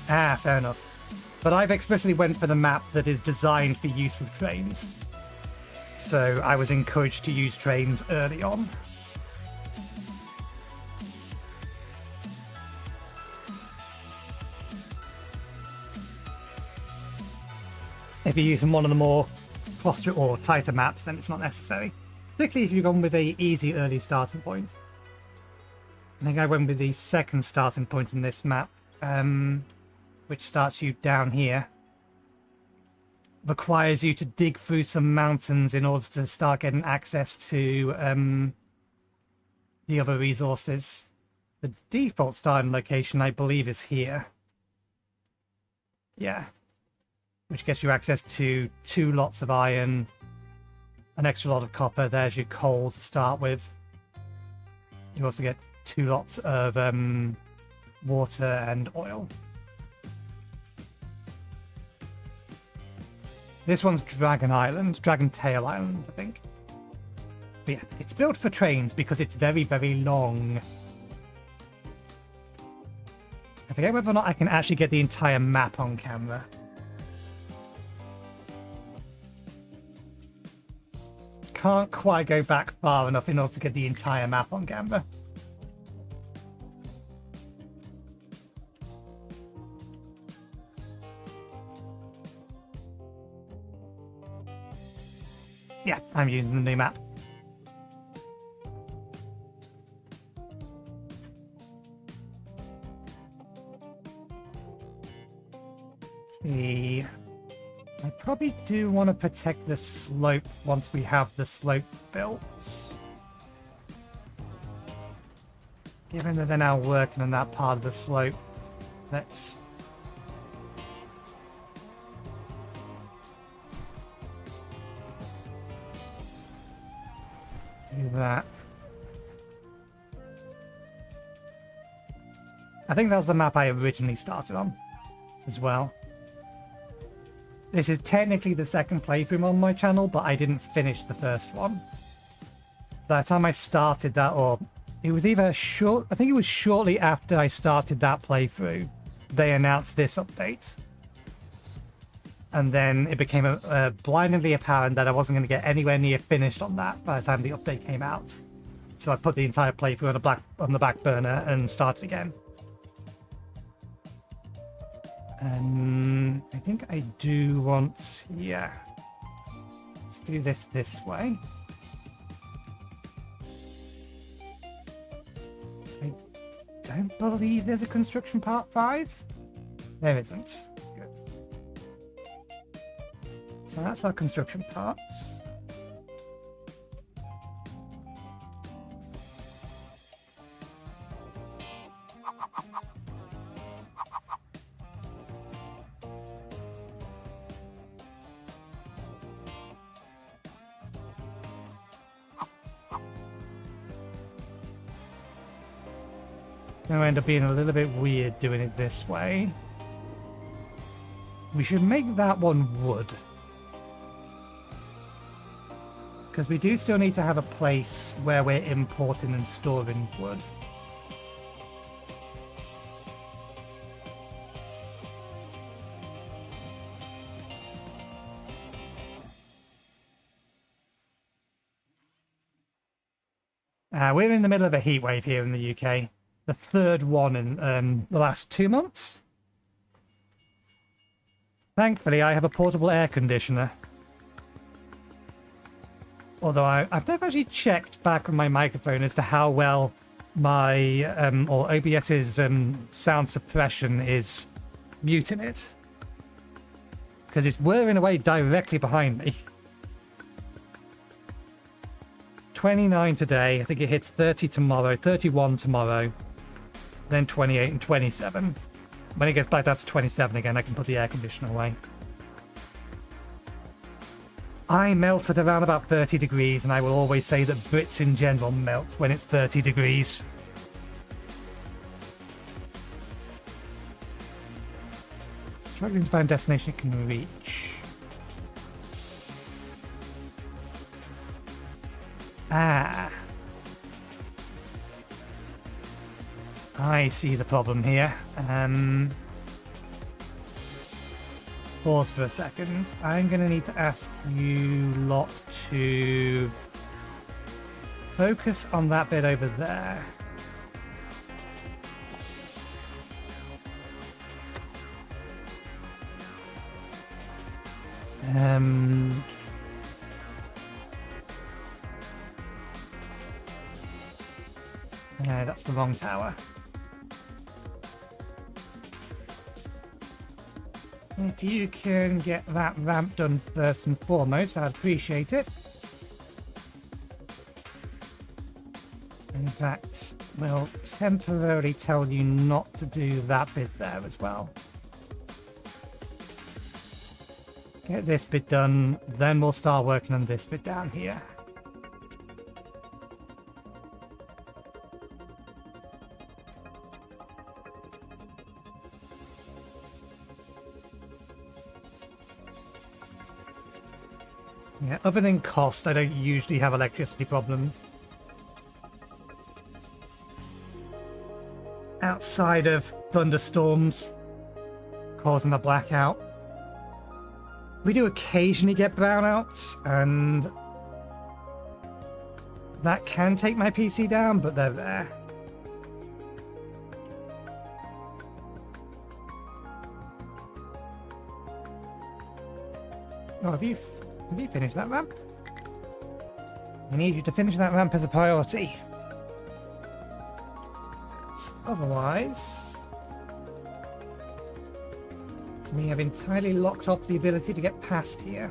Ah, fair enough. But I've explicitly went for the map that is designed for use with trains. So I was encouraged to use trains early on. If you're using one of the more cluster or tighter maps, then it's not necessary. Particularly if you've gone with a easy early starting point. I think I went with the second starting point in this map, which starts you down here. requires you to dig through some mountains in order to start getting access to the other resources. The default starting location, I believe, is here. Yeah. Which gets you access to 2 lots of iron, an extra lot of copper. There's your coal to start with. You also get 2 lots of water and oil. This one's Dragon Island, Dragon Tail Island, I think. But yeah, it's built for trains because it's very, very long. I forget whether or not I can actually get the entire map on camera. Can't quite go back far enough in order to get the entire map on camera. Yeah, I'm using the new map. Okay. I probably do want to protect the slope once we have the slope built. Given that they're now working on that part of the slope, let's do that. I think that was the map I originally started on as well. This is technically the second playthrough on my channel, but I didn't finish the first one. By the time I started that, or it was either short, I think it was shortly after I started that playthrough, they announced this update. And then it became blindingly apparent that I wasn't going to get anywhere near finished on that by the time the update came out. So I put the entire playthrough on the back burner and started again. I think I do want, yeah. Let's do this way. I don't believe there's a construction part 5. There isn't. Good. So that's our construction parts. Going to end up being a little bit weird doing it this way. We should make that one wood. Because we do still need to have a place where we're importing and storing wood. We're in the middle of a heat wave here in the UK. The 3rd one in the last 2 months. Thankfully, I have a portable air conditioner. Although I've never actually checked back on my microphone as to how well my or OBS's sound suppression is muting it. Because it's whirring away directly behind me. 29 today. I think it hits 30 tomorrow, 31 tomorrow. Then 28 and 27. When it gets back down to 27 again, I can put the air conditioner away. I melt at around about 30 degrees, and I will always say that Brits in general melt when it's 30 degrees. Struggling to find a destination it can reach. Ah. I see the problem here. Pause for a second. I'm going to need to ask you lot to focus on that bit over there. No, that's the wrong tower. If you can get that ramp done first and foremost, I'd appreciate it. In fact, we'll temporarily tell you not to do that bit there as well. Get this bit done, then we'll start working on this bit down here. Yeah, other than cost, I don't usually have electricity problems. Outside of thunderstorms causing a blackout. We do occasionally get brownouts, and that can take my PC down, but they're there. Oh, have you finished that ramp? I need you to finish that ramp as a priority. Otherwise, we have entirely locked off the ability to get past here.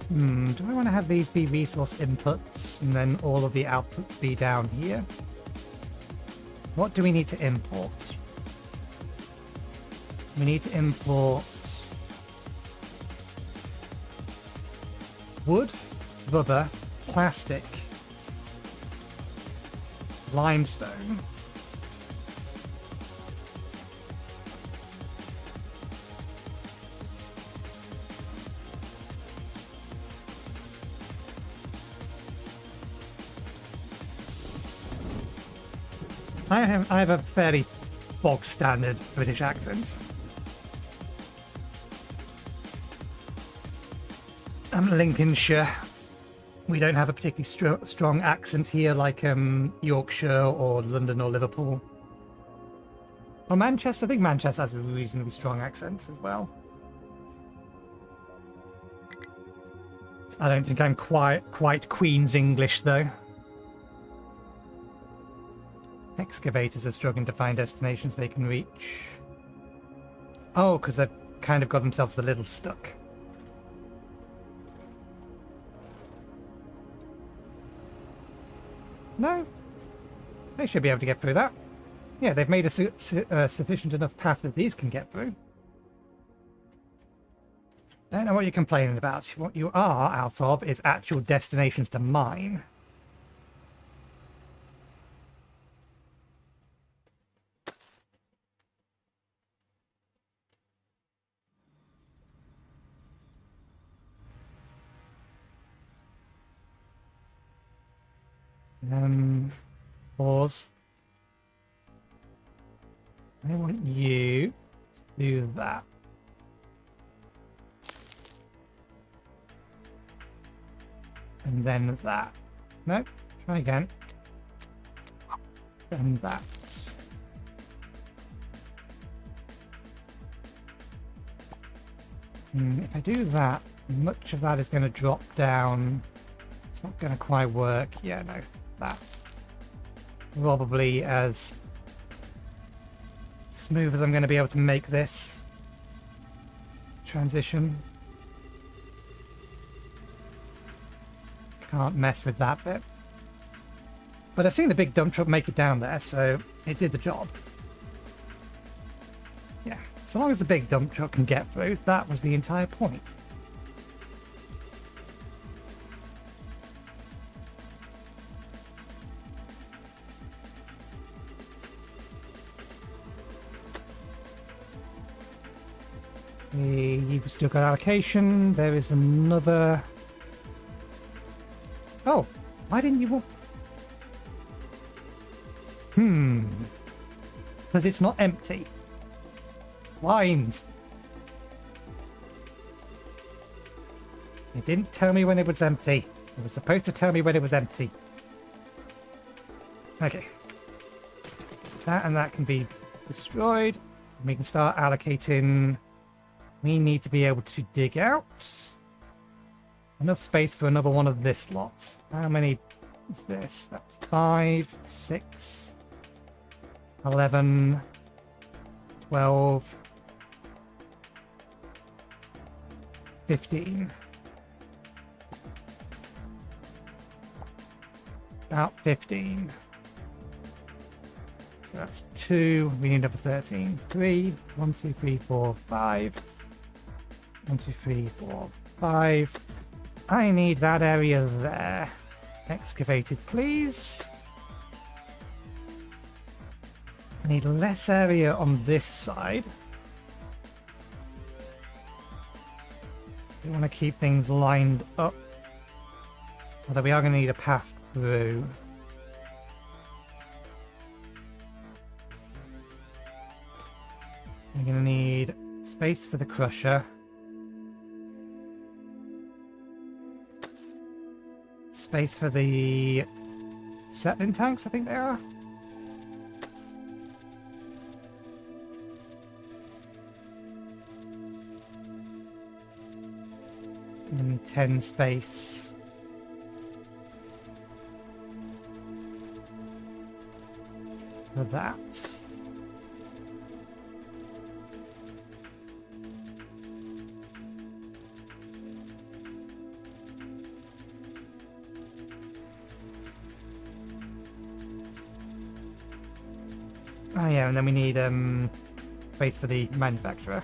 Do I want to have these be resource inputs and then all of the outputs be down here? What do we need to import? We need to import wood, rubber, plastic, limestone. I have a fairly bog standard British accent. I'm Lincolnshire. We don't have a particularly strong accent here like Yorkshire or London or Liverpool. Or Manchester. I think Manchester has a reasonably strong accent as well. I don't think I'm quite Queen's English though. Excavators are struggling to find destinations they can reach. Oh, because they've kind of got themselves a little stuck. No. They should be able to get through that. Yeah, they've made a sufficient enough path that these can get through. I don't know what you're complaining about. What you are out of is actual destinations to mine. Pause. I want you to do that. And then that. No, try again. And that. If I do that, much of that is going to drop down. It's not going to quite work. Yeah, no, that's probably as smooth as I'm going to be able to make this transition. Can't mess with that bit. But I've seen the big dump truck make it down there, so it did the job. Yeah, so long as the big dump truck can get through, that was the entire point. You've still got allocation. There is another... Oh, why didn't you... Because it's not empty. Lines. It didn't tell me when it was empty. It was supposed to tell me when it was empty. Okay. That and that can be destroyed. We can start allocating. We need to be able to dig out enough space for another one of this lot. How many is this? That's 5, 6, 11, 12, 15. About 15. So that's 2. We need another 13. 3. 1, 2, 3, 4, 5. 1, 2, 3, 4, 5. I need that area there. Excavated, please. I need less area on this side. We want to keep things lined up. Although we are going to need a path through. We're going to need space for the crusher. Space for the settling tanks, I think they are. And 10 space. For that. Oh yeah, and then we need space for the manufacturer.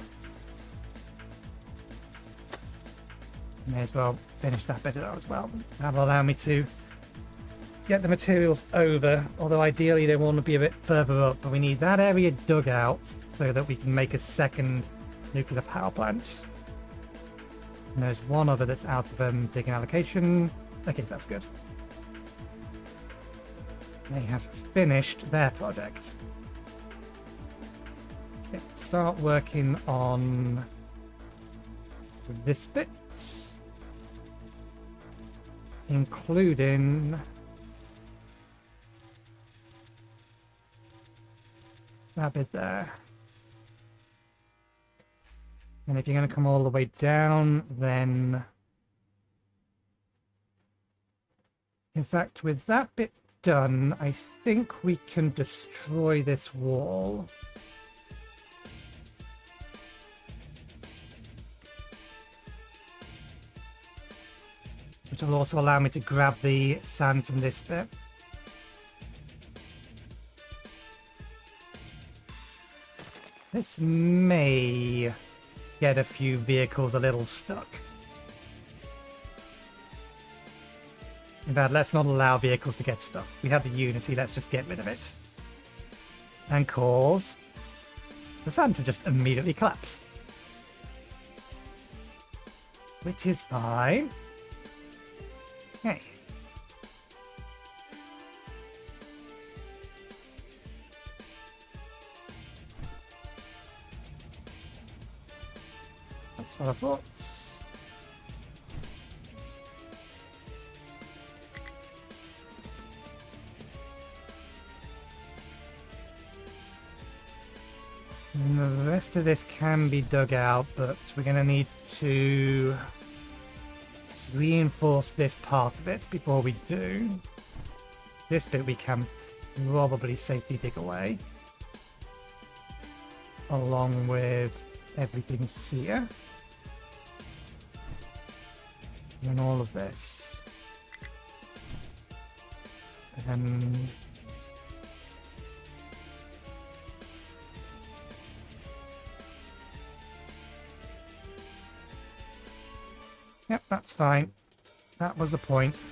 May as well finish that bit out as well. That'll allow me to get the materials over, although ideally they want to be a bit further up, but we need that area dug out so that we can make a second nuclear power plant. And there's one other that's out of digging allocation. Okay, that's good. They have finished their project. Okay, start working on this bit, including that bit there. And if you're going to come all the way down, then in fact, with that bit done, I think we can destroy this wall. Which will also allow me to grab the sand from this bit. This may get a few vehicles a little stuck. In fact, let's not allow vehicles to get stuck. We have the Unity, let's just get rid of it. And cause the sand to just immediately collapse. Which is fine. Okay. That's what I thought. And the rest of this can be dug out, but we're going to need to reinforce this part of it before we do. This bit we can probably safely dig away, along with everything here. And all of this. And yep, that's fine. That was the point.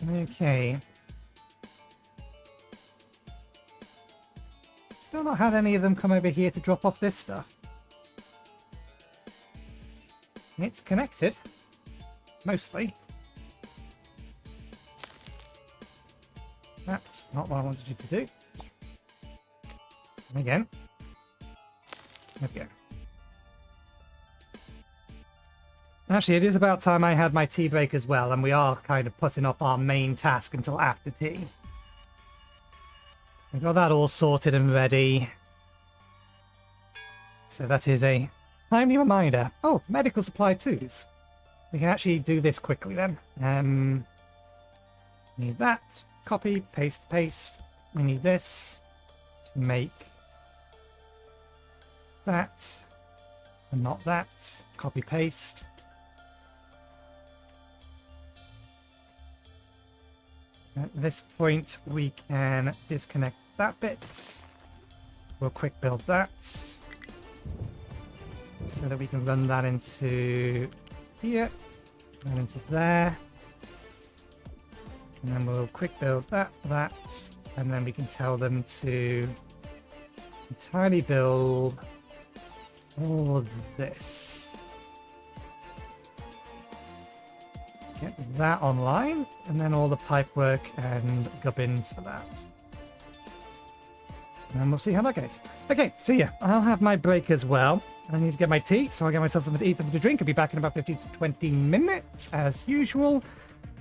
Okay. Still not had any of them come over here to drop off this stuff. It's connected. Mostly. That's not what I wanted you to do. And again. There we go. Actually, it is about time I had my tea break as well, and we are kind of putting off our main task until after tea. We've got that all sorted and ready. So that is a timely reminder. Oh, medical supply twos. We can actually do this quickly then. Need that. Copy, paste, paste. We need this to make that, and not that. Copy, paste. At this point, we can disconnect that bit. We'll quick build that so that we can run that into here, and into there. And then we'll quick build that, and then we can tell them to entirely build all of this. Get that online, and then all the pipework and gubbins for that. And we'll see how that goes. Okay, see ya. I'll have my break as well. I need to get my tea, so I'll get myself something to eat, something to drink. I'll be back in about 15 to 20 minutes, as usual.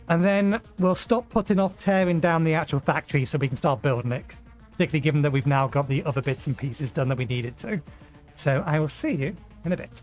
And then we'll stop putting off tearing down the actual factory so we can start building it, particularly given that we've now got the other bits and pieces done that we needed to. So I will see you in a bit.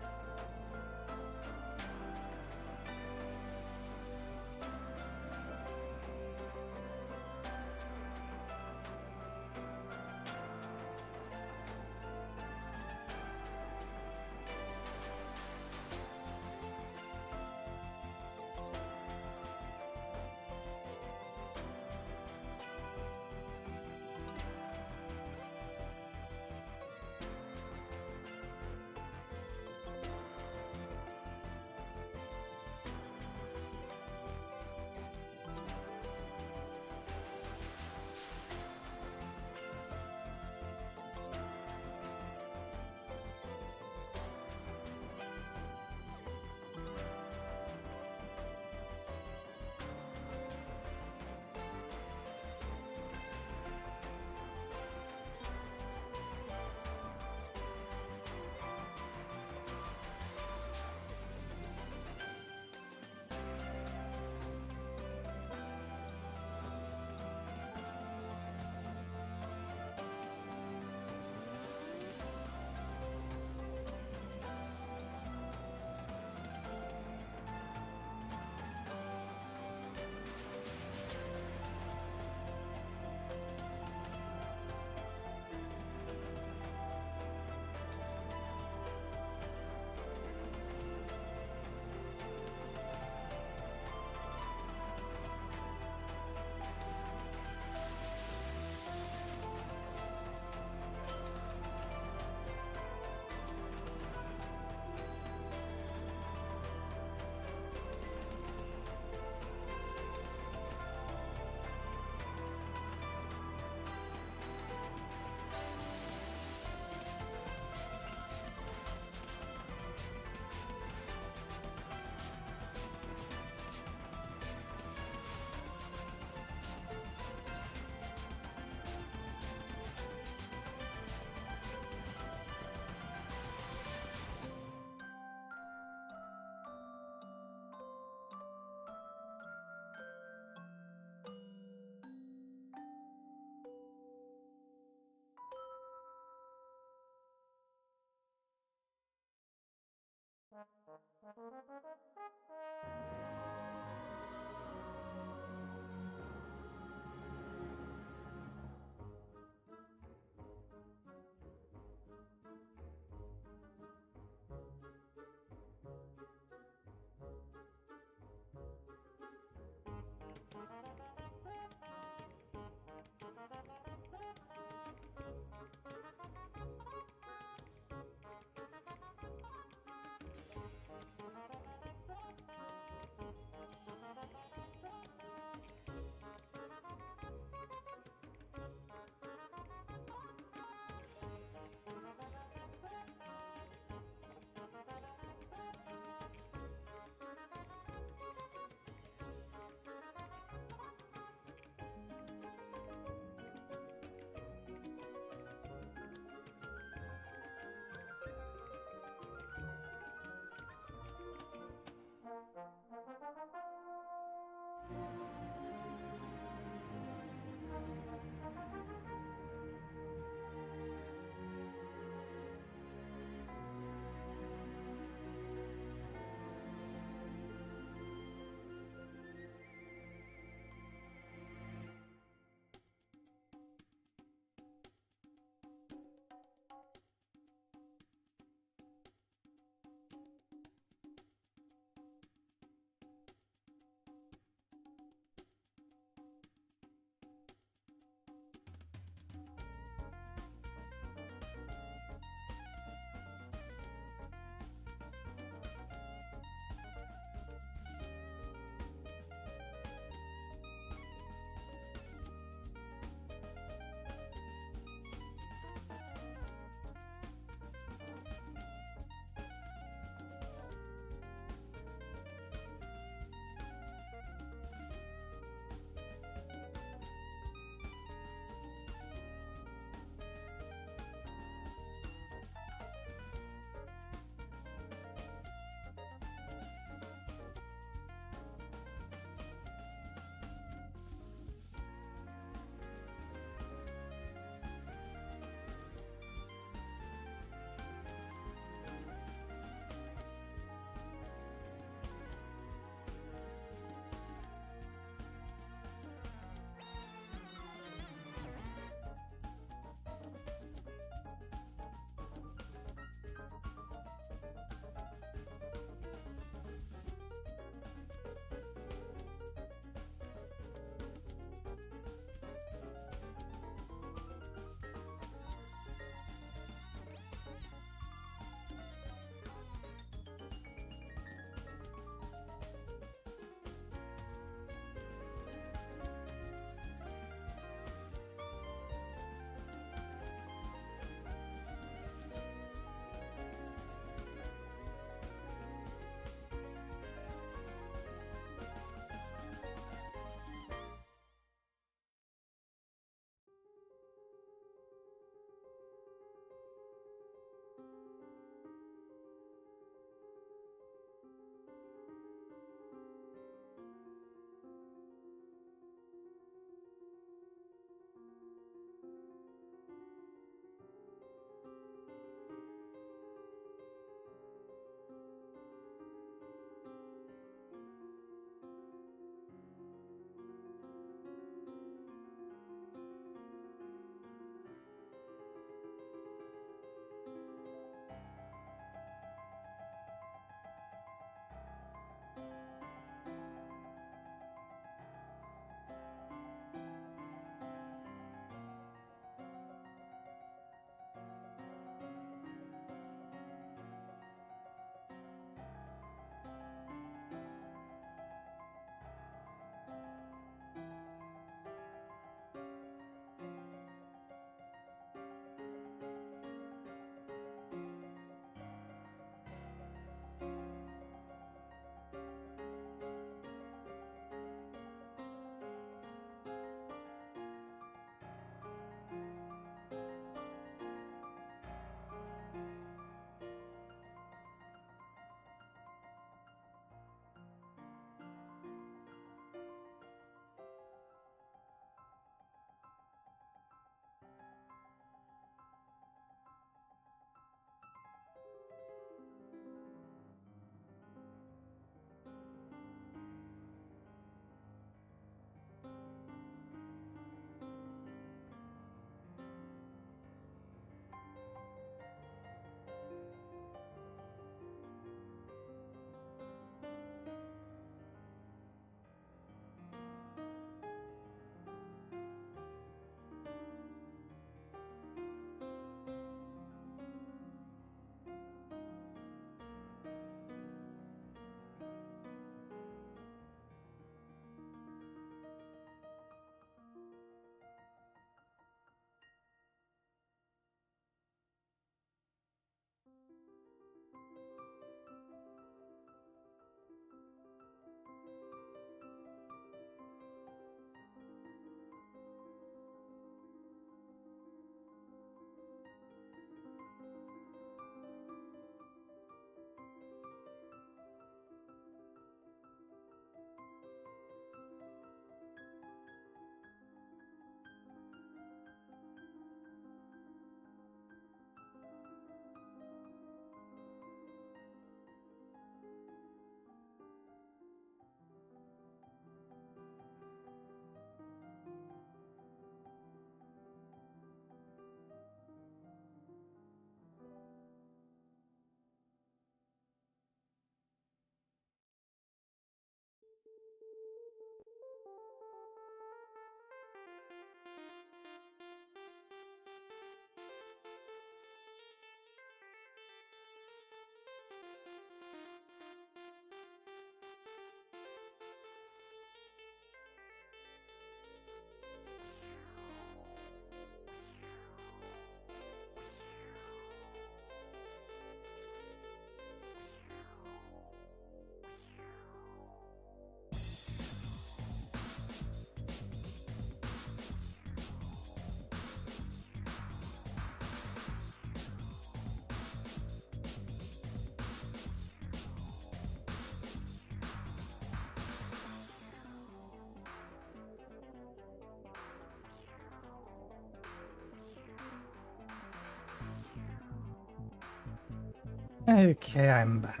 Okay, I'm back.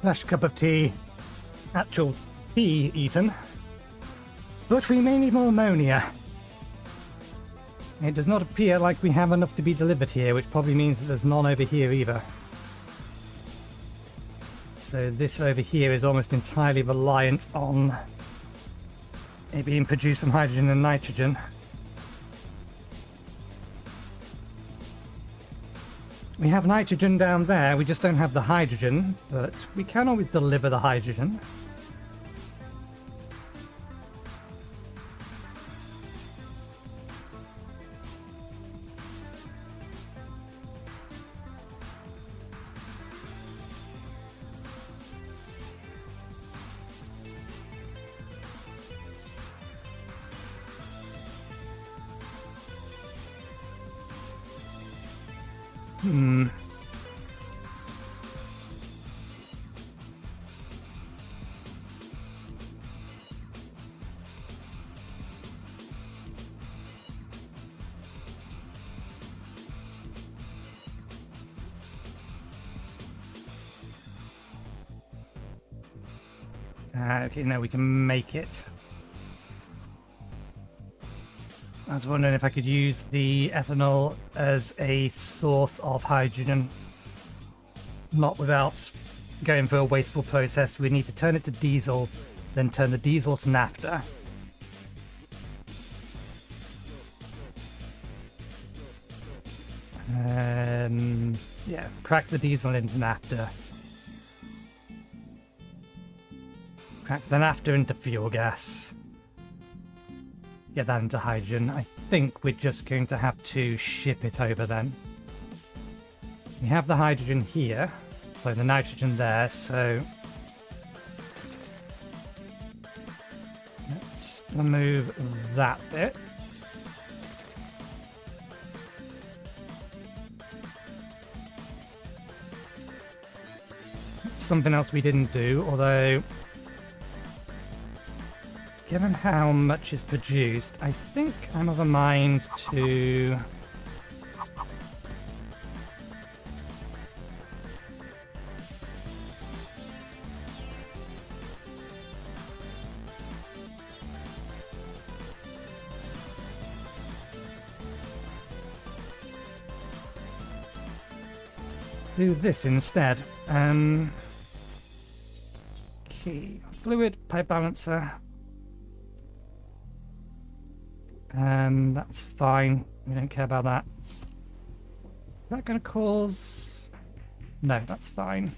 Fresh cup of tea. Actual tea eaten. But we may need more ammonia. It does not appear like we have enough to be delivered here, which probably means that there's none over here either. So this over here is almost entirely reliant on it being produced from hydrogen and nitrogen. We have nitrogen down there, we just don't have the hydrogen, but we can always deliver the hydrogen. Okay, now we can make it. I was wondering if I could use the ethanol as a source of hydrogen. Not without going through a wasteful process. We need to turn it to diesel, then turn the diesel to naphtha. Yeah, crack the diesel into naphtha. Crack the naphtha into fuel gas. Get that into hydrogen. I think we're just going to have to ship it over then. We have the hydrogen here, so the nitrogen there, so let's remove that bit. That's something else we didn't do, although given how much is produced, I think I'm of a mind to do this instead. Key fluid pipe balancer. That's fine. We don't care about that. Is that going to cause... No, that's fine.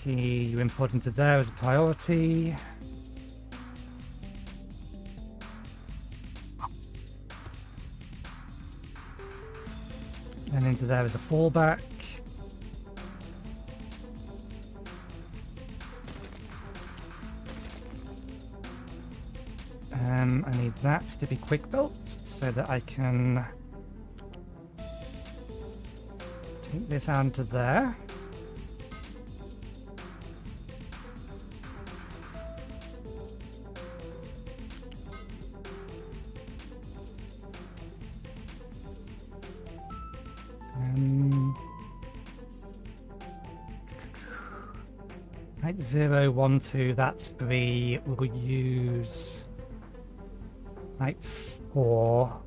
Key you import into there as a priority. And into there as a fallback. I need that to be quick built so that I can take this out into there. Right, 0, 1, 2, that's 3. We'll use like 4.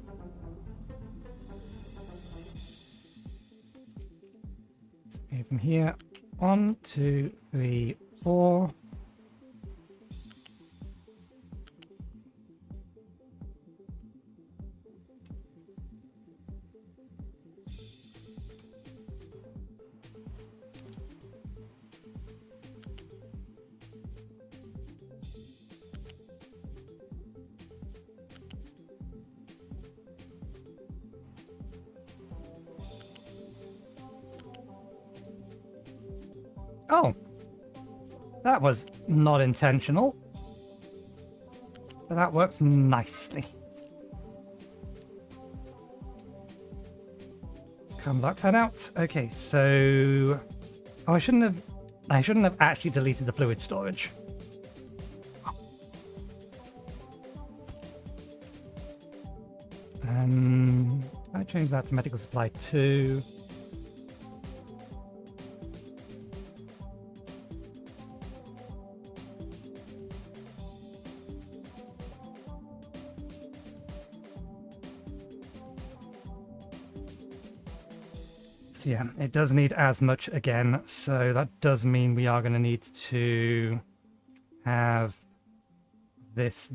So go from here. 1, 2, 3, 4. Oh, that was not intentional, but that works nicely. Let's come back that out. Okay, so I shouldn't have actually deleted the fluid storage. I change that to medical supply 2. So yeah, it does need as much again, so that does mean we are going to need to have this,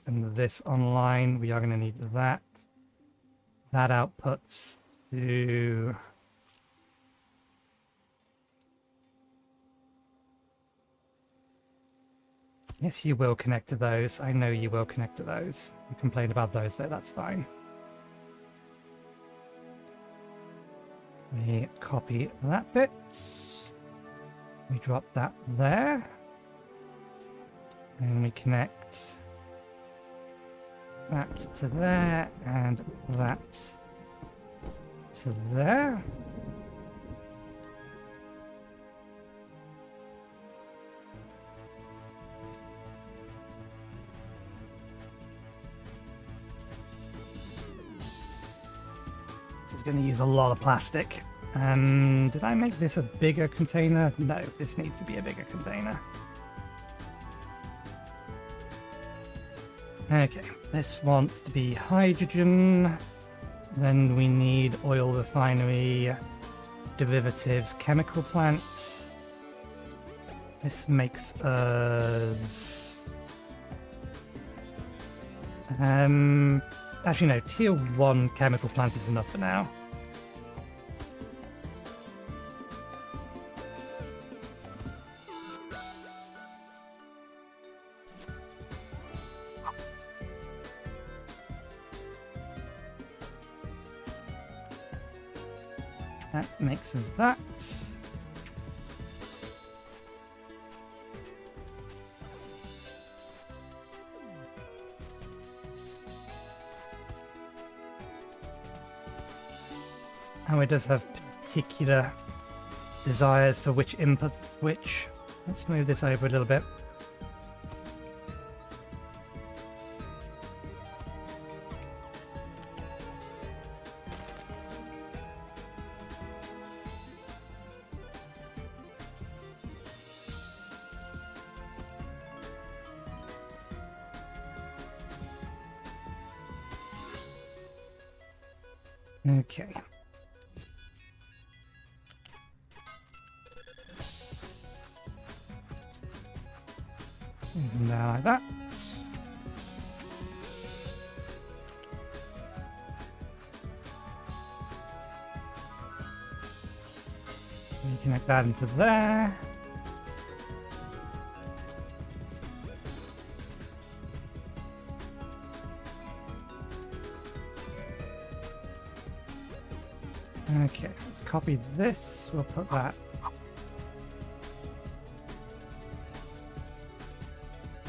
and this online. We are going to need that. That outputs to... Yes, you will connect to those. I know you will connect to those. You complained about those though, that's fine. We copy that bit. We drop that there. And we connect that to there, and that to there. This is going to use a lot of plastic. Did I make this a bigger container? No, this needs to be a bigger container. Okay, this wants to be hydrogen. Then we need oil refinery, derivatives, chemical plants. This makes us... actually no, tier 1 chemical plant is enough for now. That makes us that. Oh, it does have particular desires for which inputs which. Let's move this over a little bit. Okay. Isn't there like that? We connect that into there. Okay, let's copy this. We'll put that.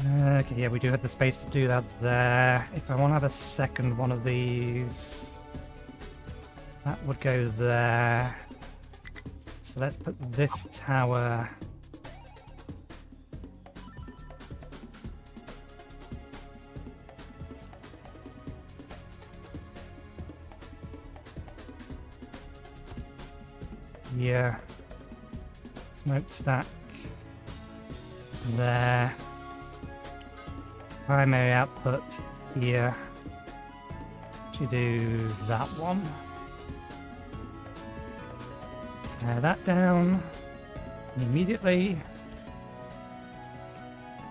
Okay, yeah, we do have the space to do that there. If I want to have a second one of these, that would go there. So let's put this tower. Here. Smokestack. There. Primary output here. Should do that one. Tear that down immediately.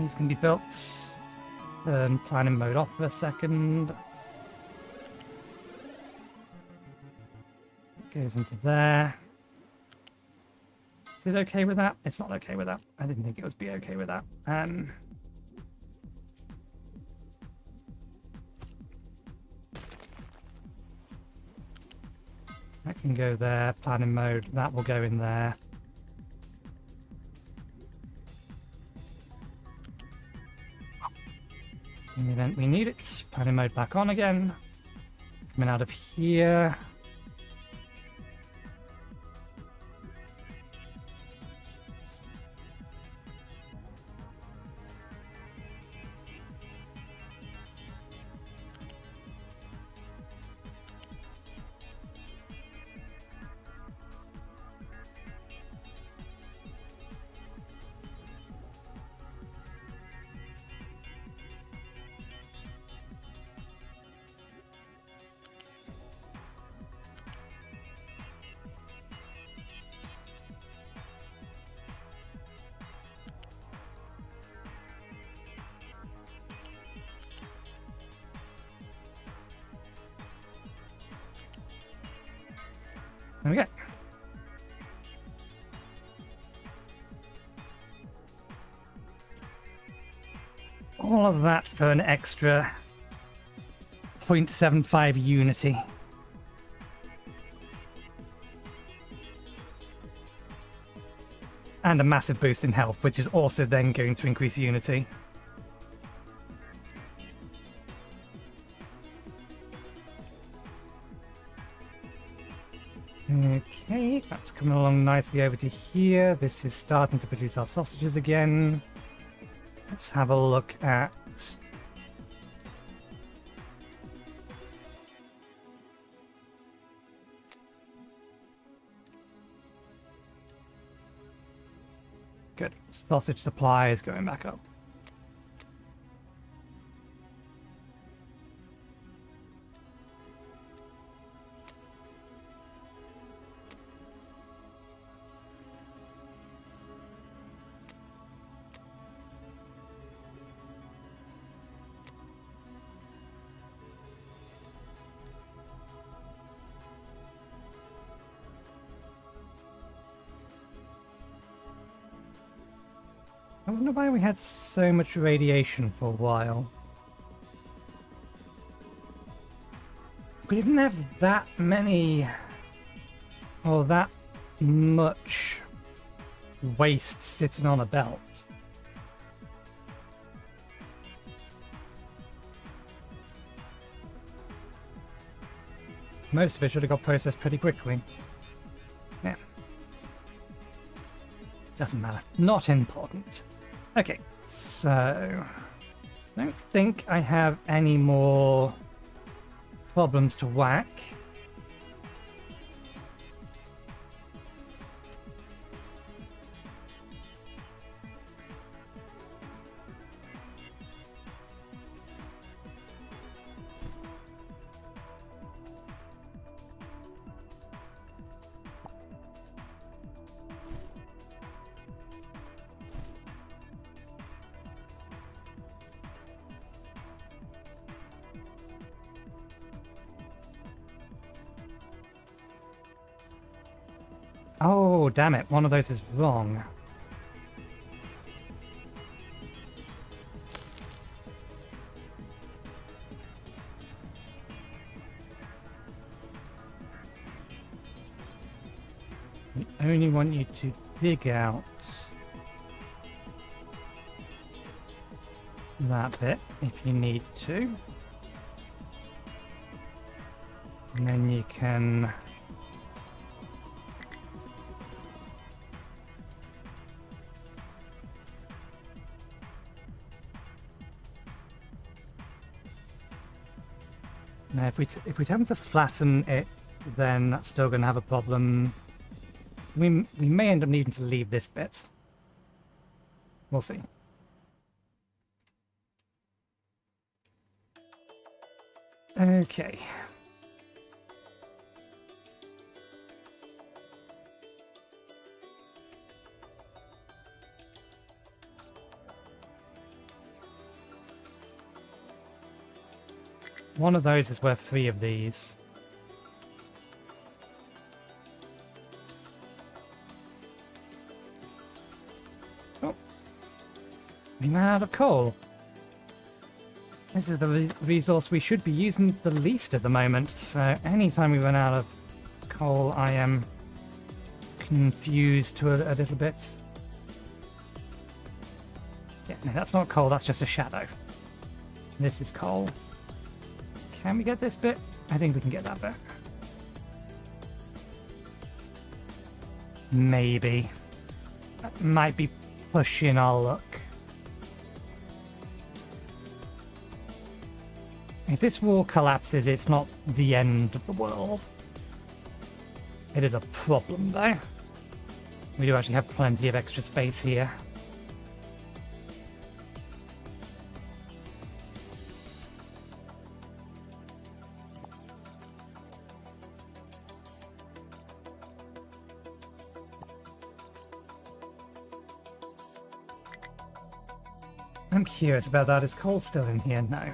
These can be built. Turn planning mode off for a second. Goes into there. Is it okay with that? It's not okay with that. I didn't think it would be okay with that. That can go there, planning mode, that will go in there. In the event we need it, planning mode back on again. Coming out of here. There we go. All of that for an extra 0.75 unity. And a massive boost in health, which is also then going to increase unity. Okay, that's coming along nicely over to here. This is starting to produce our sausages again. Let's have a look at... Good. Sausage supply is going back up. I wonder why we had so much radiation for a while. We didn't have that many or that much waste sitting on a belt. Most of it should have got processed pretty quickly. Yeah. Doesn't matter. Not important. Okay, so I don't think I have any more problems to whack. Oh, damn it. One of those is wrong. We only want you to dig out that bit if you need to. And then you can... Now, if we happen to flatten it, then that's still going to have a problem. We may end up needing to leave this bit. We'll see. Okay. One of those is worth 3 of these. Oh. We ran out of coal. This is the resource we should be using the least at the moment, so anytime we run out of coal, I am confused to a little bit. Yeah, no, that's not coal, that's just a shadow. This is coal. Can we get this bit? I think we can get that bit. Maybe. That might be pushing our luck. If this wall collapses, it's not the end of the world. It is a problem, though. We do actually have plenty of extra space here. I'm curious about that. Is coal still in here? No.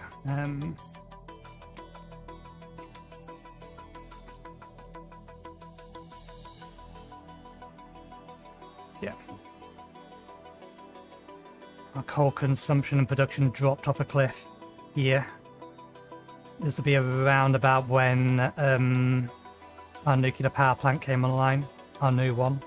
Yeah. Our coal consumption and production dropped off a cliff here. This will be around about when our nuclear power plant came online, our new one.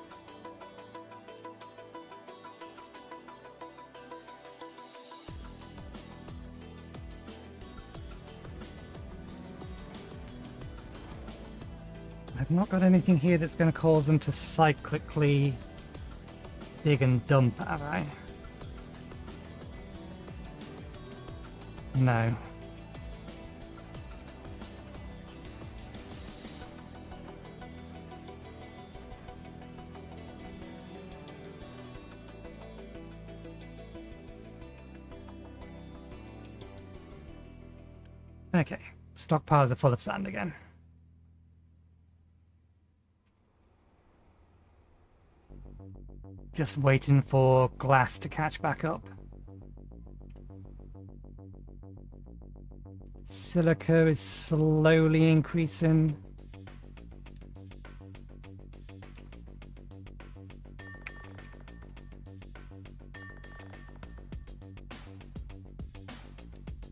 I've not got anything here that's going to cause them to cyclically dig and dump, have I? No. Okay, stockpiles are full of sand again. Just waiting for glass to catch back up. Silica is slowly increasing.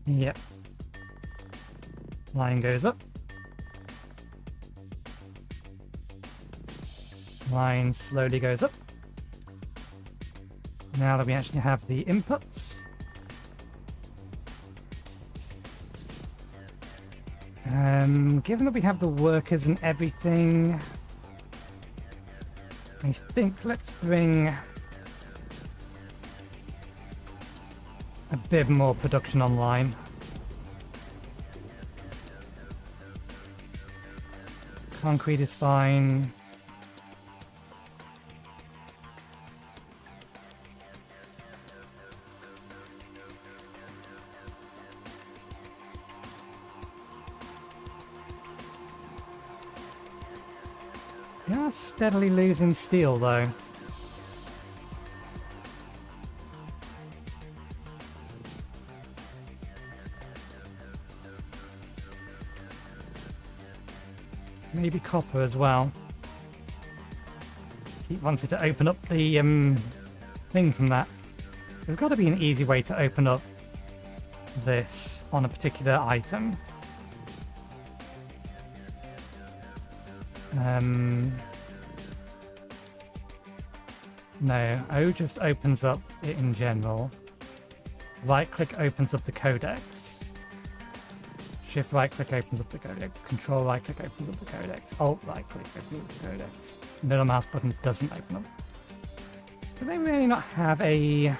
Yep. Line goes up. Line slowly goes up. Now that we actually have the inputs. Given that we have the workers and everything, I think let's bring a bit more production online. Concrete is fine. We are steadily losing steel, though. Maybe copper as well. Keep wanting to open up the thing from that. There's got to be an easy way to open up this on a particular item. No, O just opens up it in general. Right click opens up the codex. Shift right click opens up the codex. Control right click opens up the codex. Alt right click opens up the codex. Middle mouse button doesn't open up. Do they really not have a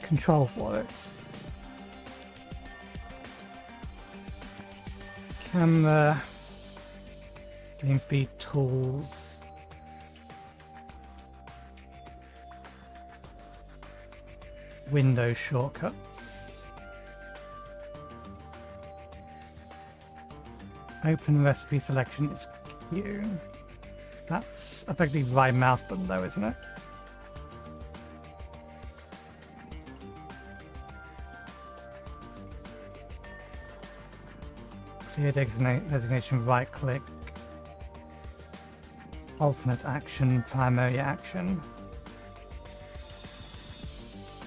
control for it? Camera, game speed, tools. Windows shortcuts. Open recipe selection is Q. That's effectively right mouse button though, isn't it? Clear designation, right click. Alternate action, primary action.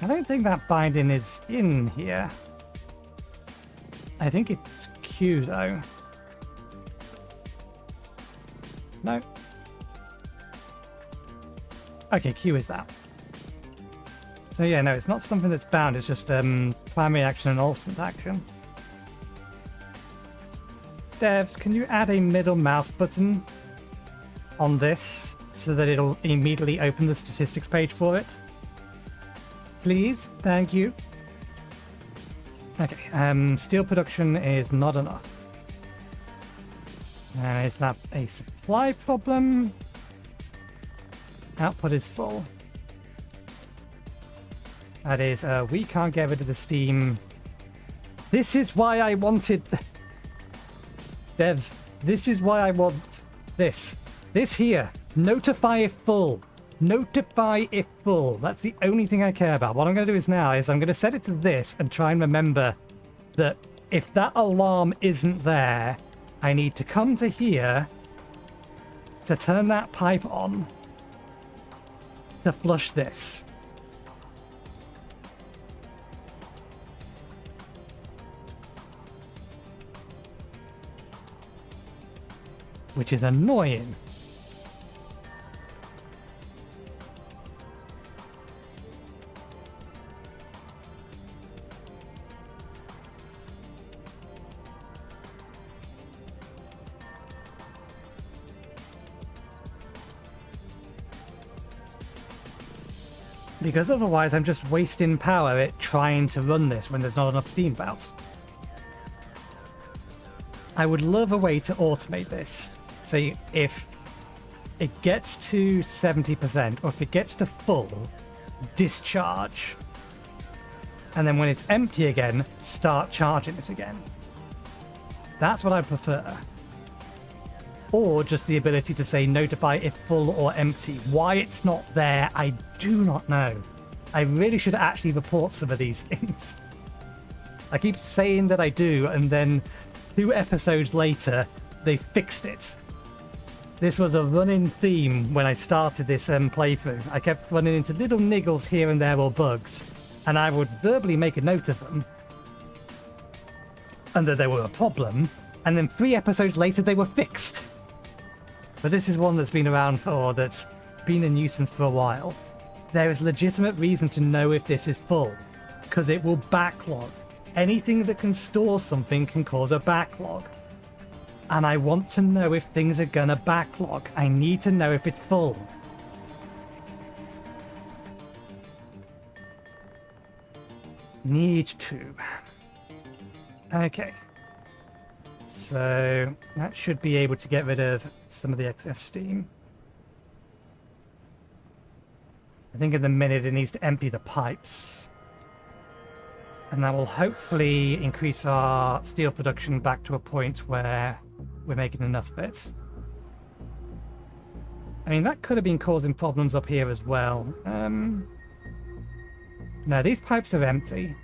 I don't think that binding is in here. I think it's Q though. No. Okay, Q is that. So yeah, no, it's not something that's bound, it's just primary action and alternate action. Devs, can you add a middle mouse button on this so that it'll immediately open the statistics page for it? Please, thank you. Okay, steel production is not enough. Is that a supply problem? Output is full. That is, we can't get rid of the steam. This is why I wanted... Devs, this is why I want this. This here. Notify if full. Notify if full. That's the only thing I care about. What I'm going to do is now is I'm going to set it to this and try and remember that if that alarm isn't there, I need to come to here, to turn that pipe on to flush this. Which is annoying. Because otherwise I'm just wasting power at trying to run this when there's not enough steam about. I would love a way to automate this. So if it gets to 70% or if it gets to full, discharge. And then when it's empty again, start charging it again. That's what I prefer. Or just the ability to say notify if full or empty. Why it's not there, I do not know. I really should actually report some of these things. I keep saying that I do, and then 2 episodes later, they fixed it. This was a running theme when I started this playthrough. I kept running into little niggles here and there or bugs, and I would verbally make a note of them, and that they were a problem, and then 3 episodes later they were fixed. But this is one that's been around for, that's been a nuisance for a while. There is legitimate reason to know if this is full, because it will backlog. Anything that can store something can cause a backlog. And I want to know if things are gonna backlog. I need to know if it's full. Need to. Okay. So that should be able to get rid of some of the excess steam. I think in the minute it needs to empty the pipes. And that will hopefully increase our steel production back to a point where we're making enough of it. I mean, that could have been causing problems up here as well. No, these pipes are empty.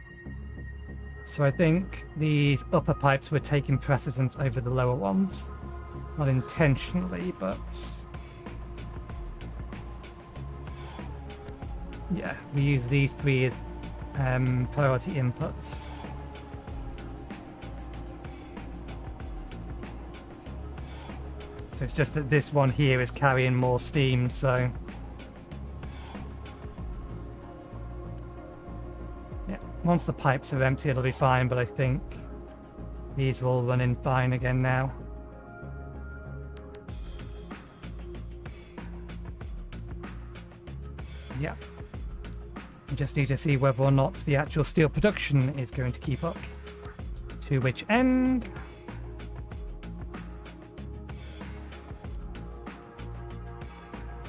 So I think these upper pipes were taking precedence over the lower ones. Not intentionally, but... yeah, we use these 3 as priority inputs. So it's just that this one here is carrying more steam, so... yeah, once the pipes are empty it'll be fine, but I think these are all running fine again now. Yeah. We just need to see whether or not the actual steel production is going to keep up. To which end...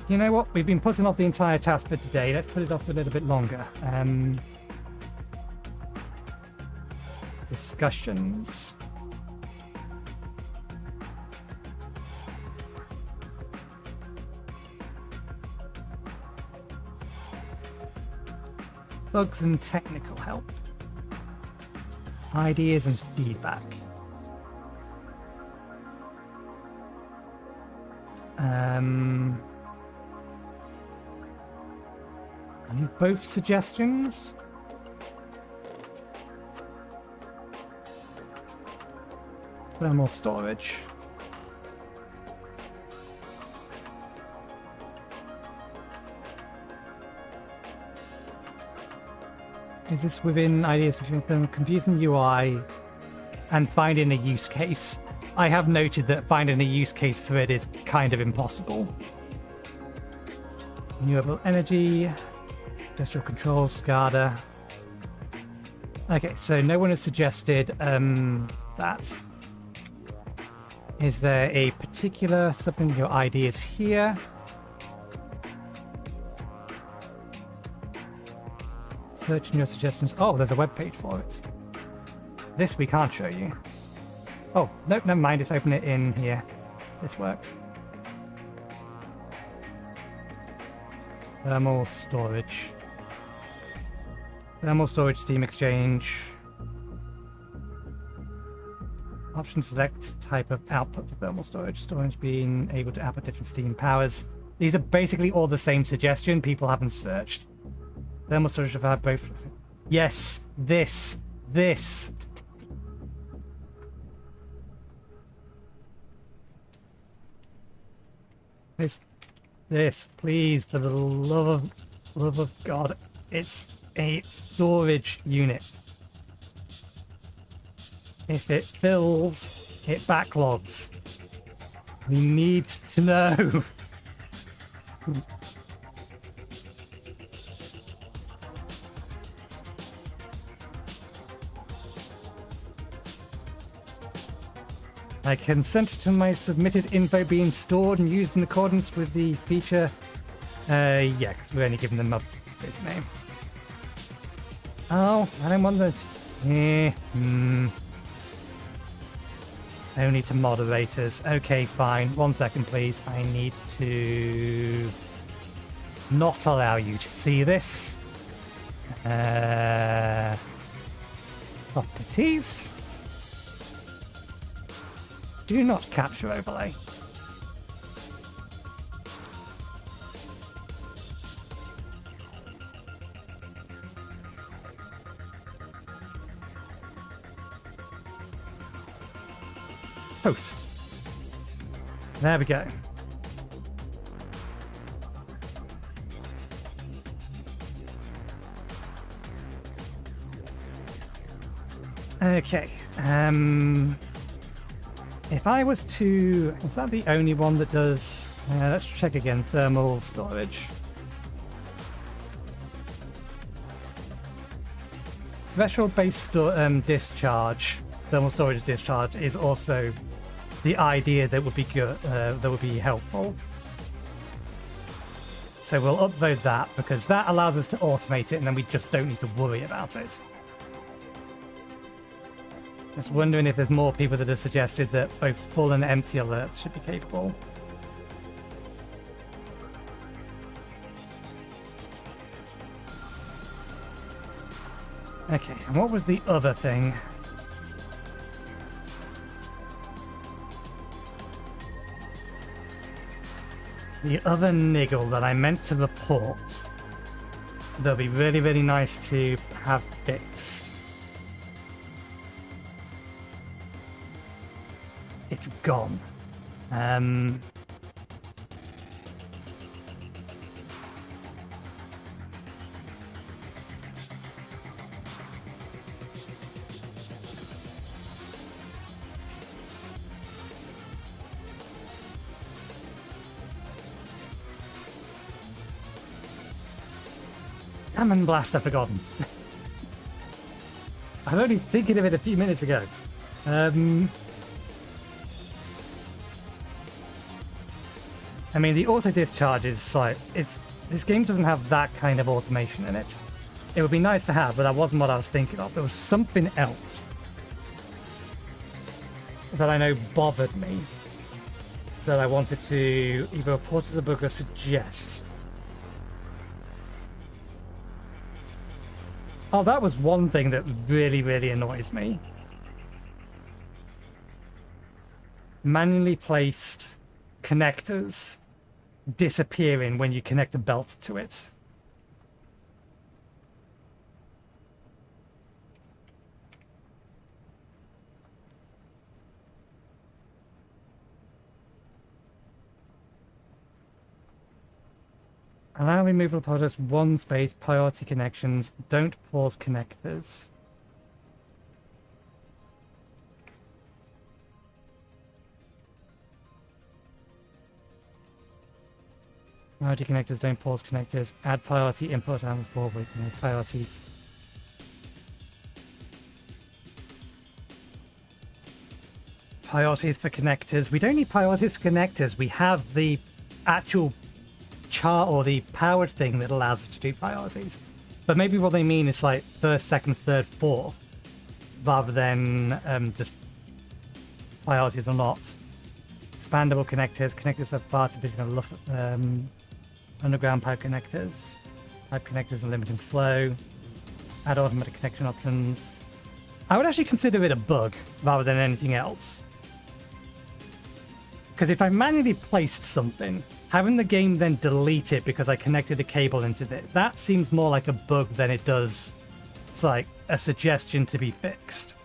you know what? We've been putting off the entire task for today. Let's put it off a little bit longer. Discussions. Bugs and technical help. Ideas and feedback. Are these both suggestions? Thermal storage. Is this within ideas between confusing UI and finding a use case? I have noted that finding a use case for it is kind of impossible. Renewable energy, industrial controls, SCADA. Okay, so no one has suggested that. Is there a particular something your ideas here? Search in your suggestions. Oh, there's a web page for it. This we can't show you. Oh, no, never mind. Just open it in here. This works. Thermal storage. Thermal storage, steam exchange. Option select type of output for thermal storage. Storage being able to output different steam powers. These are basically all the same suggestion. People haven't searched. Thermal storage have had both. Yes, this. This, please, for the love of God, it's a storage unit. If it fills, it backlogs. We need to know. I consent to my submitted info being stored and used in accordance with the feature. Yeah, because we've only given them up his name. Oh, I don't want that. Only to moderators. Okay, fine. 1 second, please. I need to not allow you to see this. Properties. Do not capture overlay. Post. There we go. Okay. If I was to... Is that the only one that does... let's check again. Thermal storage. Threshold-based discharge, thermal storage discharge, is also the idea that would be good, that would be helpful. So we'll upload that, because that allows us to automate it, and then we just don't need to worry about it. Just wondering if there's more people that have suggested that both full and empty alerts should be capable. Okay, and what was the other thing? The other niggle that I meant to report that'll be really, really nice to have fixed. It's gone. Cannon Blaster forgotten. I was only thinking of it a few minutes ago. I mean, the auto discharge is like, this game doesn't have that kind of automation in it. It would be nice to have, but that wasn't what I was thinking of. There was something else that I know bothered me that I wanted to either report as a bug or suggest. Oh, that was one thing that really, really annoys me. Manually placed connectors disappearing when you connect a belt to it. Allow removal of products, one space, priority connections, don't pause connectors. Priority connectors, don't pause connectors, add priority input and forward, no priorities. Priorities for connectors. We don't need priorities for connectors. We have the actual chart or the powered thing that allows us to do priorities. But maybe what they mean is like first, second, third, fourth, rather than just priorities or not. Expandable connectors. Connectors are far too big underground pipe connectors. Pipe connectors and limiting flow. Add automatic connection options. I would actually consider it a bug rather than anything else. Because if I manually placed something, having the game then delete it because I connected a cable into it, that seems more like a bug than it does. It's like a suggestion to be fixed.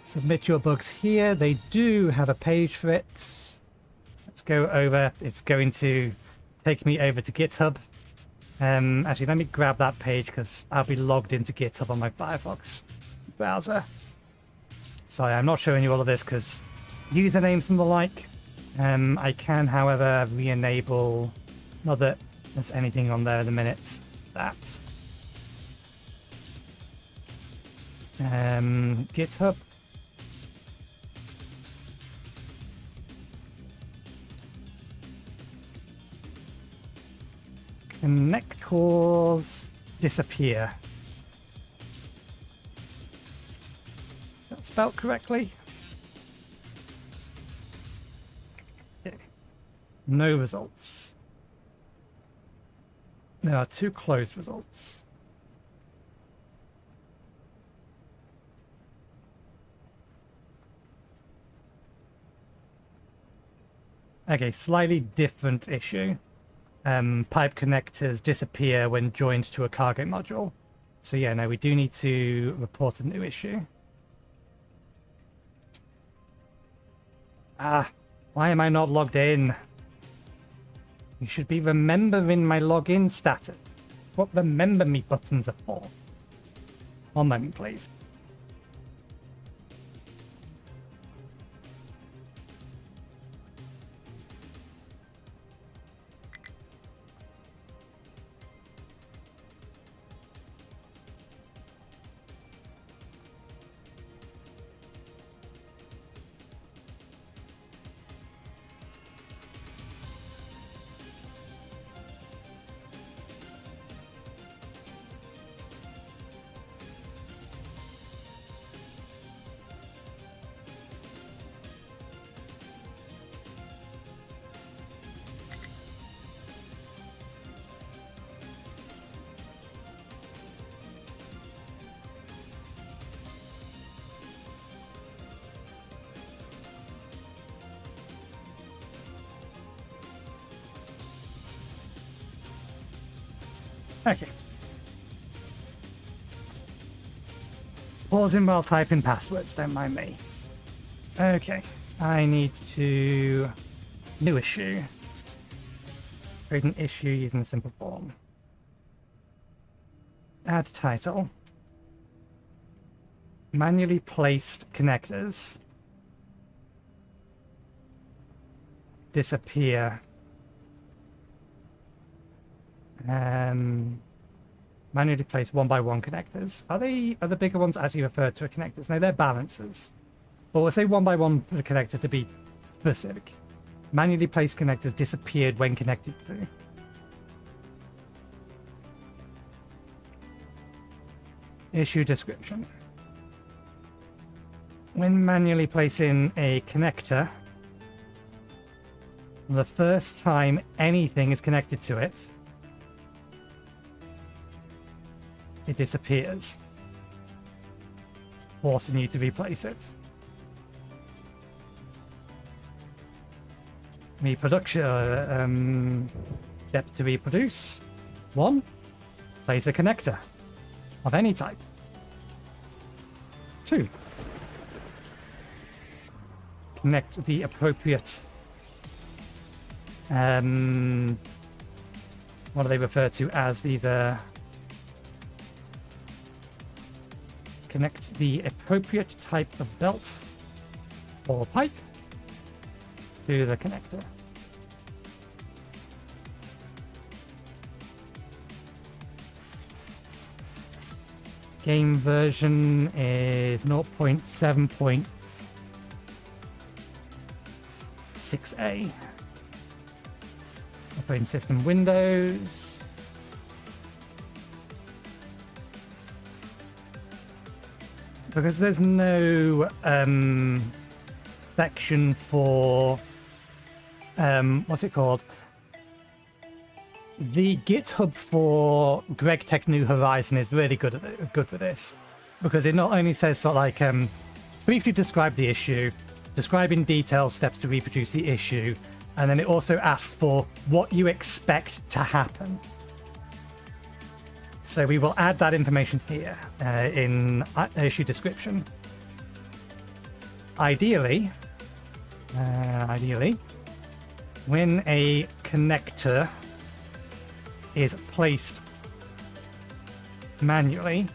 Submit your bugs here. They do have a page for it. Let's go over. It's going to take me over to GitHub. Actually, let me grab that page because I'll be logged into GitHub on my Firefox browser. Sorry, I'm not showing you all of this because usernames and the like. I can, however, re-enable, not that there's anything on there at the minute, that. GitHub. Connectors disappear. Is that spelled correctly? Okay. No results. There are 2 closed results. Okay, slightly different issue. Pipe connectors disappear when joined to a cargo module. So yeah, no, we do need to report a new issue. Why am I not logged in? You should be remembering my login status. What remember me buttons are for. 1 moment, please. Okay. Pausing while typing passwords, don't mind me. Okay, I need to... New issue. Create an issue using a simple form. Add title. Manually placed connectors disappear. Manually place 1x1 connectors. Are the bigger ones actually referred to as connectors? No, they're balancers. But we'll say 1x1 connector to be specific. Manually placed connectors disappeared when connected to. Issue description. When manually placing a connector, the first time anything is connected to it, it disappears, forcing you to replace it. Reproduction steps to reproduce. 1. Place a connector of any type. 2. Connect the appropriate what do they refer to as? These are connect the appropriate type of belt or pipe to the connector. Game version is 0.7.6a. Operating system Windows. Because there's no that section for what's it called? The GitHub for Greg Tech New Horizon is really good at it, good for this, because it not only says sort of like briefly describe the issue, describe in detail steps to reproduce the issue, and then it also asks for what you expect to happen. So we will add that information here in issue description. Ideally, when a connector is placed manually,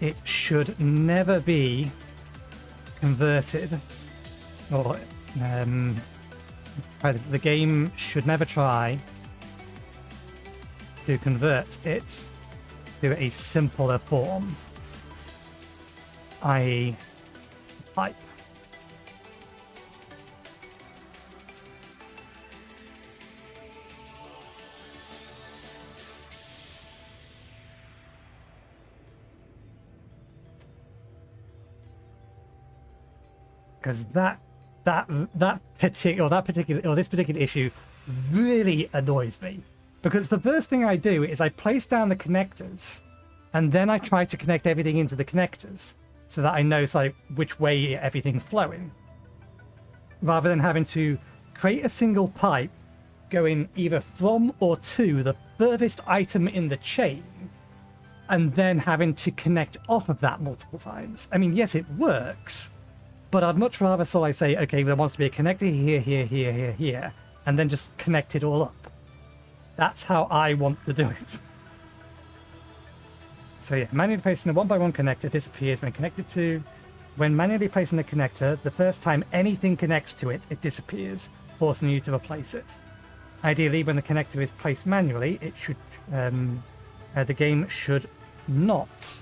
it should never be converted, or the game should never try to convert it to a simpler form, i.e. pipe. Because this particular issue really annoys me. Because the first thing I do is I place down the connectors, and then I try to connect everything into the connectors so that I know which way everything's flowing, rather than having to create a single pipe going either from or to the furthest item in the chain, and then having to connect off of that multiple times. I mean, yes, it works, but I'd much rather say, okay, there wants to be a connector here, and then just connect it all up. That's how I want to do it. So yeah, manually placing a 1x1 connector disappears when connected to. When manually placing the connector, the first time anything connects to it, it disappears, forcing you to replace it. Ideally, when the connector is placed manually, it should the game should not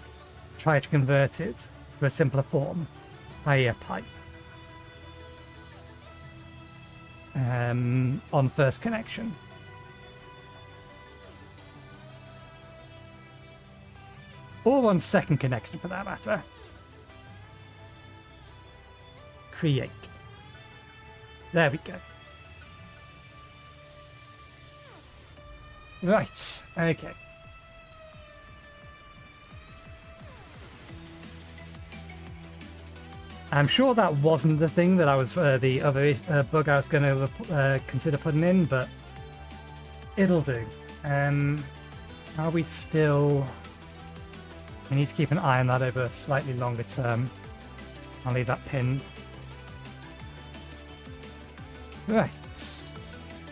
try to convert it to a simpler form, i.e. a pipe, on first connection. Or on second connection, for that matter. Create. There we go. Right, okay. I'm sure that wasn't the thing that I was, the other bug I was going to consider putting in, but it'll do. Are we still... We need to keep an eye on that over a slightly longer term. I'll leave that pinned. Right.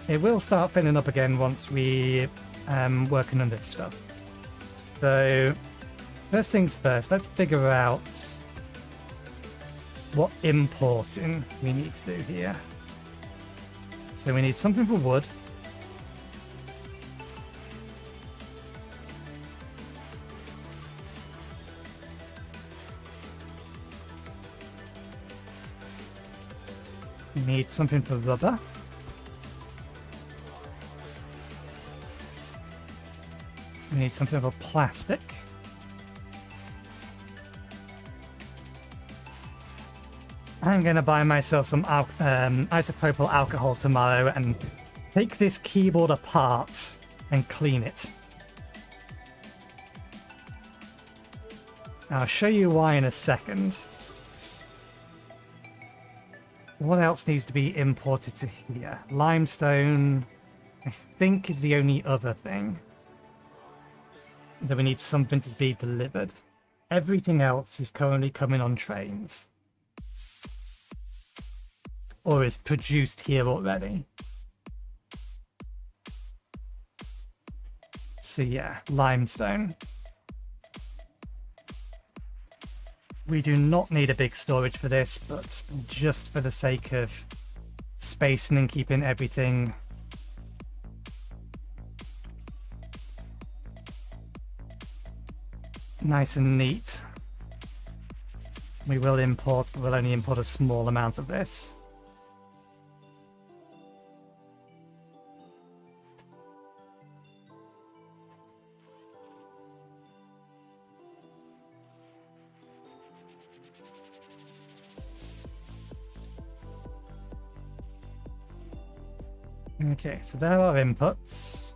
It will start filling up again once we working on this stuff. So, first things first, let's figure out what importing we need to do here. So we need something for wood. We need something for rubber. We need something for plastic. I'm going to buy myself some isopropyl alcohol tomorrow and take this keyboard apart and clean it. I'll show you why in a second. What else needs to be imported to here? Limestone, I think, is the only other thing that we need something to be delivered. Everything else is currently coming on trains. Or is produced here already. So yeah, limestone. We do not need a big storage for this, but just for the sake of spacing and keeping everything nice and neat, we will import, but we'll only import a small amount of this. Okay, so there are inputs.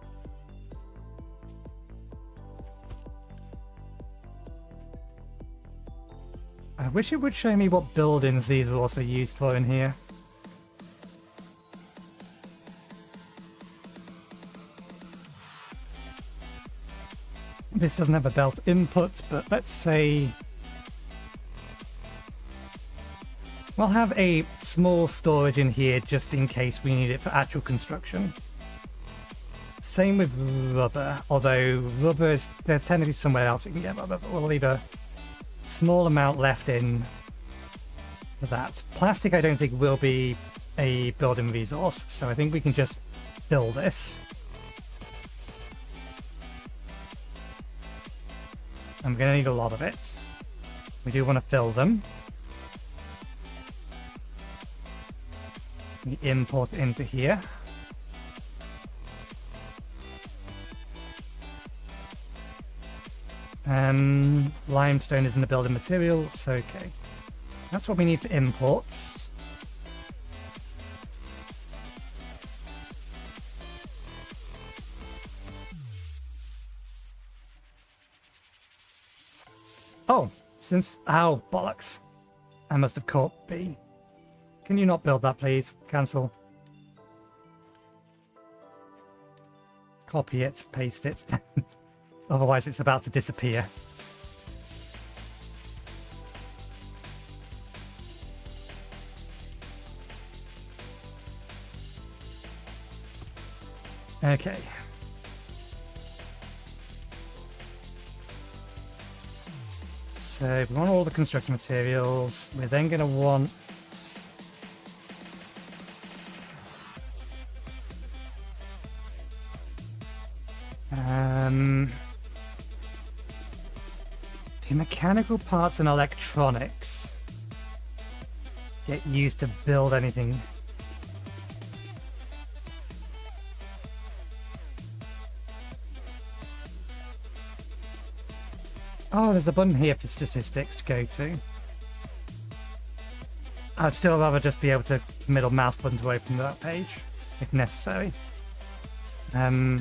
I wish it would show me what buildings these are also used for in here. This doesn't have a belt input, but let's say we'll have a small storage in here just in case we need it for actual construction. Same with rubber, although there's technically somewhere else you can get rubber, but we'll leave a small amount left in for that. Plastic I don't think will be a building resource, so I think we can just fill this. I'm going to need a lot of it. We do want to fill them. We import into here. Limestone isn't a building material, so okay. That's what we need for imports. Oh, oh, bollocks. I must have caught B. Can you not build that, please? Cancel. Copy it, paste it. Otherwise it's about to disappear. Okay. So we want all the construction materials. We're then going to want do mechanical parts and electronics get used to build anything? Oh, there's a button here for statistics to go to. I'd still rather just be able to middle mouse button to open that page, if necessary. I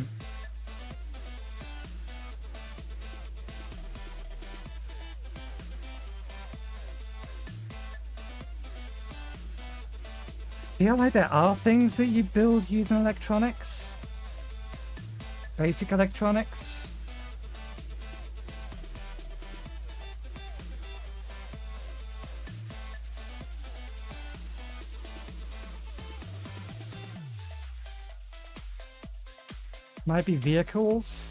feel like there are things that you build using electronics. Basic electronics. Might be vehicles.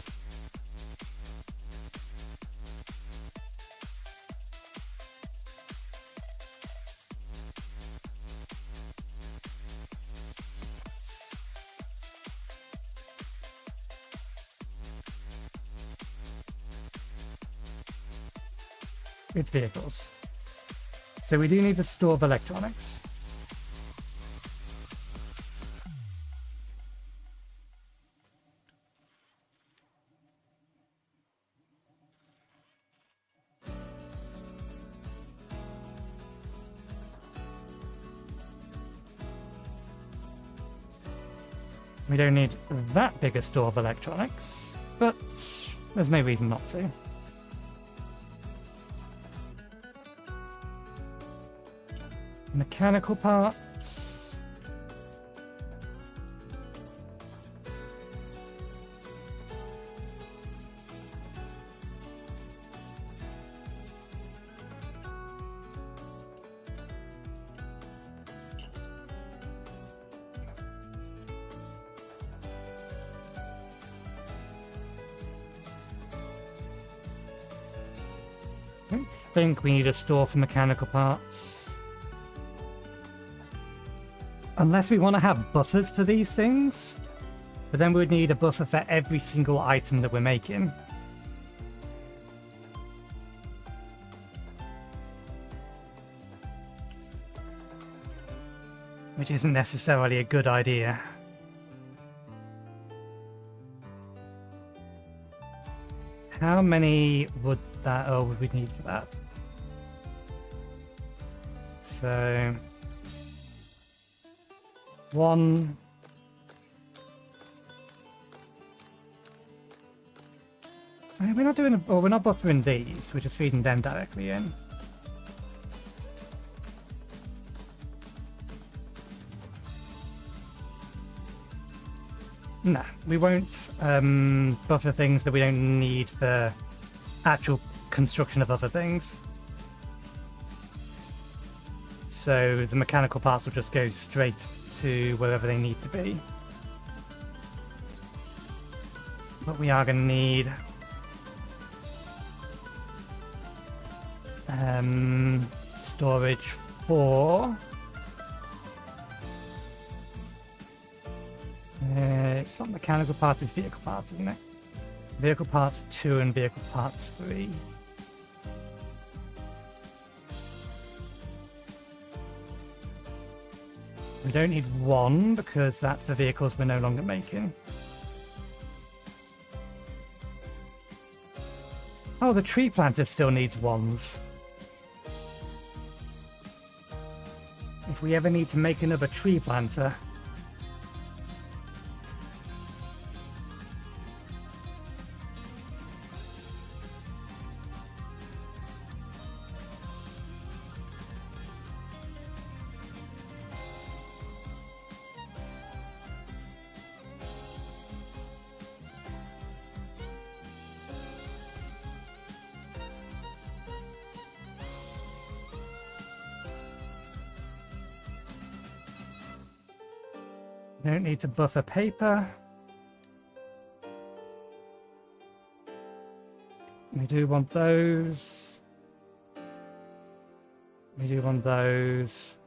It's vehicles. So we do need a store of electronics. We don't need that big a store of electronics, but there's no reason not to. Mechanical parts. I don't think we need a store for mechanical parts. Unless we want to have buffers for these things, but then we would need a buffer for every single item that we're making. Which isn't necessarily a good idea. How many would we need for that? So 1, We're not doing, we're not buffering these. We're just feeding them directly in. Nah, we won't buffer things that we don't need for actual construction of other things. So the mechanical parts will just go straight to wherever they need to be. But we are going to need storage for it's not mechanical parts, it's vehicle parts, isn't it? Vehicle parts 2 and vehicle parts 3. We don't need 1 because that's for vehicles we're no longer making. Oh, the tree planter still needs 1s. If we ever need to make another tree planter. Don't need to buffer paper. We do want those. We do want those.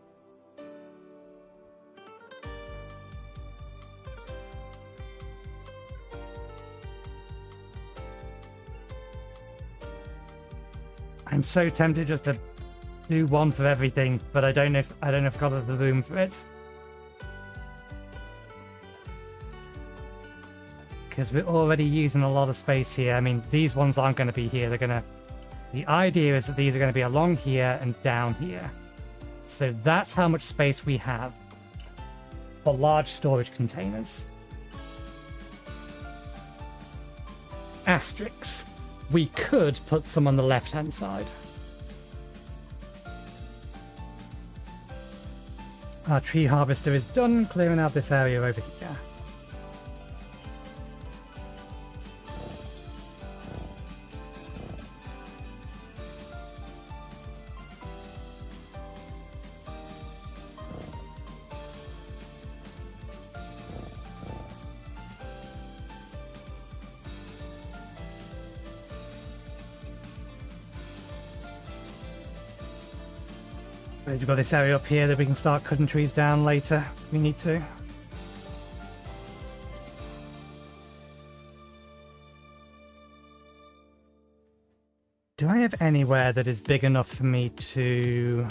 I'm so tempted just to do 1 for everything, but I don't know if I've got the room for it. Because we're already using a lot of space here. I mean, these ones aren't going to be here. They're going to... The idea is that these are going to be along here and down here. So that's how much space we have for large storage containers. Asterisks. We could put some on the left-hand side. Our tree harvester is done, clearing out this area over here. We've got this area up here that we can start cutting trees down later if we need to. Do I have anywhere that is big enough for me to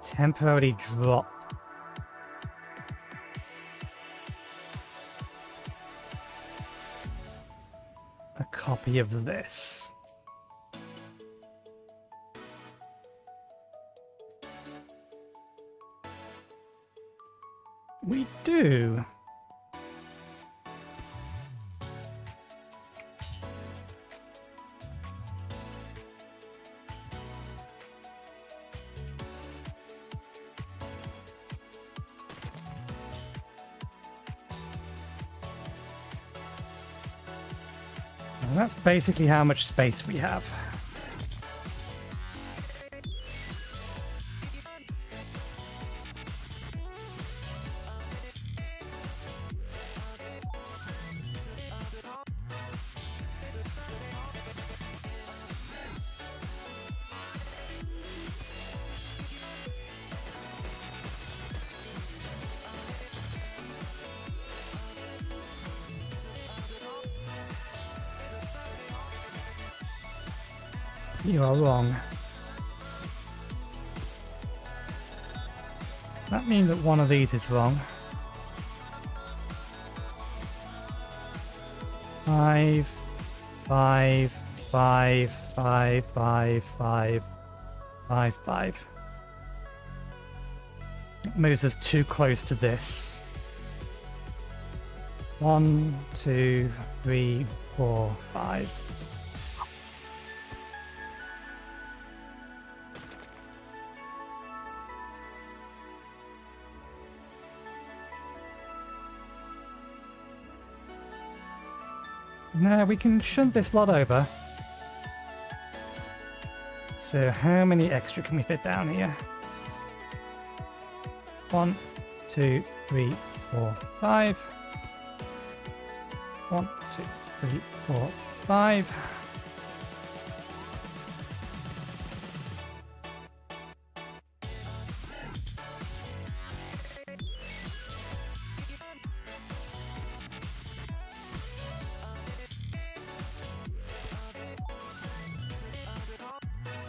temporarily drop a copy of this? We do. So that's basically how much space we have. You are wrong. Does that mean that one of these is wrong? 5, 5, 5, 5, 5, 5, 5, 5. It moves us too close to this. 1, 2, 3, 4, 5. Now we can shunt this lot over. So how many extra can we fit down here? 1, 2, 3, 4, 5. 1, 2, 3, 4, 5.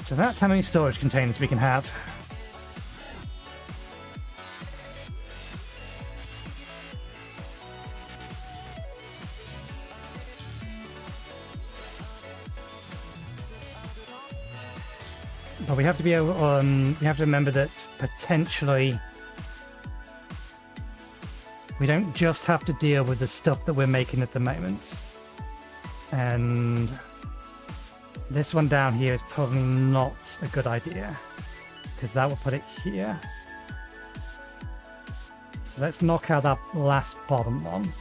So that's how many storage containers we can have. But we have to be able, we have to remember that potentially we don't just have to deal with the stuff that we're making at the moment. And this one down here is probably not a good idea, because that will put it here. So let's knock out that last bottom one.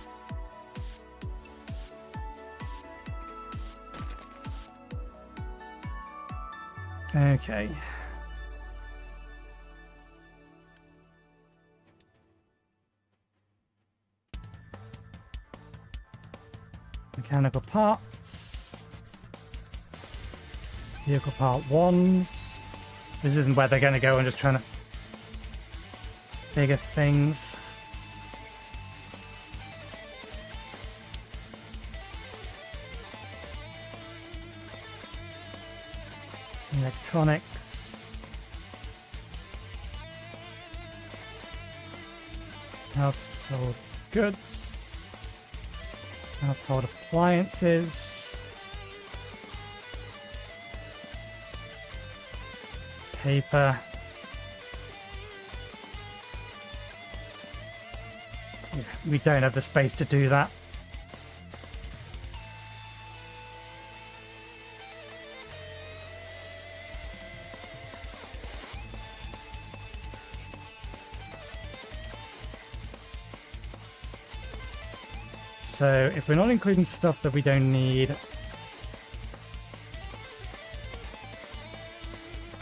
Okay. Mechanical parts. Vehicle part 1s. This isn't where they're going to go. I'm just trying to bigger things. Electronics. Household goods. Household appliances. Paper. Yeah, we don't have the space to do that. So if we're not including stuff that we don't need,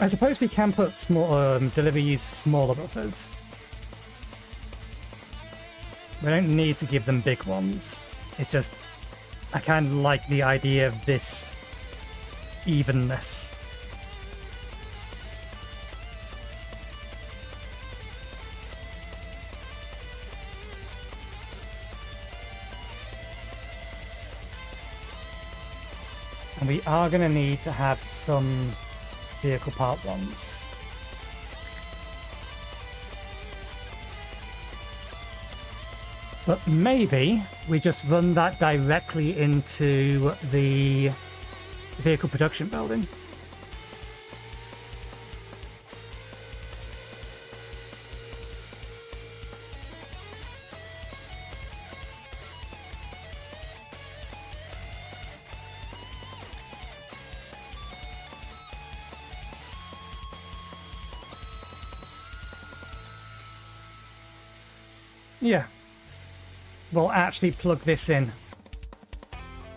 I suppose we can put small deliver use smaller buffers. We don't need to give them big ones. It's just I kind of like the idea of this evenness. And we are going to need to have some vehicle part 1s. But maybe we just run that directly into the vehicle production building. Yeah. We'll actually plug this in,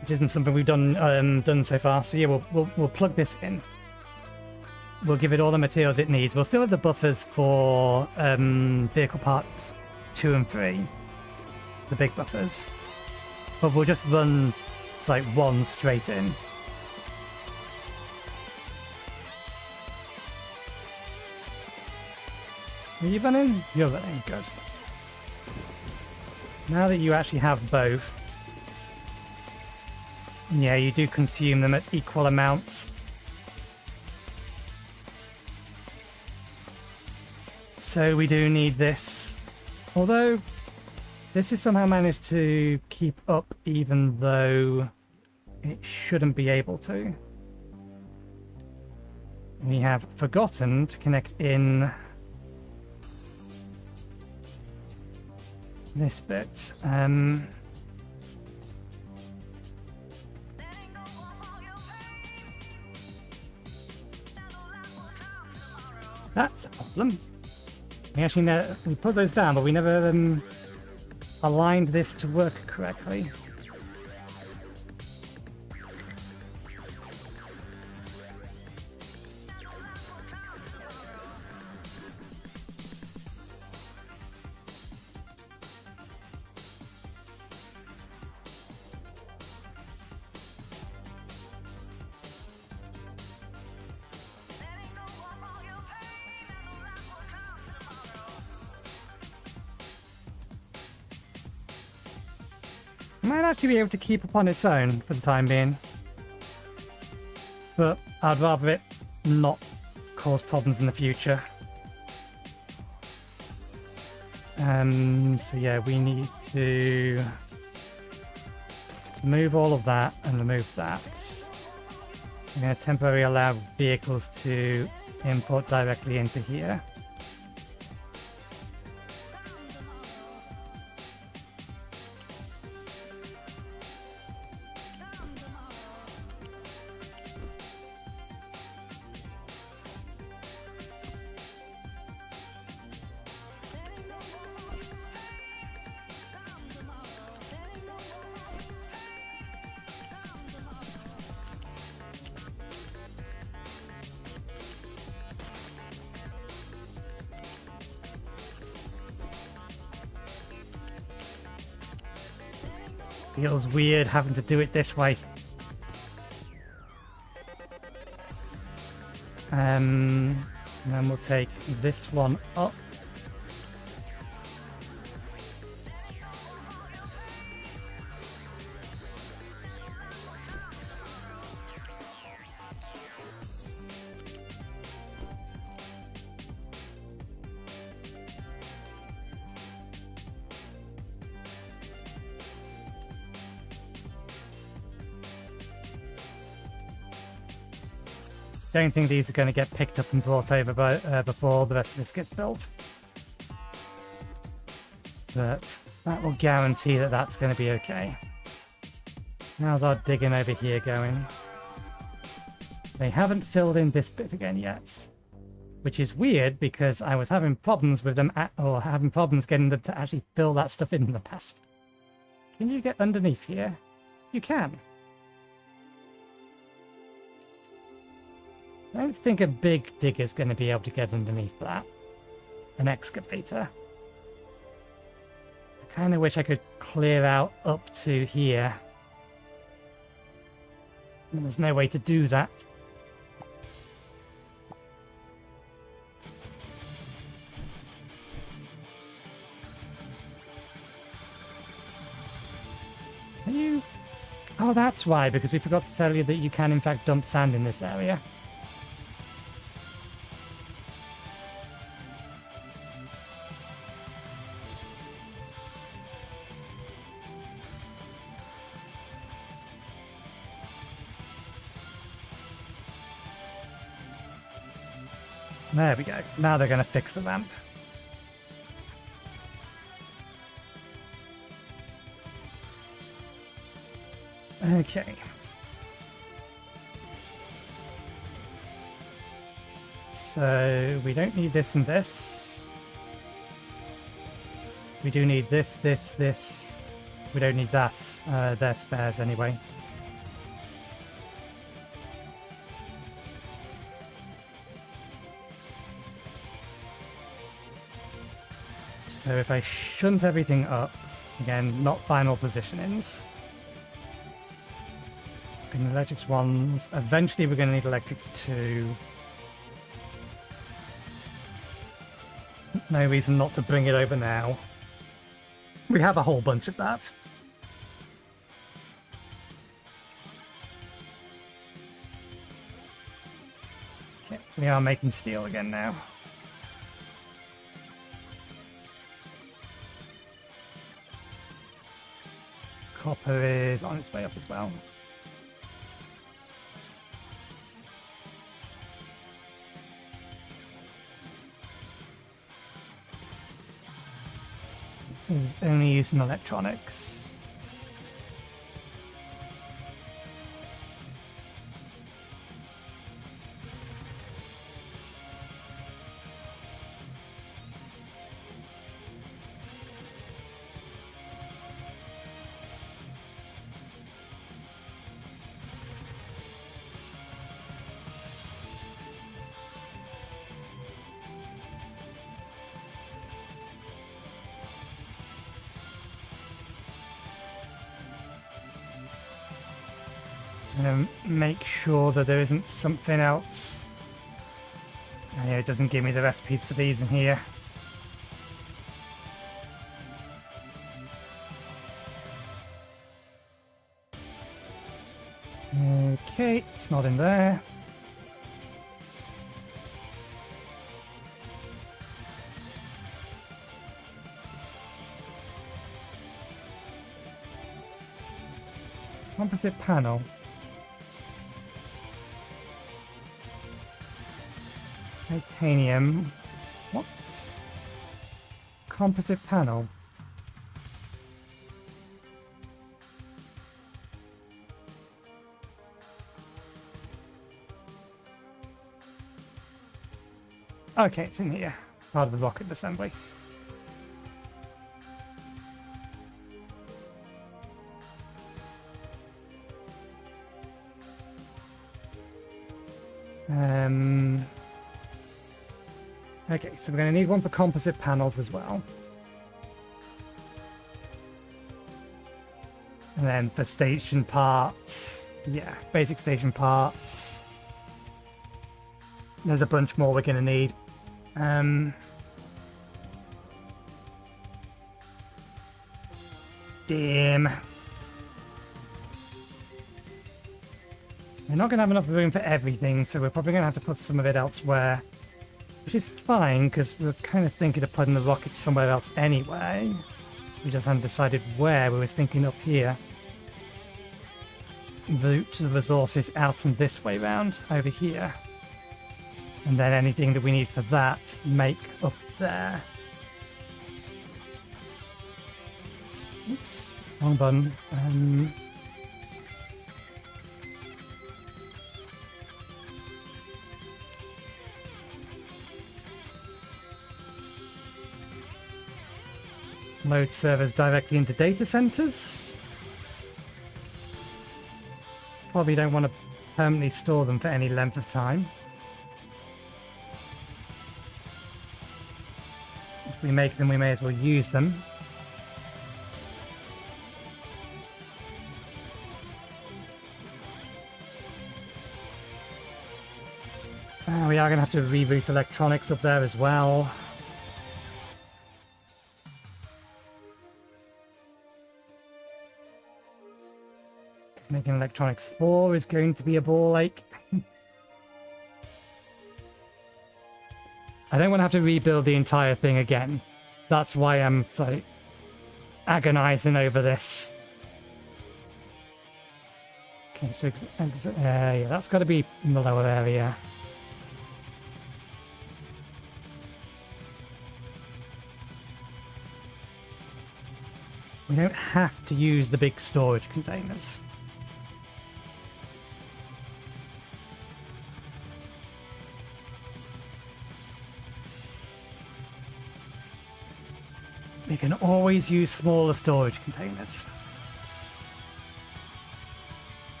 which isn't something we've done so far. So yeah, we'll plug this in. We'll give it all the materials it needs. We'll still have the buffers for vehicle parts 2 and 3, the big buffers, but we'll just run it's like 1 straight in. Are you running? You're running. Good. Now that you actually have both, yeah, you do consume them at equal amounts. So we do need this. Although, this is somehow managed to keep up even though it shouldn't be able to. We have forgotten to connect in this bit. That's a problem. We put those down, but we never aligned this to work correctly. Might actually be able to keep up on its own for the time being. But I'd rather it not cause problems in the future. So yeah, we need to remove all of that and remove that. I'm going to temporarily allow vehicles to import directly into here. Feels weird having to do it this way. And then we'll take this one up. Don't think these are going to get picked up and brought over before the rest of this gets built. But that will guarantee that that's going to be okay. How's our digging over here going? They haven't filled in this bit again yet. Which is weird because I was having problems with them, or having problems getting them to actually fill that stuff in the past. Can you get underneath here? You can. I don't think a big digger is going to be able to get underneath that. An excavator. I kind of wish I could clear out up to here. And there's no way to do that. Are you... Oh, that's why, because we forgot to tell you that you can in fact dump sand in this area. There we go. Now they're going to fix the ramp. Okay. So we don't need this and this. We do need this, this, this. We don't need that. They're spares anyway. So if I shunt everything up, again, not final positionings. In electrics 1s, eventually we're going to need electrics 2. No reason not to bring it over now. We have a whole bunch of that. Okay, we are making steel again now. Copper is on its way up as well. This is only used in electronics. Make sure that there isn't something else. Yeah, it doesn't give me the recipes for these in here. Okay, it's not in there. Composite panel. Titanium. What's composite panel? Okay, it's in here. Part of the rocket assembly. Okay, so we're going to need one for composite panels as well. And then for station parts, yeah, basic station parts. There's a bunch more we're going to need. Damn. We're not going to have enough room for everything, so we're probably going to have to put some of it elsewhere. Which is fine, because we were kind of thinking of putting the rockets somewhere else anyway. We just hadn't decided where. We was thinking up here. Route the resources out and this way round, over here. And then anything that we need for that, make up there. Oops, wrong button. Load servers directly into data centers. Probably don't want to permanently store them for any length of time. If we make them, we may as well use them. We are going to have to reboot electronics up there as well. Making electronics 4 is going to be a ball ache. I don't want to have to rebuild the entire thing again. That's why I'm so agonizing over this. Okay, so yeah, that's got to be in the lower area. We don't have to use the big storage containers. We can always use smaller storage containers.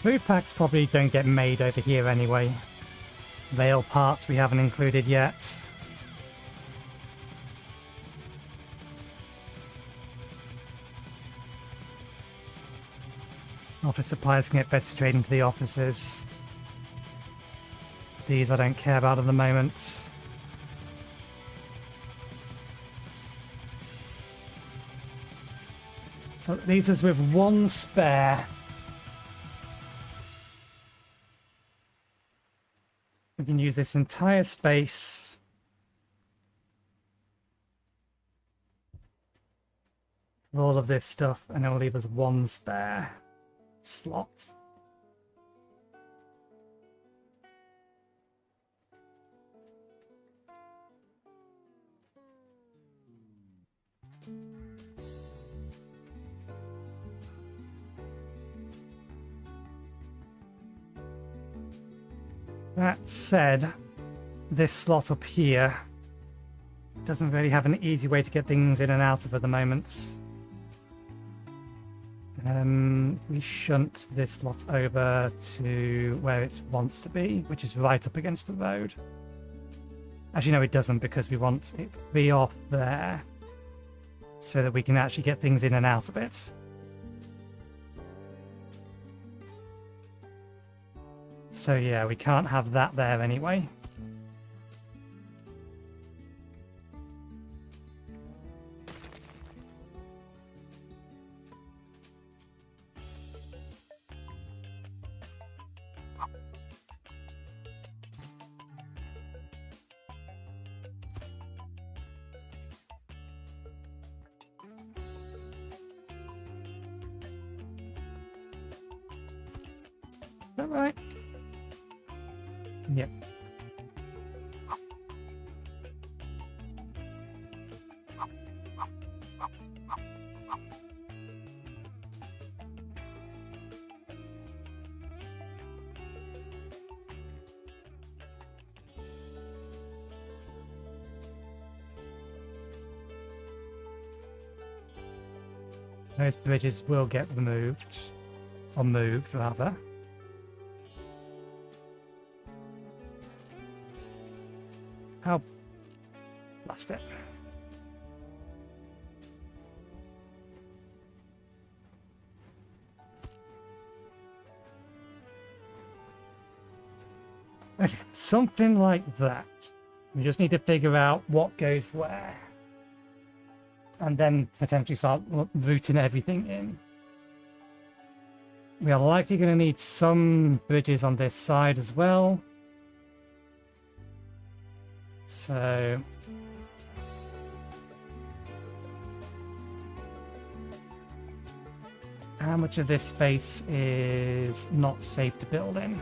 Food packs probably don't get made over here anyway. Rail parts we haven't included yet. Office supplies can get fed straight into the offices. These I don't care about at the moment. So it leaves us with one spare. We can use this entire space for all of this stuff, and it will leave us one spare slot. That said, this slot up here doesn't really have an easy way to get things in and out of at the moment. We shunt this slot over to where it wants to be, which is right up against the road. Actually, no, it doesn't, because we want it to be off there so that we can actually get things in and out of it. So yeah, we can't have that there anyway. Is that right? Yep. Those bridges will get removed, or moved rather. Oh, lost it. Okay, something like that. We just need to figure out what goes where. And then potentially start routing everything in. We are likely going to need some bridges on this side as well. So how much of this space is not safe to build in?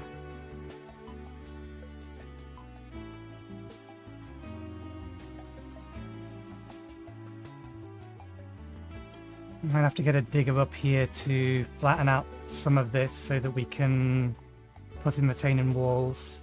We might have to get a digger up here to flatten out some of this so that we can put in retaining walls.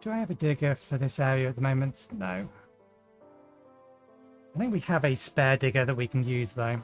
Do I have a digger for this area at the moment? No. I think we have a spare digger that we can use though.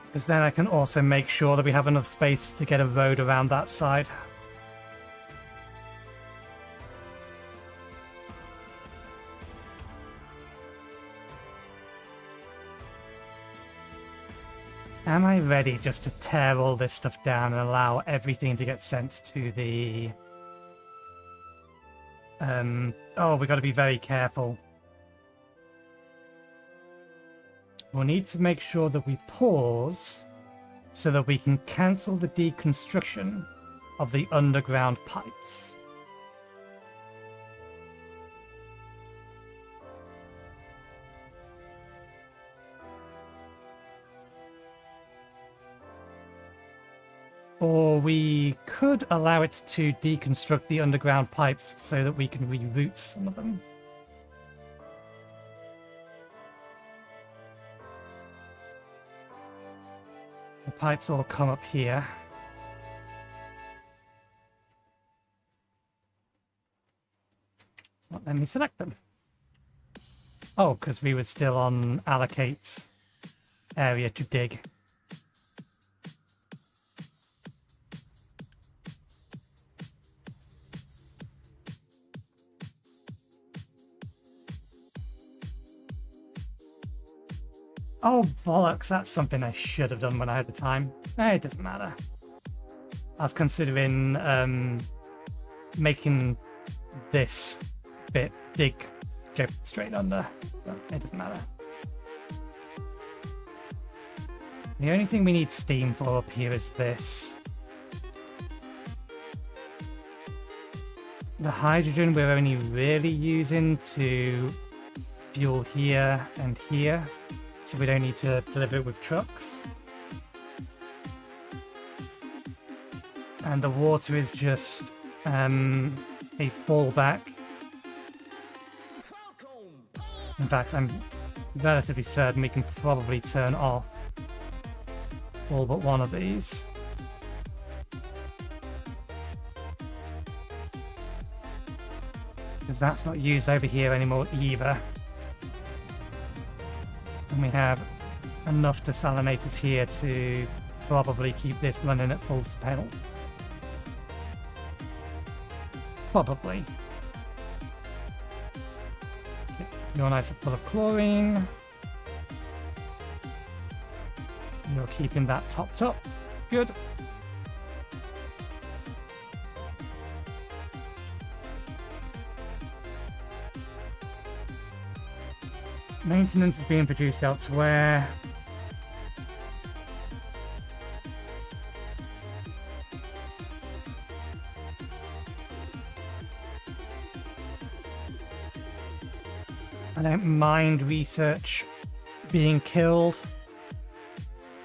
Because then I can also make sure that we have enough space to get a road around that side. Am I ready just to tear all this stuff down and allow everything to get sent to the... Oh, we got to be very careful. We'll need to make sure that we pause so that we can cancel the deconstruction of the underground pipes. Or we could allow it to deconstruct the underground pipes so that we can reroute some of them. The pipes all come up here. It's not letting me select them. Oh, because we were still on allocate area to dig. Oh, bollocks, that's something I should have done when I had the time. It doesn't matter. I was considering making this bit dig go straight under, but it doesn't matter. The only thing we need steam for up here is this. The hydrogen we're only really using to fuel here and here, so we don't need to deliver it with trucks. And the water is just a fallback. In fact, I'm relatively certain we can probably turn off all but one of these. Because that's not used over here anymore either. And we have enough desalinators here to probably keep this running at full pedal. Probably. Your nice full of chlorine. You're keeping that topped up. Good. Maintenance is being produced elsewhere. I don't mind research being killed.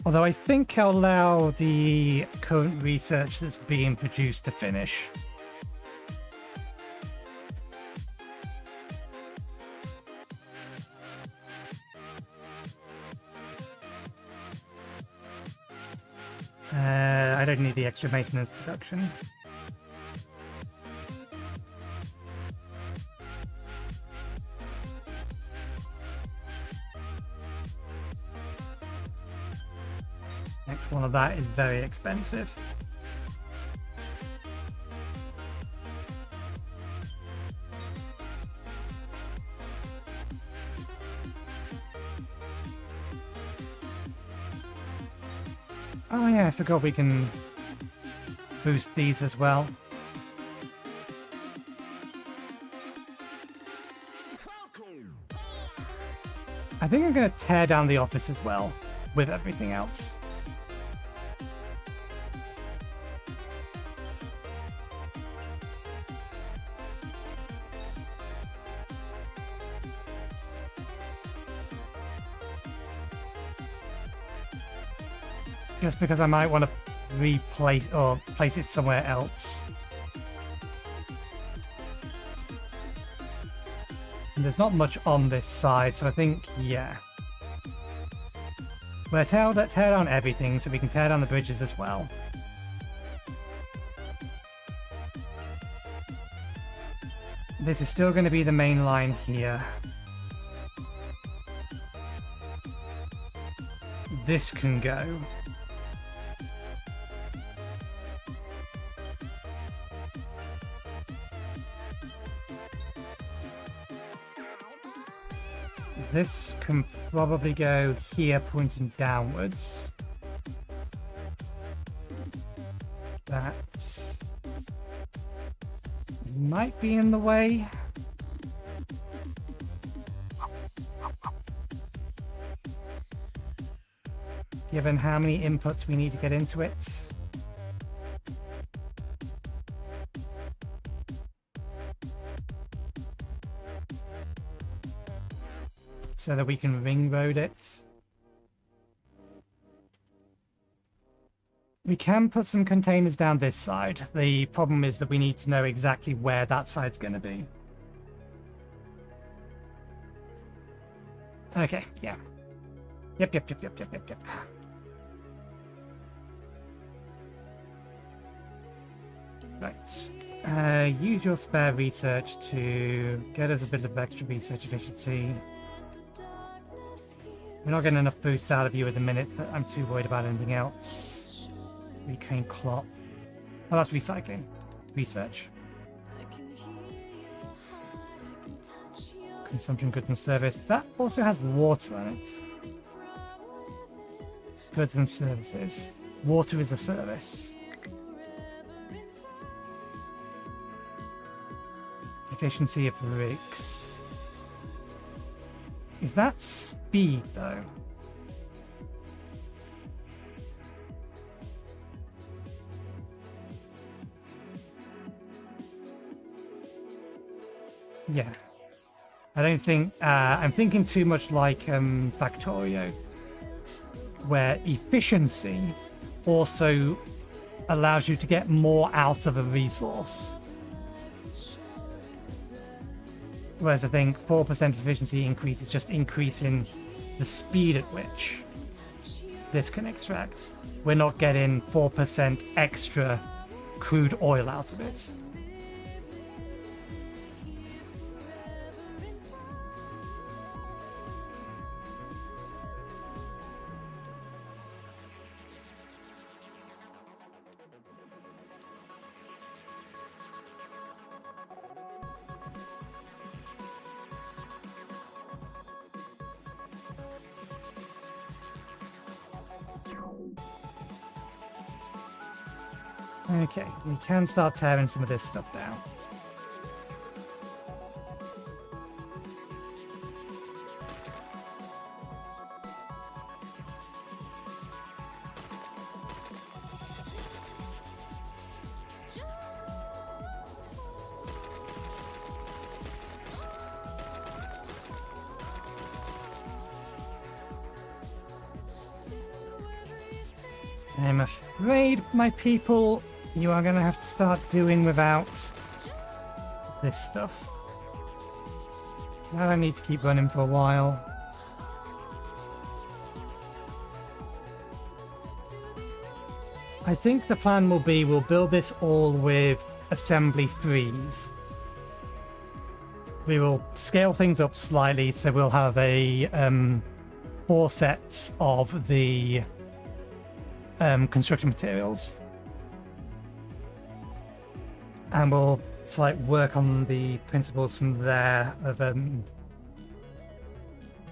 Although I think I'll allow the current research that's being produced to finish. I don't need the extra maintenance production. Next one of that is very expensive. Oh yeah, I forgot we can boost these as well. I think I'm going to tear down the office as well, with everything else. Just because I might want to replace or place it somewhere else. And there's not much on this side, so I think, yeah. We'll tear down everything, so we can tear down the bridges as well. This is still going to be the main line here. This can go. This can probably go here, pointing downwards. That might be in the way. Given how many inputs we need to get into it. So that we can ring road it. We can put some containers down this side. The problem is that we need to know exactly where that side's going to be. Okay, yeah. Yep. Right. Use your spare research to get us a bit of extra research efficiency. We're not getting enough boosts out of you at the minute, but I'm too worried about anything else. Reclaim clock. Oh, that's recycling. Research. Consumption, goods and service. That also has water on it. Goods and services. Water is a service. Efficiency of rigs. Is that speed, though? Yeah. I don't think... I'm thinking too much like Factorio, where efficiency also allows you to get more out of a resource. Whereas I think 4% efficiency increase is just increasing the speed at which this can extract. We're not getting 4% extra crude oil out of it. Okay, we can start tearing some of this stuff down. I'm afraid, my people, you are going to have to start doing without this stuff. Now I need to keep running for a while. I think the plan will be we'll build this all with assembly 3s. We will scale things up slightly, so we'll have a 4 sets of the construction materials. And we'll work on the principles from there of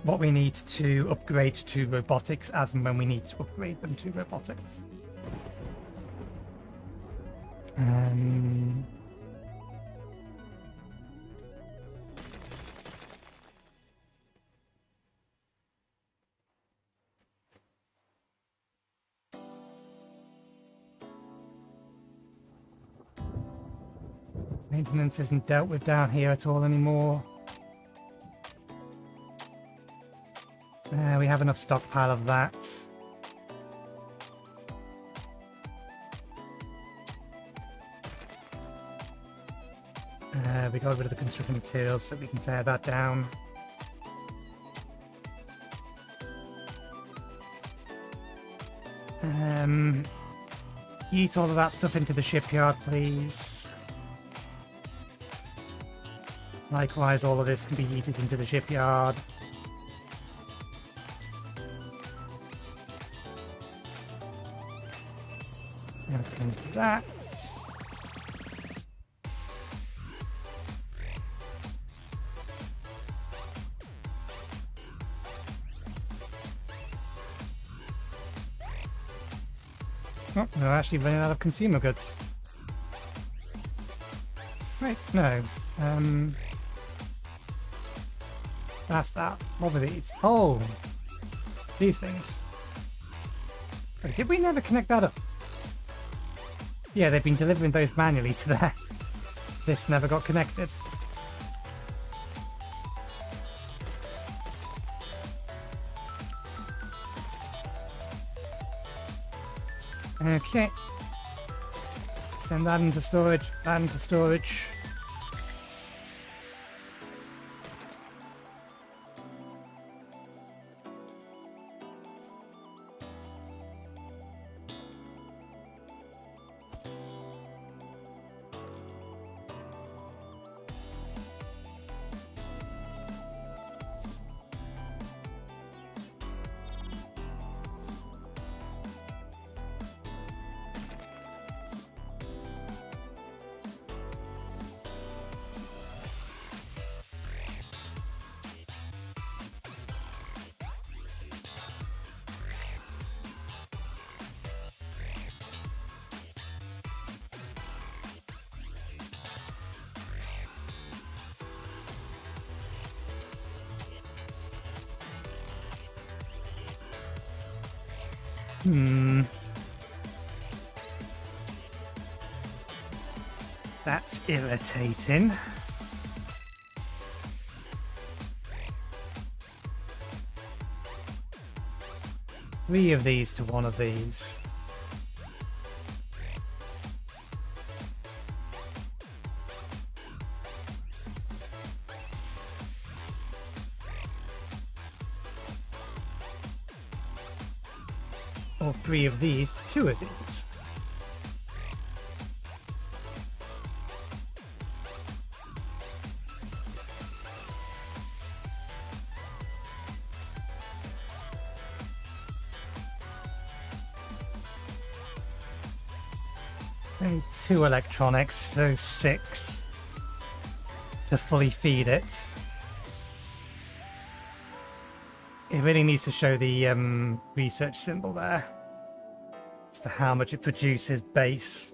what we need to upgrade to robotics as and when we need to upgrade them to robotics. Maintenance isn't dealt with down here at all anymore. We have enough stockpile of that. We got rid of the construction materials so we can tear that down. Eat all of that stuff into the shipyard, please. Likewise, all of this can be heated into the shipyard. Let's go into that. Oh, we're actually running out of consumer goods. Wait, no. That's that. What were these? Oh! These things. Wait, did we never connect that up? Yeah, they've been delivering those manually to there. This never got connected. Okay. Send that into storage, that into storage. That's irritating. Three of these to one of these. Or three of these to two of these. Only two electronics, so 6 to fully feed it. It really needs to show the research symbol there as to how much it produces base.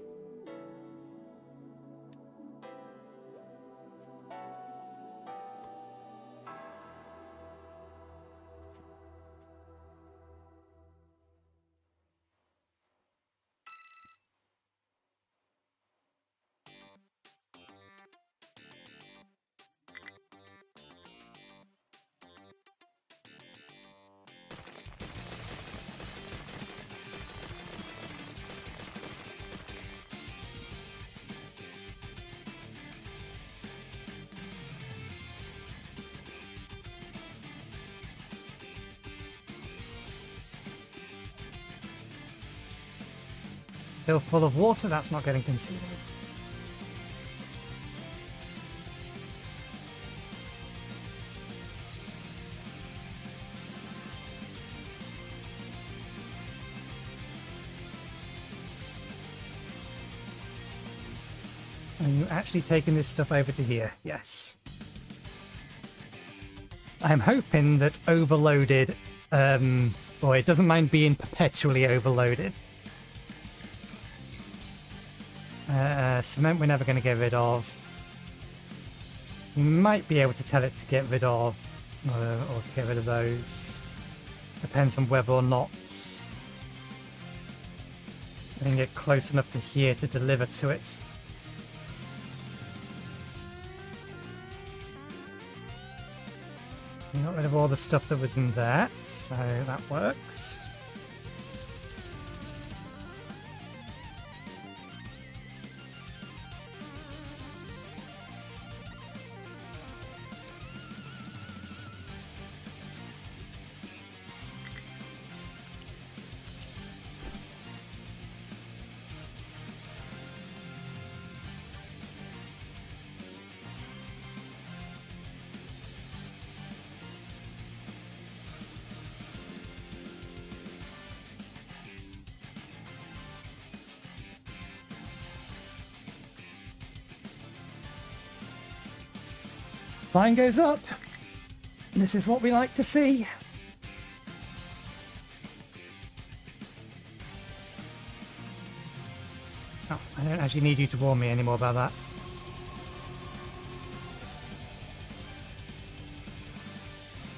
Still full of water, that's not getting concealed. Are you actually taking this stuff over to here? Yes. I'm hoping that overloaded, or it doesn't mind being perpetually overloaded. Cement we're never going to get rid of. We might be able to tell it to get rid of, or to get rid of those. Depends on whether or not I can get close enough to here to deliver to it. We got rid of all the stuff that was in there, so that works. Line goes up. This is what we like to see. Oh, I don't actually need you to warn me anymore about that.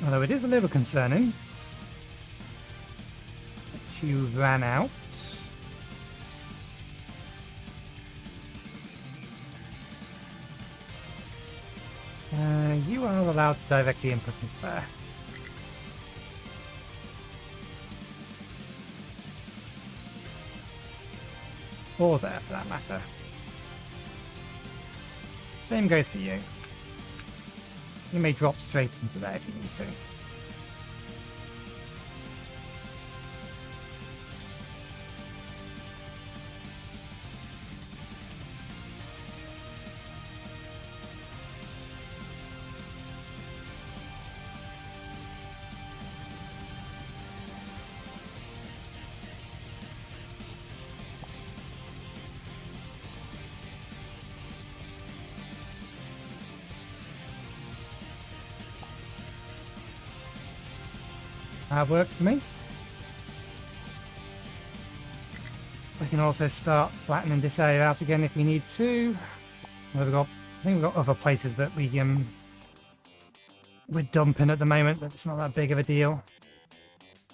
Although it is a little concerning that you ran out. You are allowed to directly input into there. Or there, for that matter. Same goes for you. You may drop straight into there if you need to. That works for me. We can also start flattening this area out again if we need to. I think we've got other places that we're dumping at the moment, but it's not that big of a deal.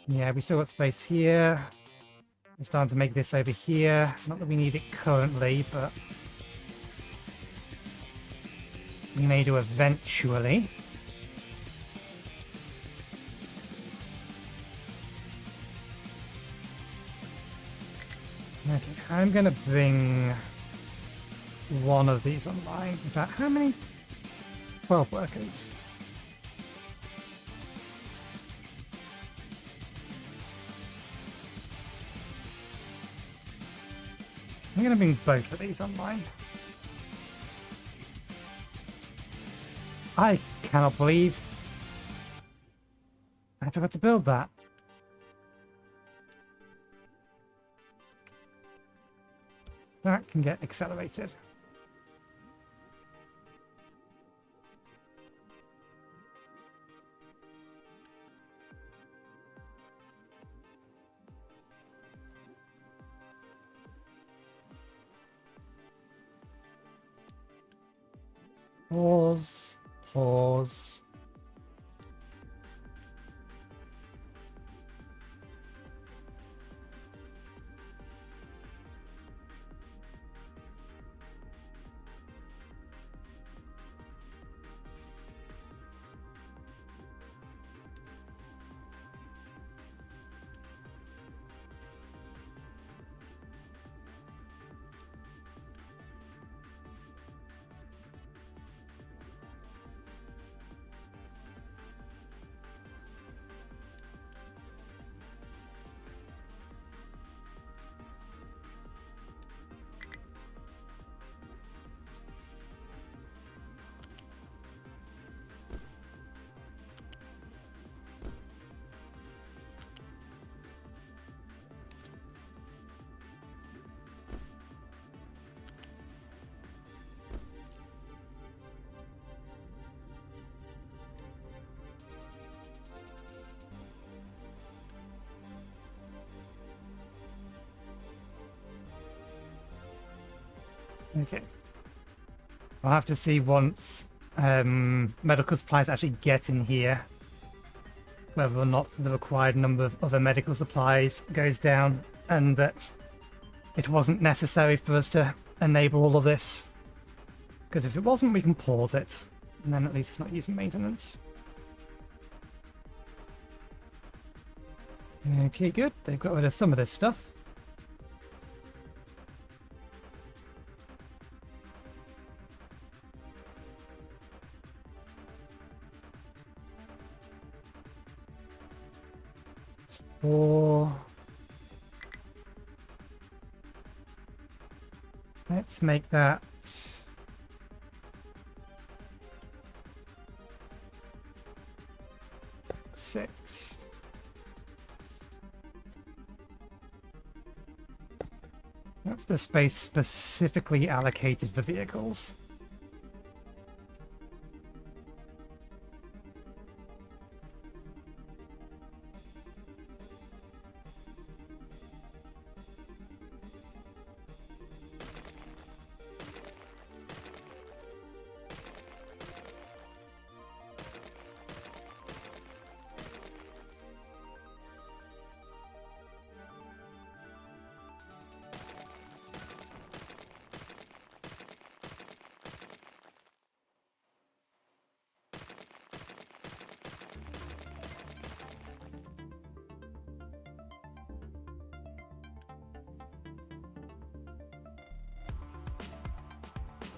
Yeah, we still got space here. I'm starting to make this over here. Not that we need it currently, but we may do eventually. Okay, I'm going to bring one of these online. In fact, how many? 12 workers. I'm going to bring both of these online. I cannot believe I forgot to build that. That can get accelerated. Pause. Pause. Okay. I'll have to see once medical supplies actually get in here, whether or not the required number of other medical supplies goes down, and that it wasn't necessary for us to enable all of this. Because if it wasn't, we can pause it, and then at least it's not using maintenance. Okay, good. They've got rid of some of this stuff. Four. Let's make that 6. That's the space specifically allocated for vehicles.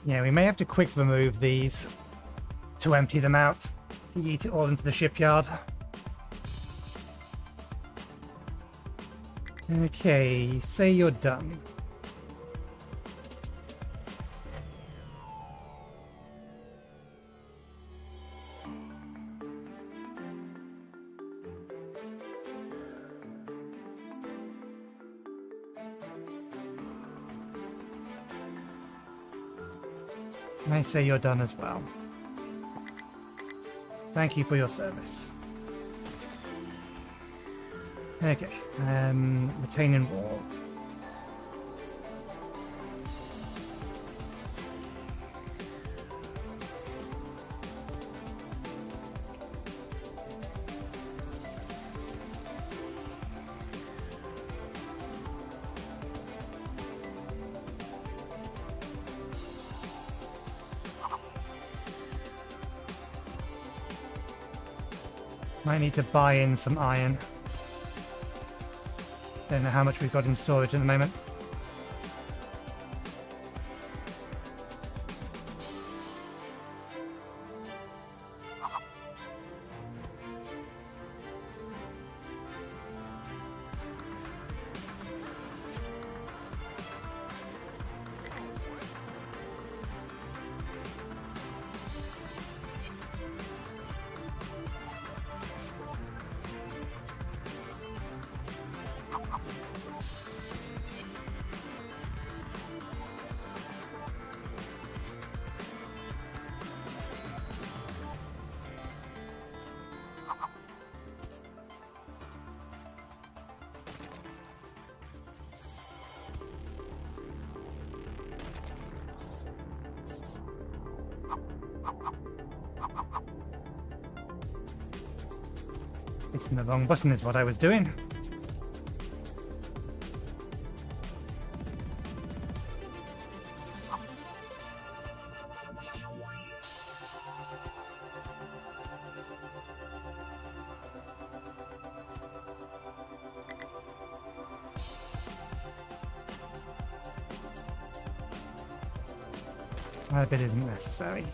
Yeah, we may have to quick remove these to empty them out, to yeet it all into the shipyard. Okay, say you're done. I say you're done as well. Thank you for your service. Okay, retaining wall. Might need to buy in some iron. Don't know how much we've got in storage at the moment. Hitting the wrong button is what I was doing. A bit isn't necessary.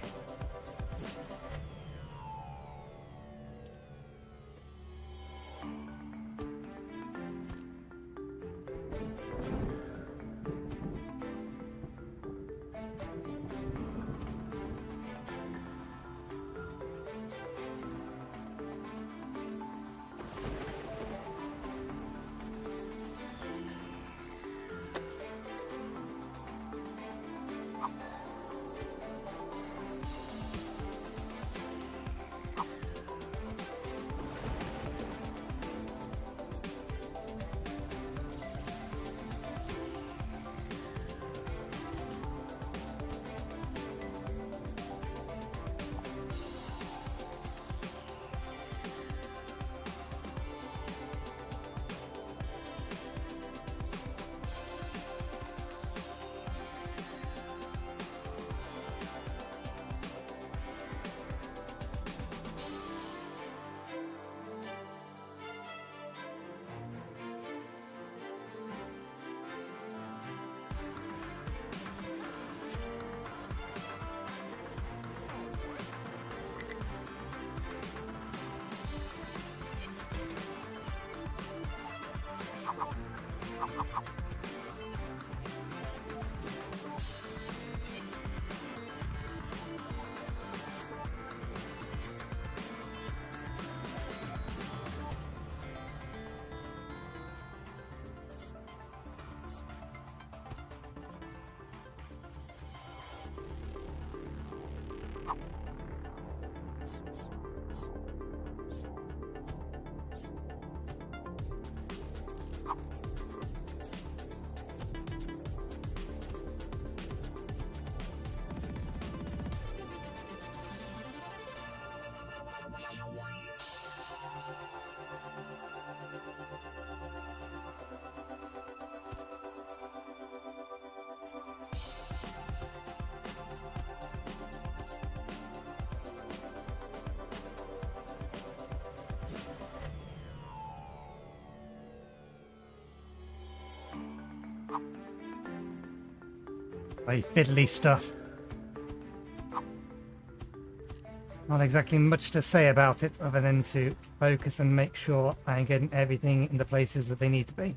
Very fiddly stuff. Not exactly much to say about it other than to focus and make sure I'm getting everything in the places that they need to be.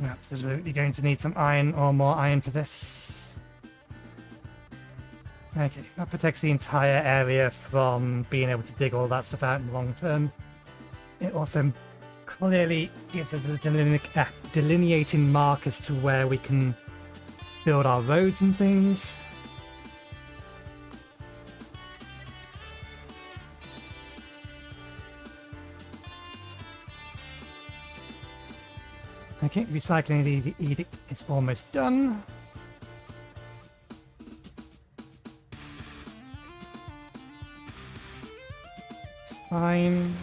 Absolutely going to need some iron or more iron for this. Okay, that protects the entire area from being able to dig all that stuff out in the long term. It also clearly gives us a delineating mark as to where we can build our roads and things. Okay, recycling the edict is almost done. fine.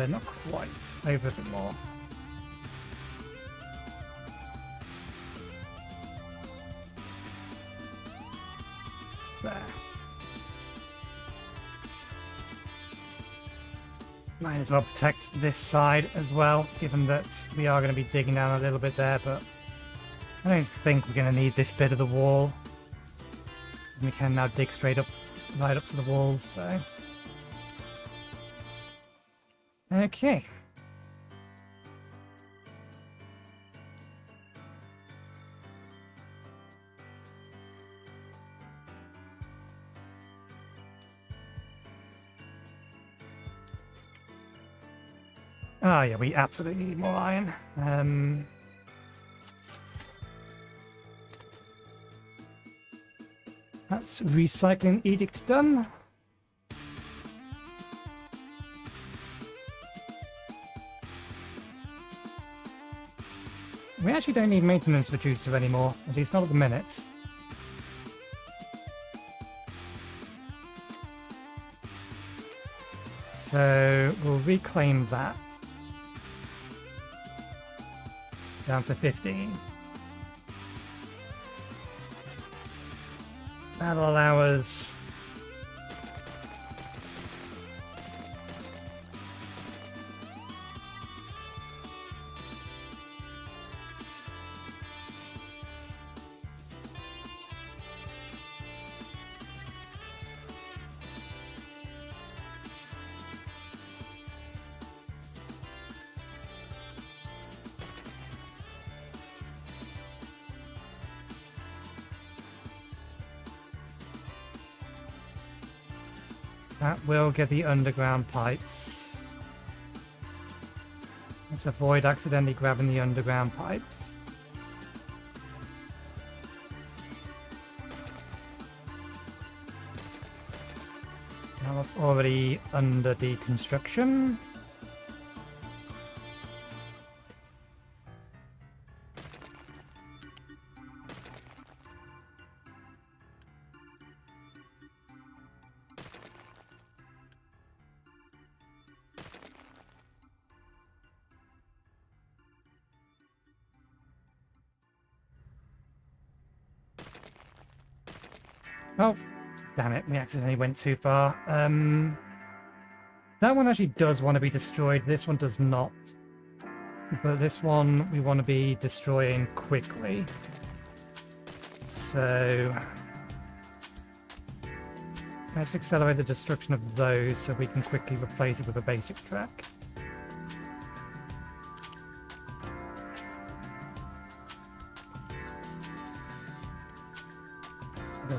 Not quite. Over a bit more. There. Might as well protect this side as well, given that we are going to be digging down a little bit there, but I don't think we're going to need this bit of the wall. We can now dig straight up, right up to the walls, so... Okay. Oh yeah, we absolutely need more iron. That's recycling edict done. We actually don't need maintenance reducer anymore, at least not at the minute. So we'll reclaim that. Down to 15. That'll allow us... That will get the underground pipes. Let's avoid accidentally grabbing the underground pipes. Now that's already under deconstruction. Oh, damn it, we accidentally went too far. That one actually does want to be destroyed, this one does not. But this one we want to be destroying quickly. So... let's accelerate the destruction of those so we can quickly replace it with a basic track.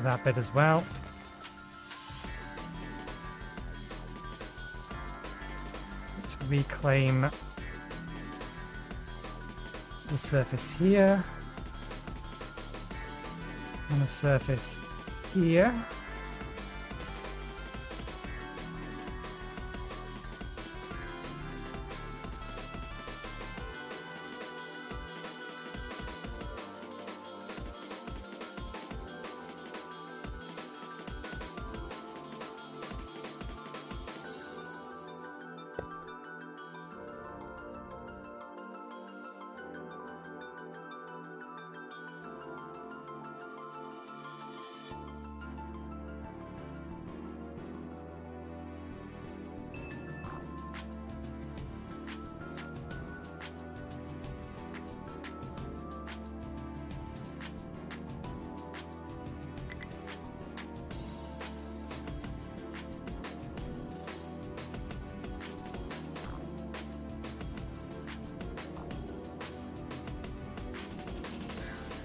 That bit as well. Let's reclaim the surface here and the surface here.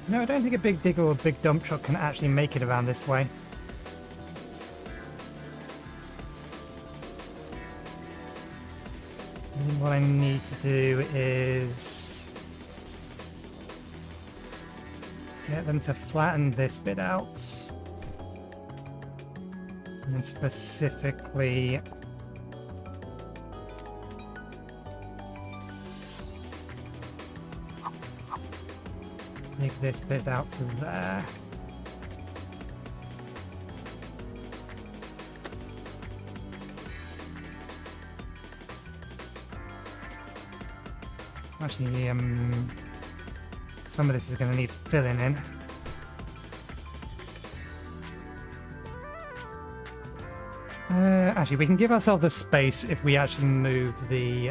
No, I don't think a big digger or a big dump truck can actually make it around this way. And what I need to do is get them to flatten this bit out. And then specifically make this bit out to there. Actually, some of this is going to need filling in. Actually, we can give ourselves the space if we actually move the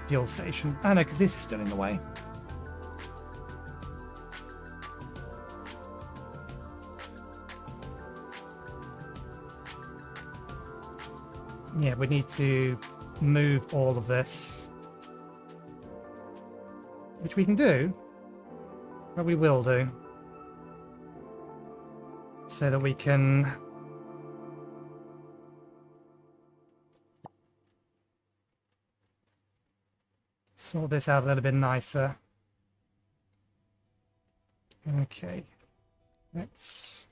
fuel station. Oh no, because this is still in the way. Yeah, we need to move all of this. Which we can do, but we will do. So that we can sort this out a little bit nicer. Okay, let's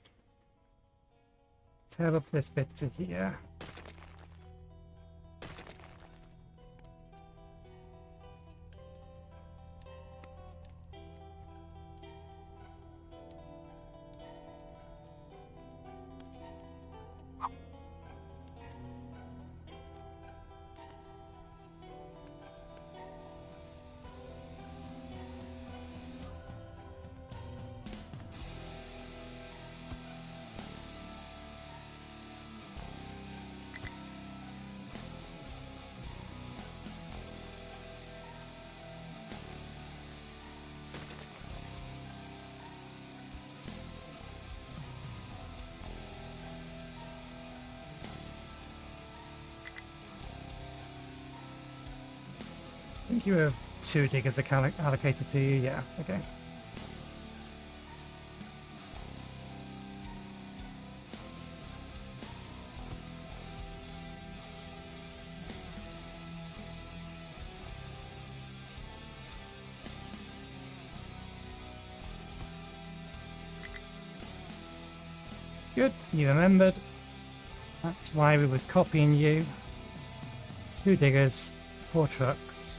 tear up this bit to here. I think you have 2 diggers allocated to you, yeah, okay. Good, you remembered. That's why we was copying you. 2 diggers, 4 trucks.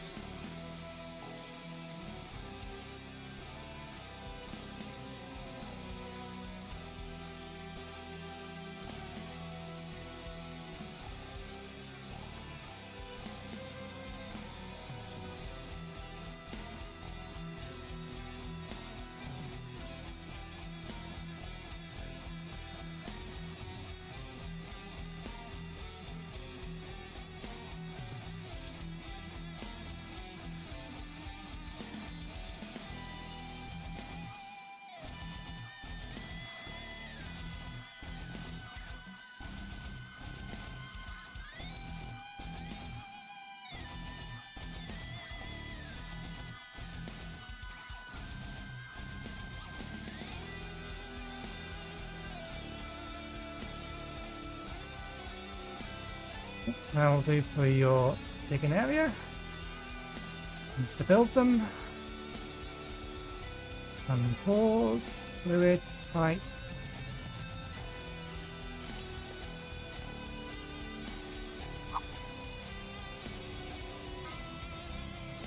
That'll do for your digging area. Needs to build them. Pause, fluids, pipe.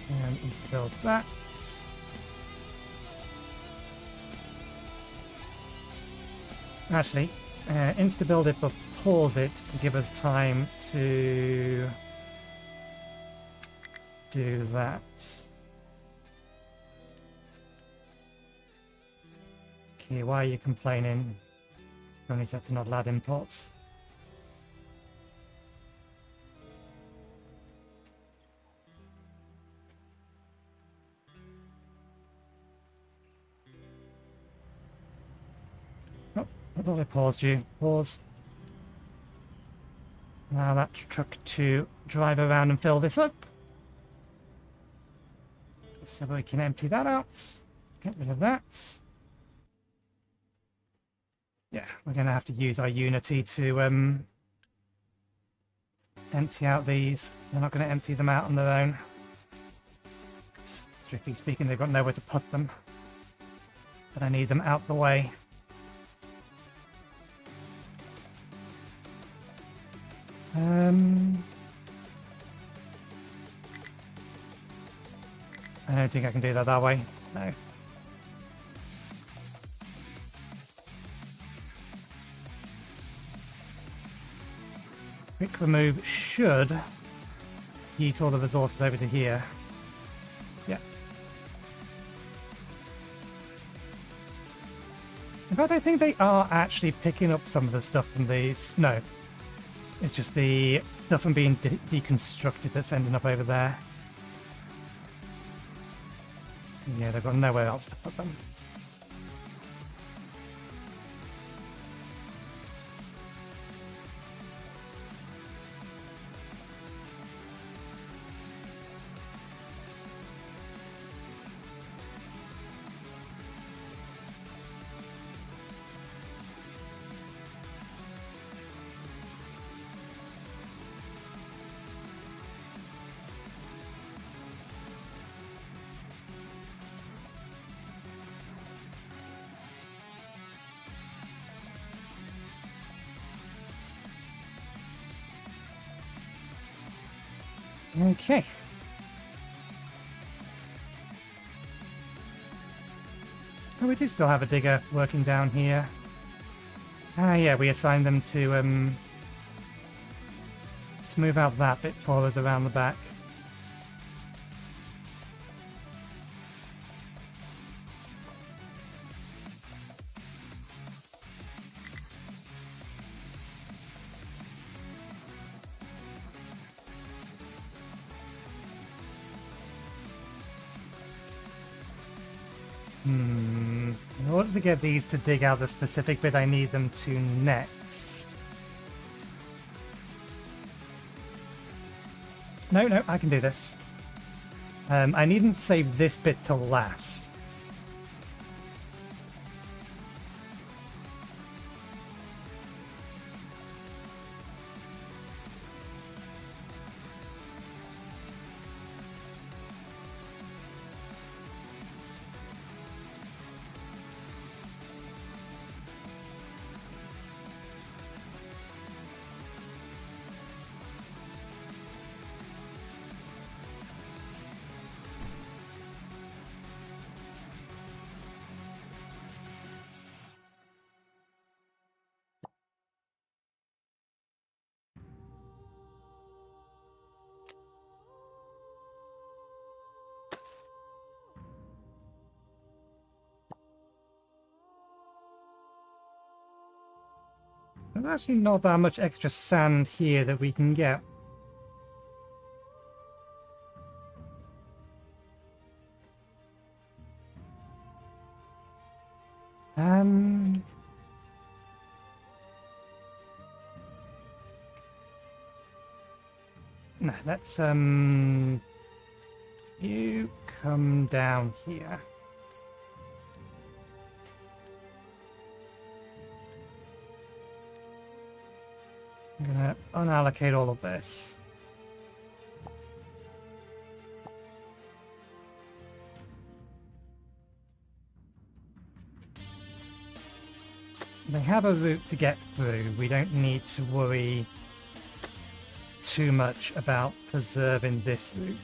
And needs to build that. Actually, insta-build it, but pause it to give us time to do that. Okay, why are you complaining? Only set to not allowed imports. Oh, I thought I paused you. Pause. Allow that truck to drive around and fill this up. So we can empty that out. Get rid of that. Yeah, we're going to have to use our Unity to empty out these. We're not going to empty them out on their own. Strictly speaking, they've got nowhere to put them. But I need them out the way. I don't think I can do that way. No. Quick remove should yeet all the resources over to here. Yeah. In fact, I think they are actually picking up some of the stuff from these. No. It's just the stuff from being deconstructed that's ending up over there. Yeah, they've got nowhere else to put them. Okay. Oh, we do still have a digger working down here. Ah, yeah, we assigned them to smooth out that bit for us around the back. In order to get these to dig out the specific bit I need them to next. No, I can do this. I need them to save this bit to last. There's actually not that much extra sand here that we can get. No, let's, you come down here. I'm gonna unallocate all of this. They have a route to get through. We don't need to worry too much about preserving this route.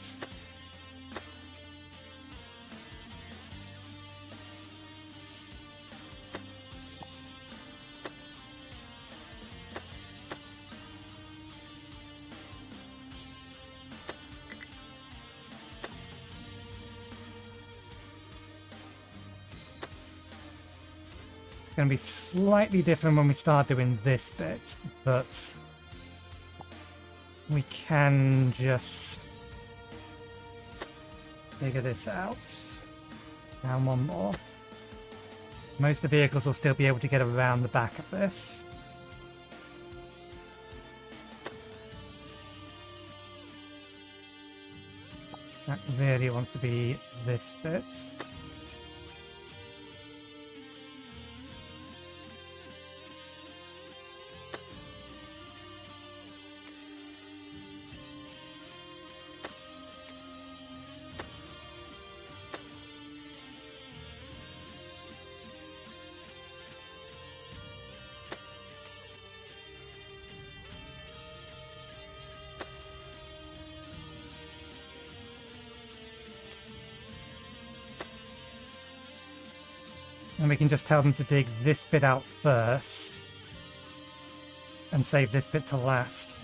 Going to be slightly different when we start doing this bit, but we can just figure this out. Down one more. Most of the vehicles will still be able to get around the back of this. That really wants to be this bit. And we can just tell them to dig this bit out first and save this bit to last.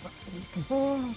That's what we can for.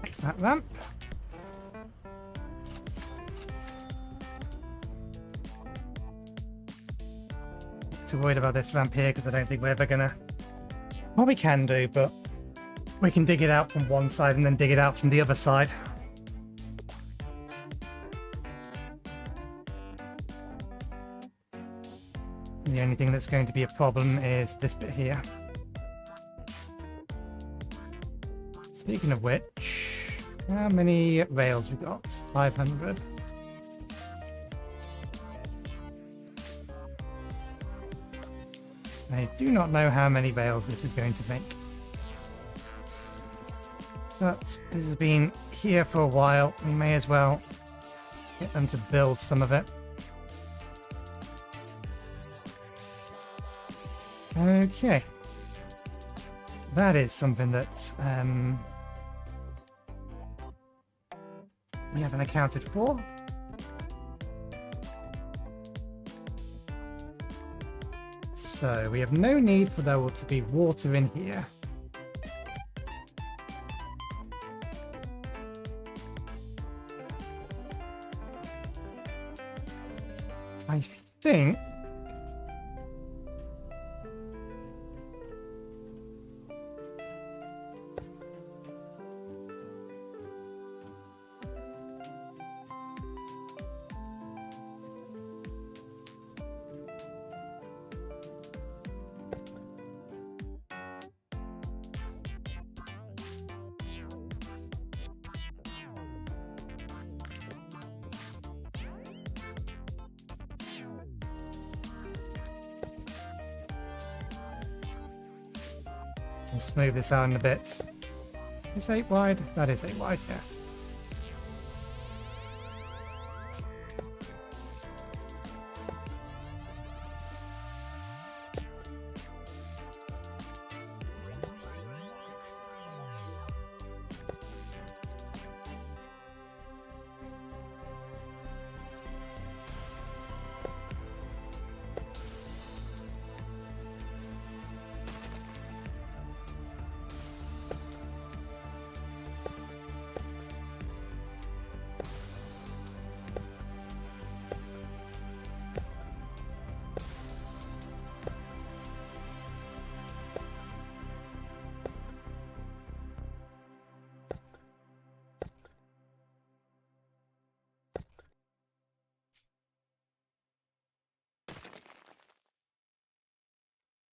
Fix that ramp. Too worried about this ramp here because I don't think we're ever gonna... Well, we can do, but we can dig it out from one side and then dig it out from the other side. The only thing that's going to be a problem is this bit here. Speaking of which, how many rails we got? 500. I do not know how many rails this is going to make. But this has been here for a while. We may as well get them to build some of it. Okay. That is something that we haven't accounted for. So we have no need for there to be water in here. I think I'll smooth this out in a bit. Is 8 wide? That is 8 wide, yeah.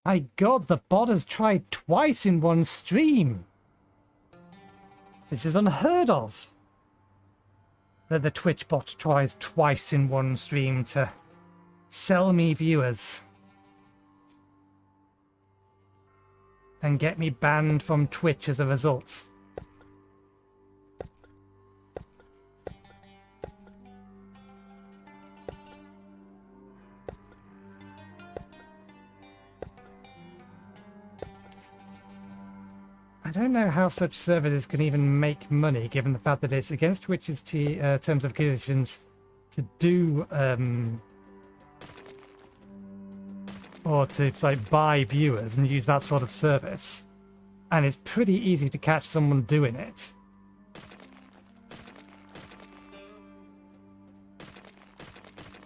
My god, the bot has tried twice in one stream! This is unheard of! That the Twitch bot tries twice in one stream to sell me viewers. And get me banned from Twitch as a result. don't know how such services can even make money, given the fact that it's against Twitch's terms of conditions to do or to like buy viewers and use that sort of service, and it's pretty easy to catch someone doing it.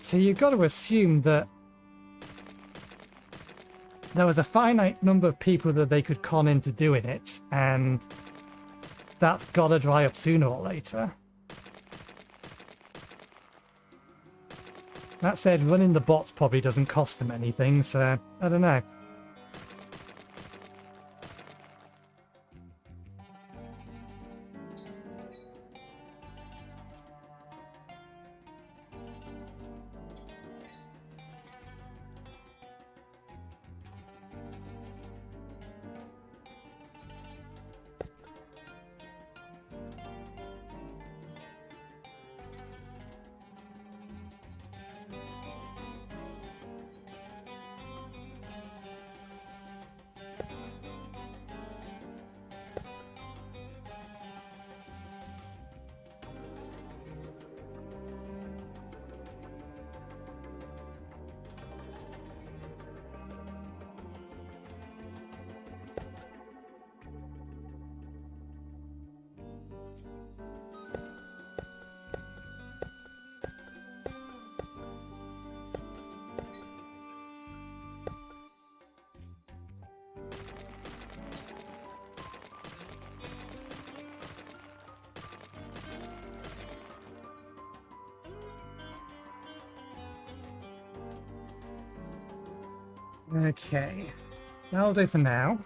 So you've got to assume that there was a finite number of people that they could con into doing it, and that's got to dry up sooner or later. That said, running the bots probably doesn't cost them anything, so I don't know. Okay, that'll do for now.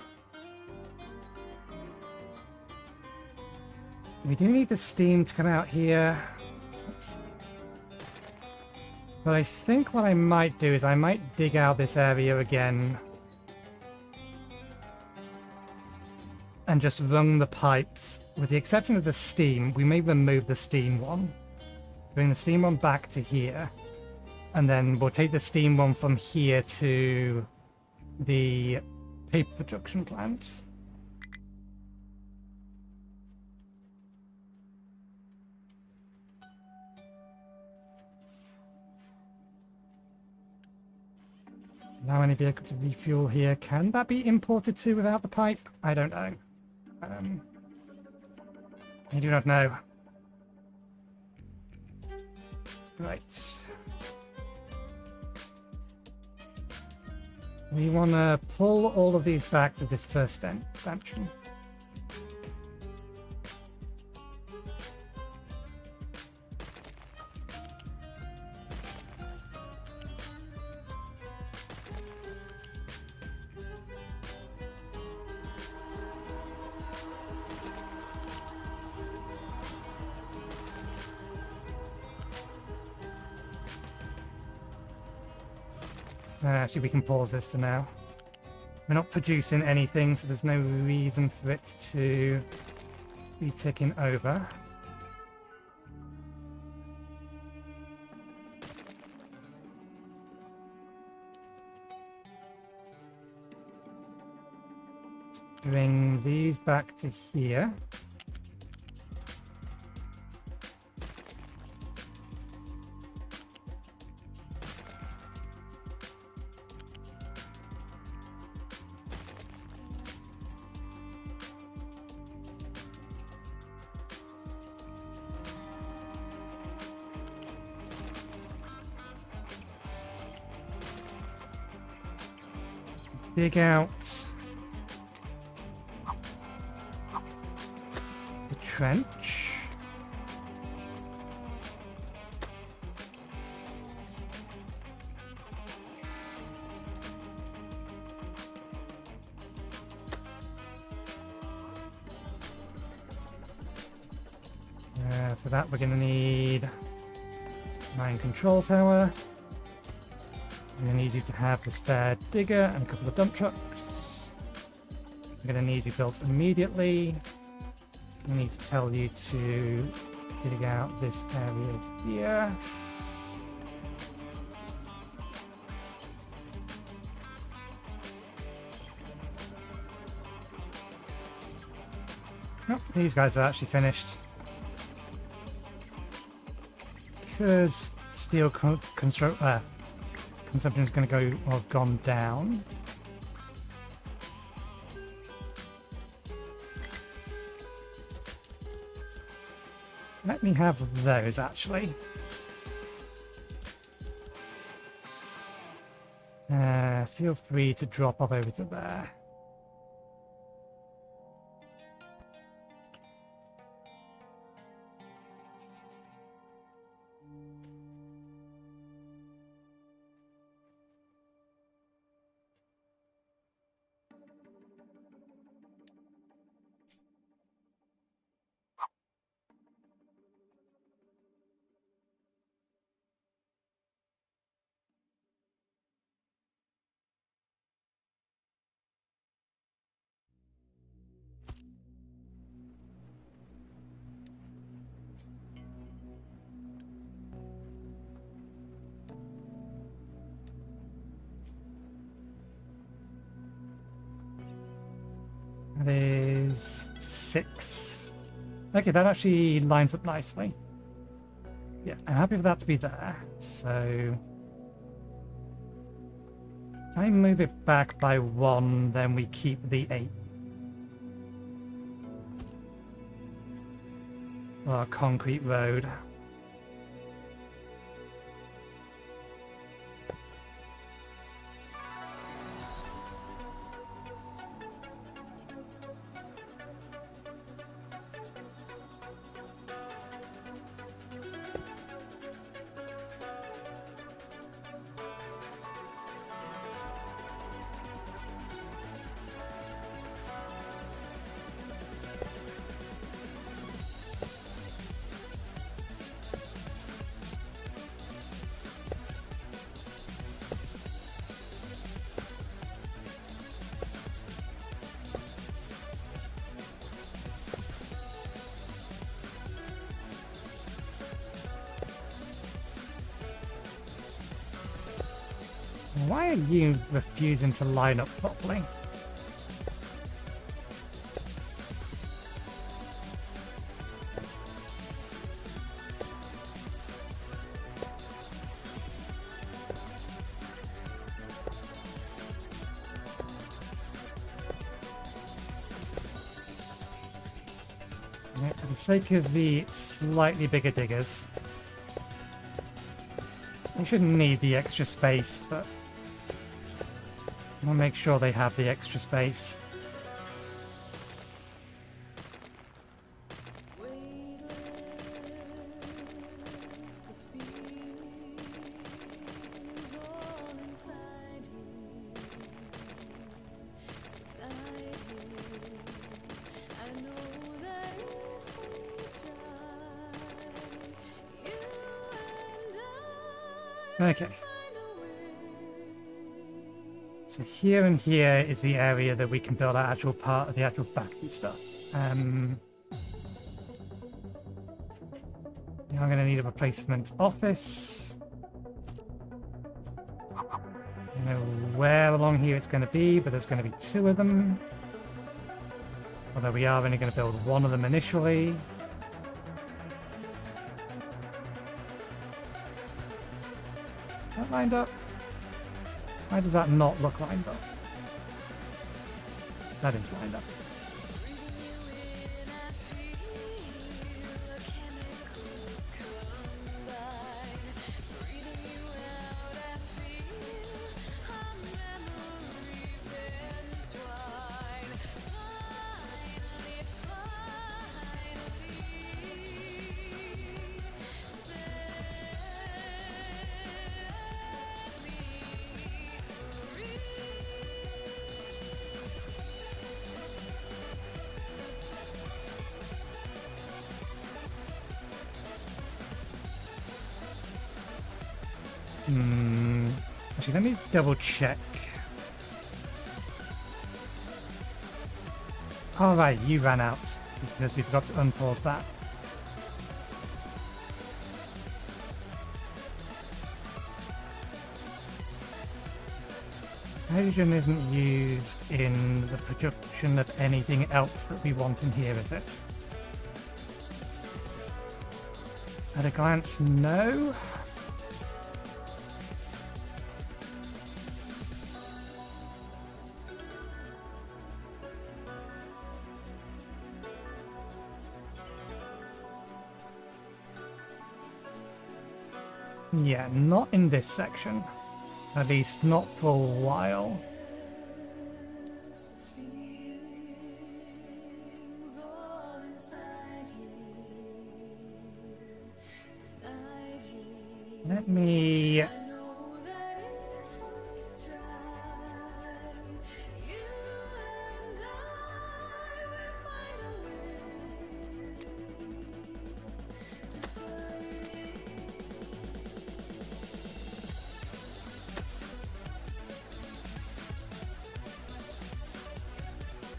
We do need the steam to come out here. But I think what I might do is I might dig out this area again and just run the pipes. With the exception of the steam, we may remove the steam one. Bring the steam one back to here. And then we'll take the steam one from here to the paper production plant. Allow any vehicle to refuel here. Can that be imported too without the pipe? I don't know. I do not know. Right. We want to pull all of these back to this first extension. Actually, we can pause this for now. We're not producing anything, so there's no reason for it to be ticking over. Let's bring these back to here. Dig out the trench. For that we're going to need mine control tower. I'm going to need you to have the spare digger and a couple of dump trucks. I'm going to need you built immediately. I need to tell you to dig out this area here. These guys are actually finished. Because steel consumption is going to go or gone down. Let me have those actually. Feel free to drop off over to there. That is 6. Okay, that actually lines up nicely. Yeah, I'm happy for that to be there. So if I move it back by 1, then we keep the 8. Our concrete road. Why are you refusing to line up properly? Yeah, for the sake of the slightly bigger diggers. We shouldn't need the extra space, but we'll make sure they have the extra space. Okay. So here and here is the area that we can build our actual part of the actual factory stuff. I'm going to need a replacement office. I don't know where along here it's going to be, but there's going to be 2 of them. Although we are only going to build 1 of them initially. Is that lined up? Why does that not look lined up? That is lined up. Actually, let me double check. All right, you ran out because we forgot to unpause that. Hydrogen isn't used in the production of anything else that we want in here, is it? At a glance, no. Yeah, not in this section. At least not for a while. Let me...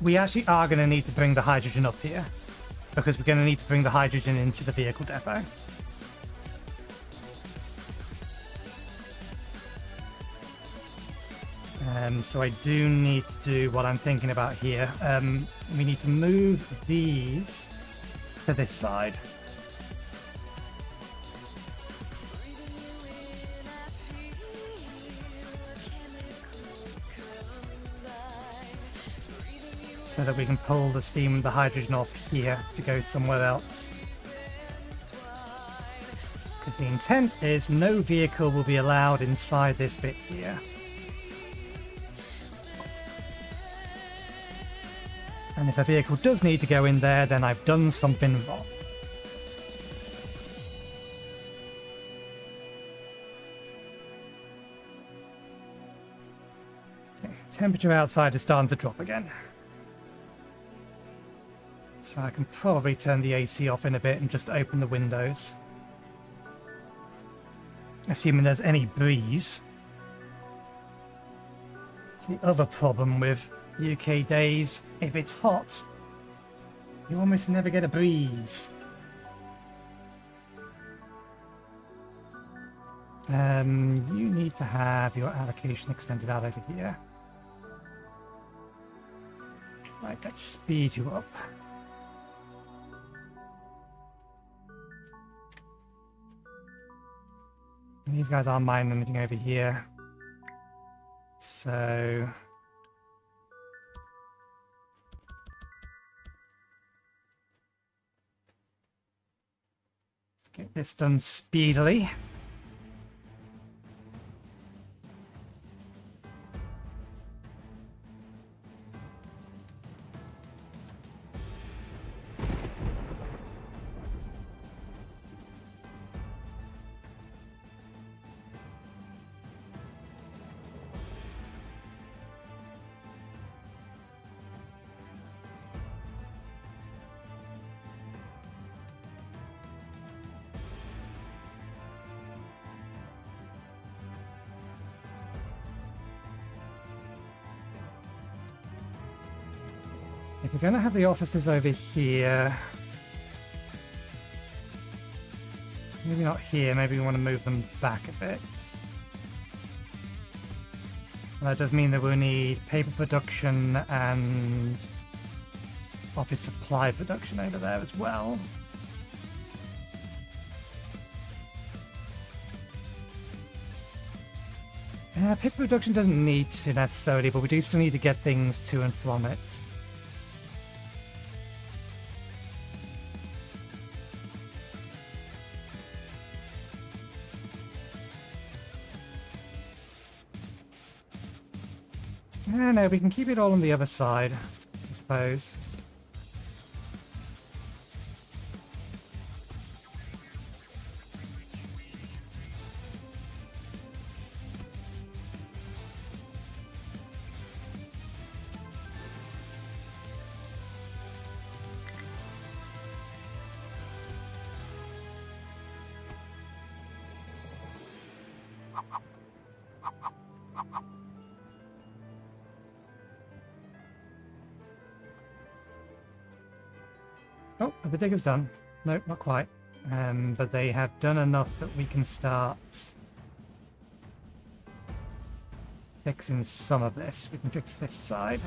We actually are going to need to bring the hydrogen up here, because we're going to need to bring the hydrogen into the vehicle depot. So I do need to do what I'm thinking about here. We need to move these to this side. So that we can pull the steam and the hydrogen off here to go somewhere else. Because the intent is no vehicle will be allowed inside this bit here. And if a vehicle does need to go in there, then I've done something wrong. Okay, temperature outside is starting to drop again. So I can probably turn the AC off in a bit and just open the windows. Assuming there's any breeze. It's the other problem with UK days. If it's hot, you almost never get a breeze. You need to have your allocation extended out over here. Right, let's speed you up. These guys aren't mining anything over here. So... let's get this done speedily. If we're going to have the offices over here, maybe not here, maybe we want to move them back a bit. That does mean that we'll need paper production and office supply production over there as well. Paper production doesn't need to necessarily, but we do still need to get things to and from it. No, we can keep it all on the other side, I suppose. Oh, the digger's done. No, not quite. But they have done enough that we can start fixing some of this. We can fix this side.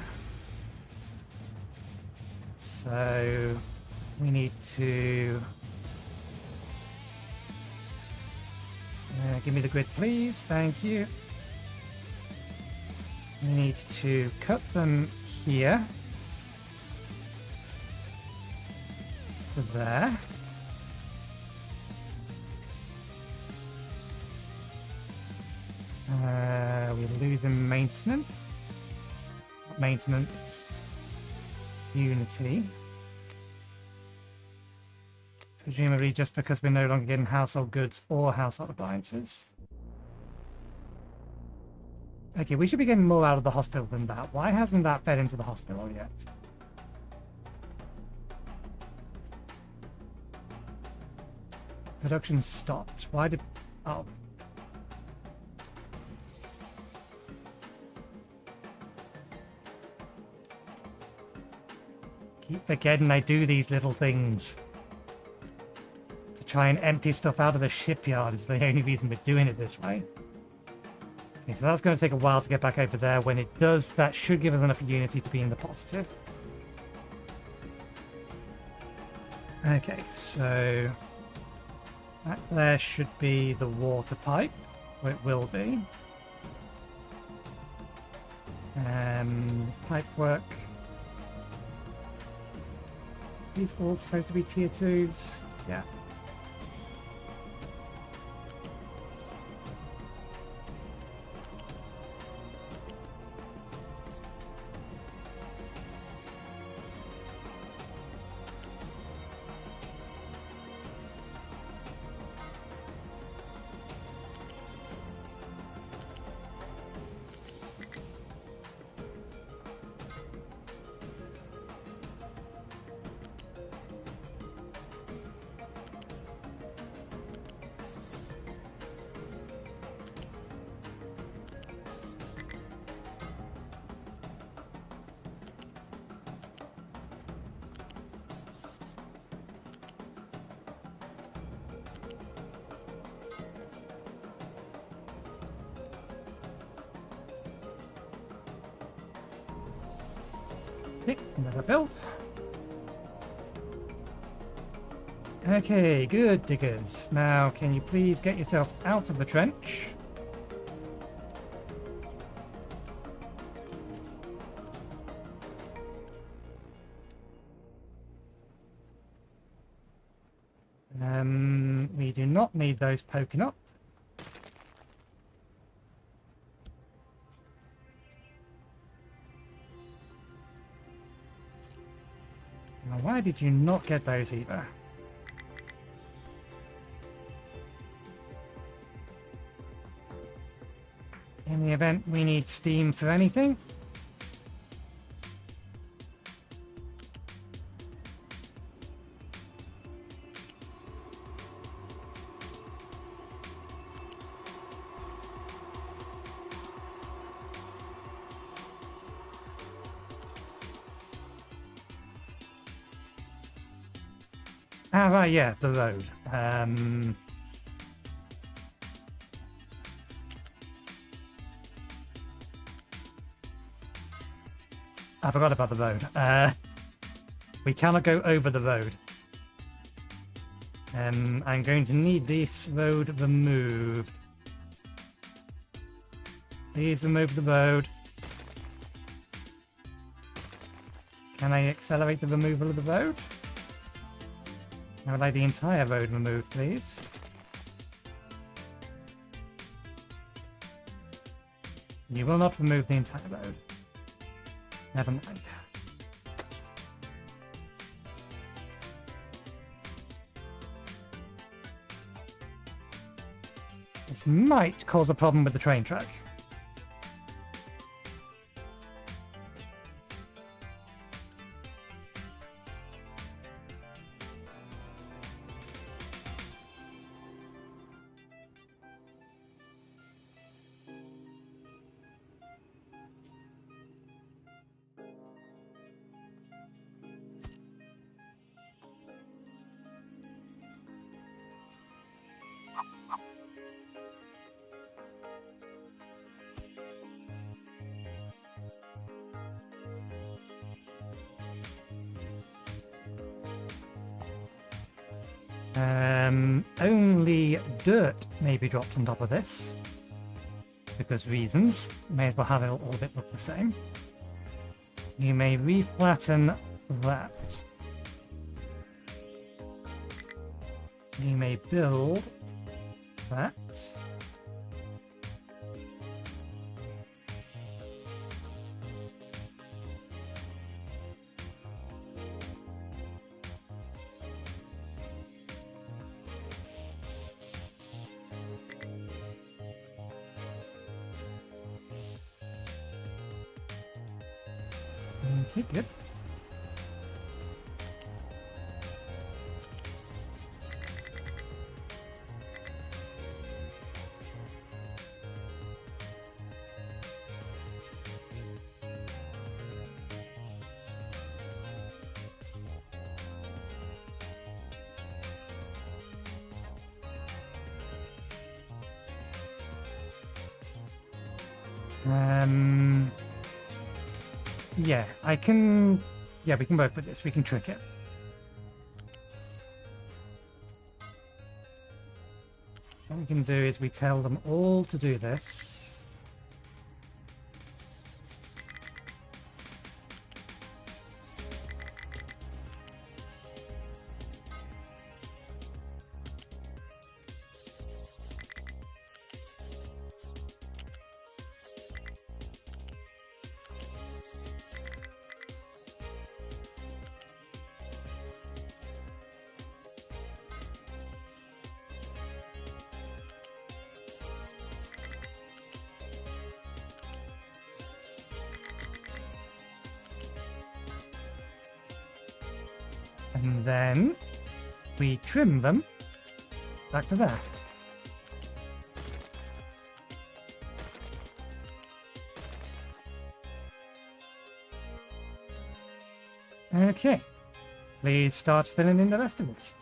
So we need to Give me the grid, please. Thank you. We need to cut them here. To there. We're losing maintenance. Not maintenance. Unity. Presumably just because we're no longer getting household goods or household appliances. Okay, we should be getting more out of the hospital than that. Why hasn't that fed into the hospital yet? Production stopped. Why did... Oh. Keep forgetting I do these little things. To try and empty stuff out of the shipyard is the only reason we're doing it this way. Okay, so that's going to take a while to get back over there. When it does, that should give us enough unity to be in the positive. Okay, so... that there should be the water pipe, or it will be. Pipe work. These all supposed to be tier 2s? Yeah. Okay, another build. Okay, good diggers. Now, can you please get yourself out of the trench? We do not need those poking up. Now, why did you not get those either? In the event we need steam for anything. Ah, right, yeah, the road. I forgot about the road. We cannot go over the road. I'm going to need this road removed. Please remove the road. Can I accelerate the removal of the road? I would like the entire road removed, please. You will not remove the entire road. Never mind. This might cause a problem with the train track. Only dirt may be dropped on top of this. Because reasons. May as well have it all of it look the same. You may reflatten that. You may build that. Okay, good. Yeah, I can... Yeah, we can work with this. We can trick it. What we can do is we tell them all to do this. And then we trim them back to there. Okay, please start filling in the rest of this.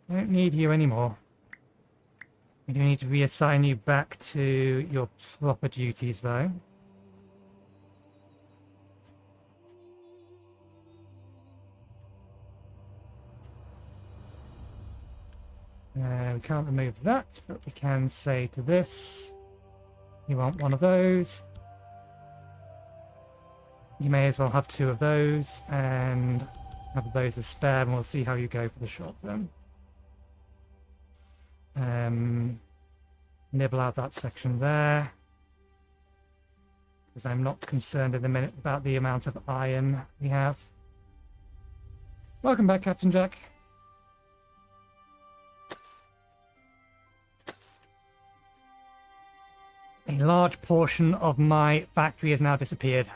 I don't need you anymore. We do need to reassign you back to your proper duties, though. We can't remove that, but we can say to this, you want one of those. You may as well have two of those, and have those as spare, and we'll see how you go for the short term. Nibble out that section there, because I'm not concerned in a minute about the amount of iron we have. Welcome back, Captain Jack. A large portion of my factory has now disappeared.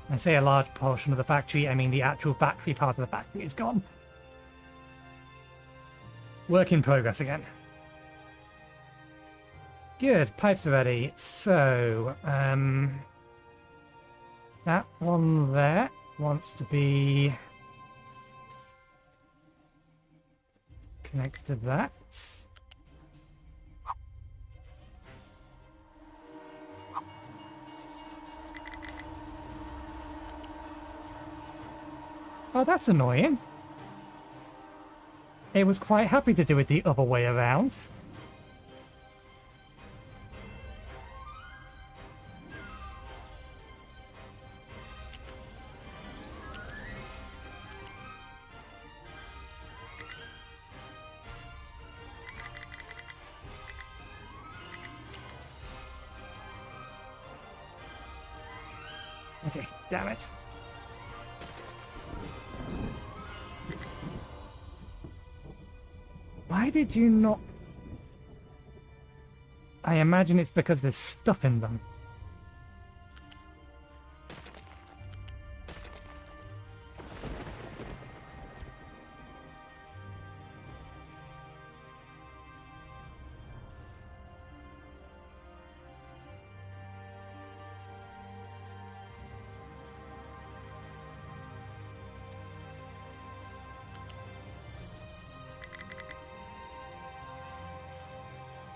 I say a large portion of the factory, I mean the actual factory part of the factory is gone. Work in progress again. Good, pipes are ready. So, that one there wants to be connected to that. Oh, that's annoying. It was quite happy to do it the other way around. Okay, damn it. Why did you not... I imagine it's because there's stuff in them.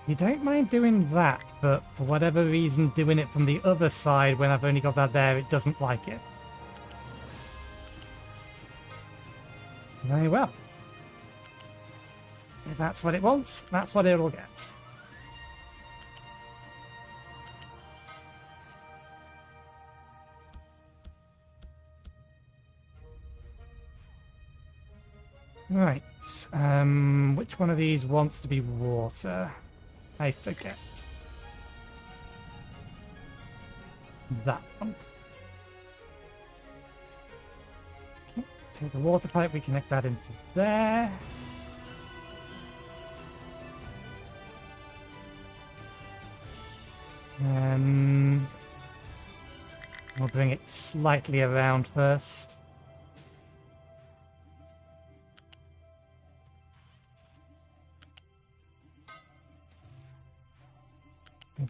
You don't mind doing that, but for whatever reason, doing it from the other side when I've only got that there, it doesn't like it. Very well. If that's what it wants, that's what it'll get. Right. Which one of these wants to be water? I forget. That one. Okay. Take the water pipe, we connect that into there. We'll bring it slightly around first.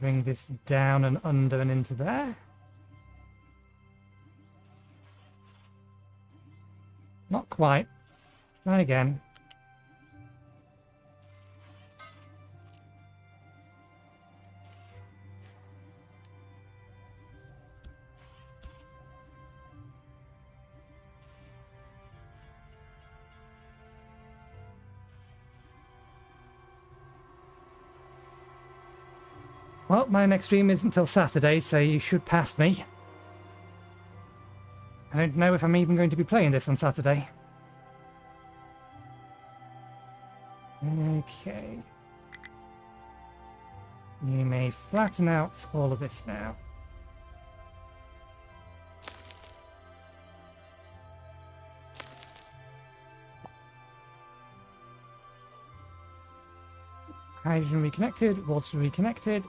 Bring this down and under and into there. Not quite. Try again. Well, my next stream isn't until Saturday, so you should pass me. I don't know if I'm even going to be playing this on Saturday. Okay. You may flatten out all of this now. Hydrogen reconnected, water reconnected.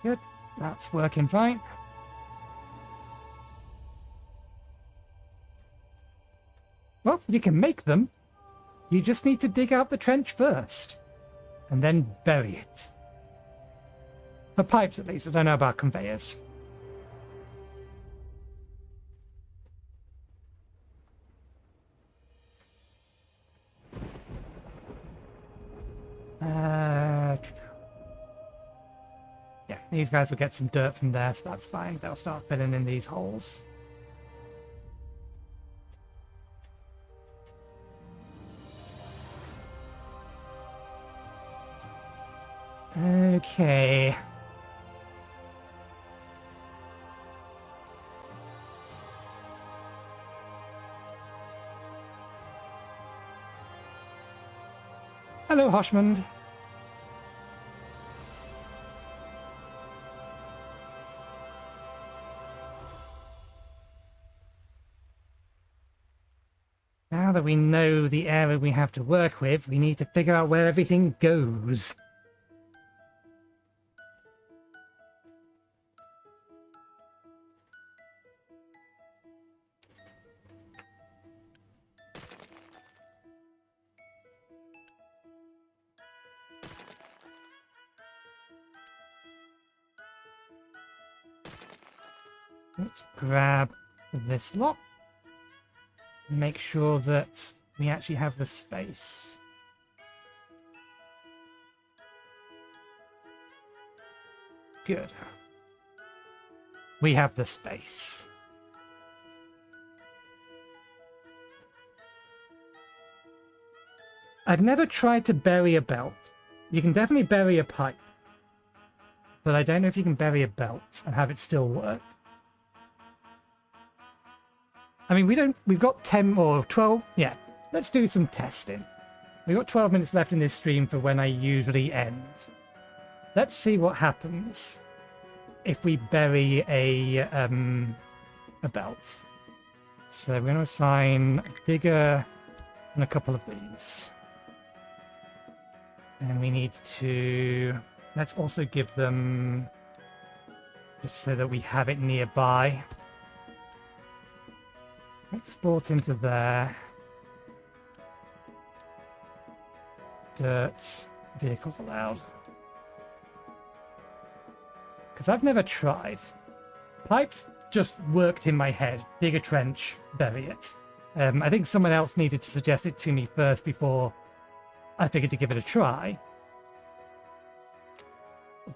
Good, that's working fine. Well, you can make them. You just need to dig out the trench first, and then bury it. For pipes, at least. I don't know about conveyors. Yeah, these guys will get some dirt from there, so that's fine. They'll start filling in these holes. Okay. Hello, Hoshmond. Now that we know the area we have to work with, we need to figure out where everything goes. Let's grab this lot. Make sure that we actually have the space. Good. We have the space. I've never tried to bury a belt. You can definitely bury a pipe. But I don't know if you can bury a belt and have it still work. I mean, we've got 10 or 12. Yeah, let's do some testing. We've got 12 minutes left in this stream for when I usually end. Let's see what happens if we bury a belt. So we're going to assign a digger and a couple of these. And we need to... Let's also give them... just so that we have it nearby. Export into there. Dirt. Vehicles allowed. Because I've never tried. Pipes just worked in my head. Dig a trench, bury it. I think someone else needed to suggest it to me first before I figured to give it a try.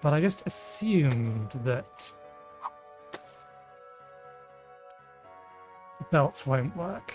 But I just assumed that belts won't work.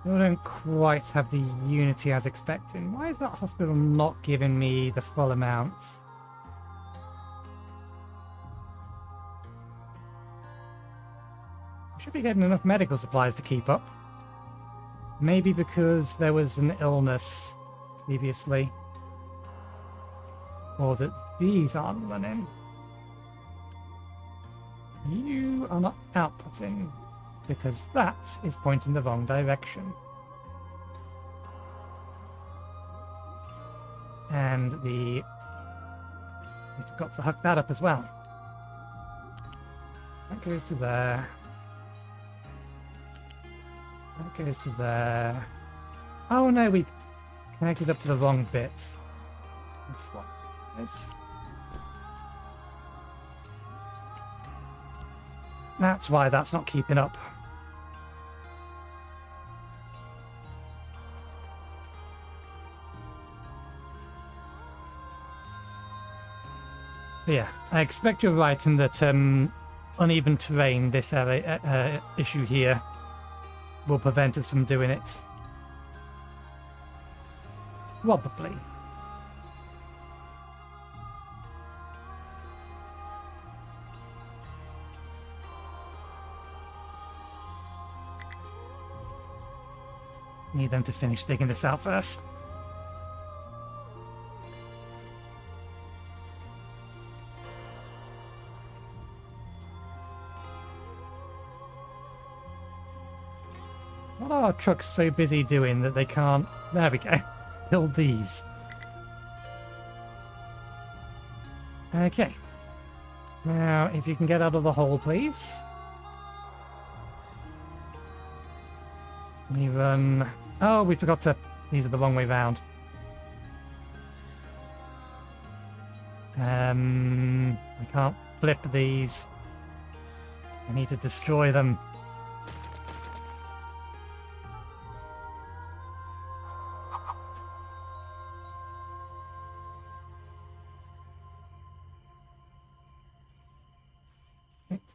I don't quite have the unity as expected. Why is that hospital not giving me the full amount? I should be getting enough medical supplies to keep up. Maybe because there was an illness previously. Or that these aren't running. You are not outputting. Because that is pointing the wrong direction. And we forgot to hook that up as well. That goes to there. That goes to there. Oh no, we connected up to the wrong bit. This one is. That's why that's not keeping up. Yeah, I expect you're right in that uneven terrain, this issue here, will prevent us from doing it. Probably. Need them to finish digging this out first. What are our trucks so busy doing that they can't... There we go. Build these. Okay. Now, if you can get out of the hole, please. We run... Oh, we forgot to... These are the wrong way round. I can't flip these. I need to destroy them.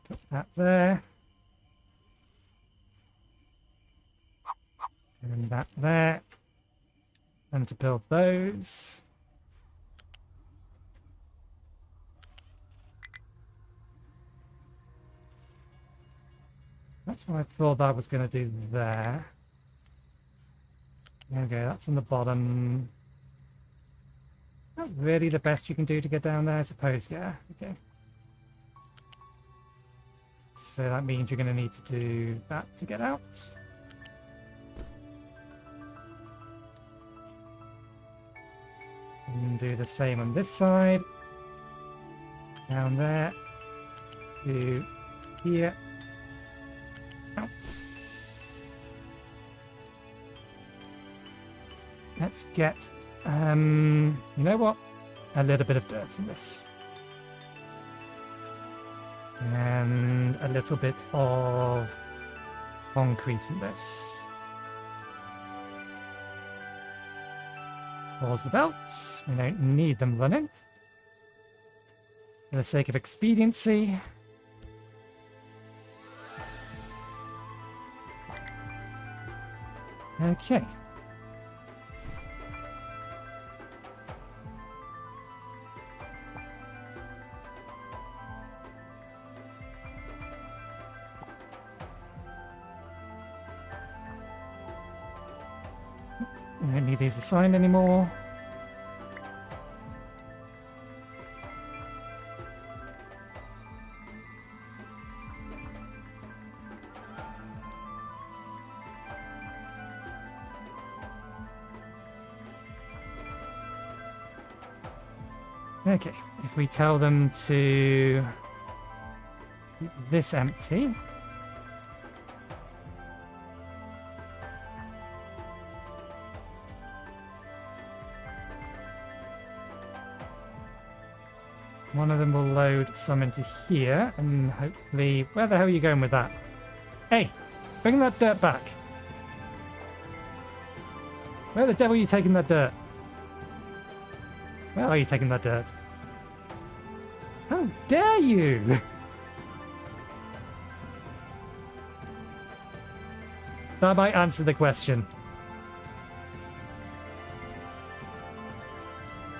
Put that there. And that there. And to build those. That's what I thought I was going to do there. Okay, that's on the bottom. Not really the best you can do to get down there, I suppose. Yeah, okay. So that means you're going to need to do that to get out. And do the same on this side. Down there. To here. Out. Let's get, you know what? A little bit of dirt in this. And a little bit of concrete in this. Pause the belts. We don't need them running. For the sake of expediency. Okay. I don't need these assigned anymore. Okay, if we tell them to keep this empty. One of them will load some into here, and hopefully... Where the hell are you going with that? Hey, bring that dirt back. Where the devil are you taking that dirt? Where are you taking that dirt? How dare you! That might answer the question.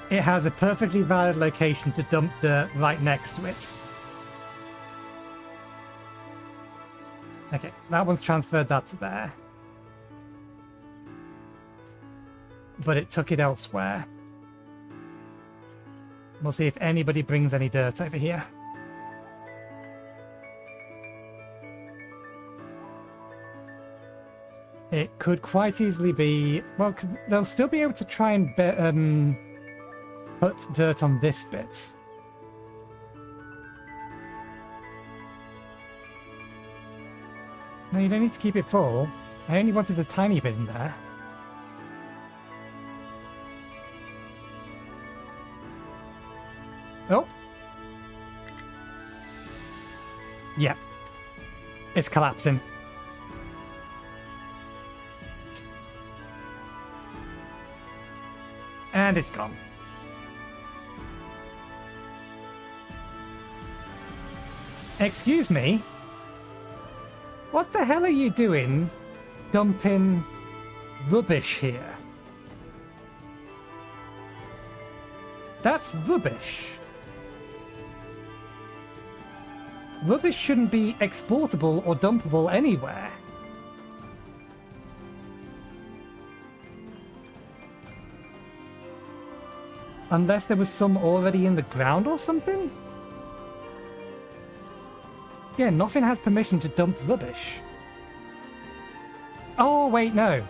It has a perfectly valid location to dump dirt right next to it. Okay, that one's transferred that to there. But it took it elsewhere. We'll see if anybody brings any dirt over here. It could quite easily be... Well, they'll still be able to try and put dirt on this bit. No, you don't need to keep it full. I only wanted a tiny bit in there. Oh. Yeah. It's collapsing. And it's gone. Excuse me? What the hell are you doing dumping rubbish here? That's rubbish. Rubbish shouldn't be exportable or dumpable anywhere. Unless there was some already in the ground or something? Yeah, nothing has permission to dump rubbish. Oh, wait, no.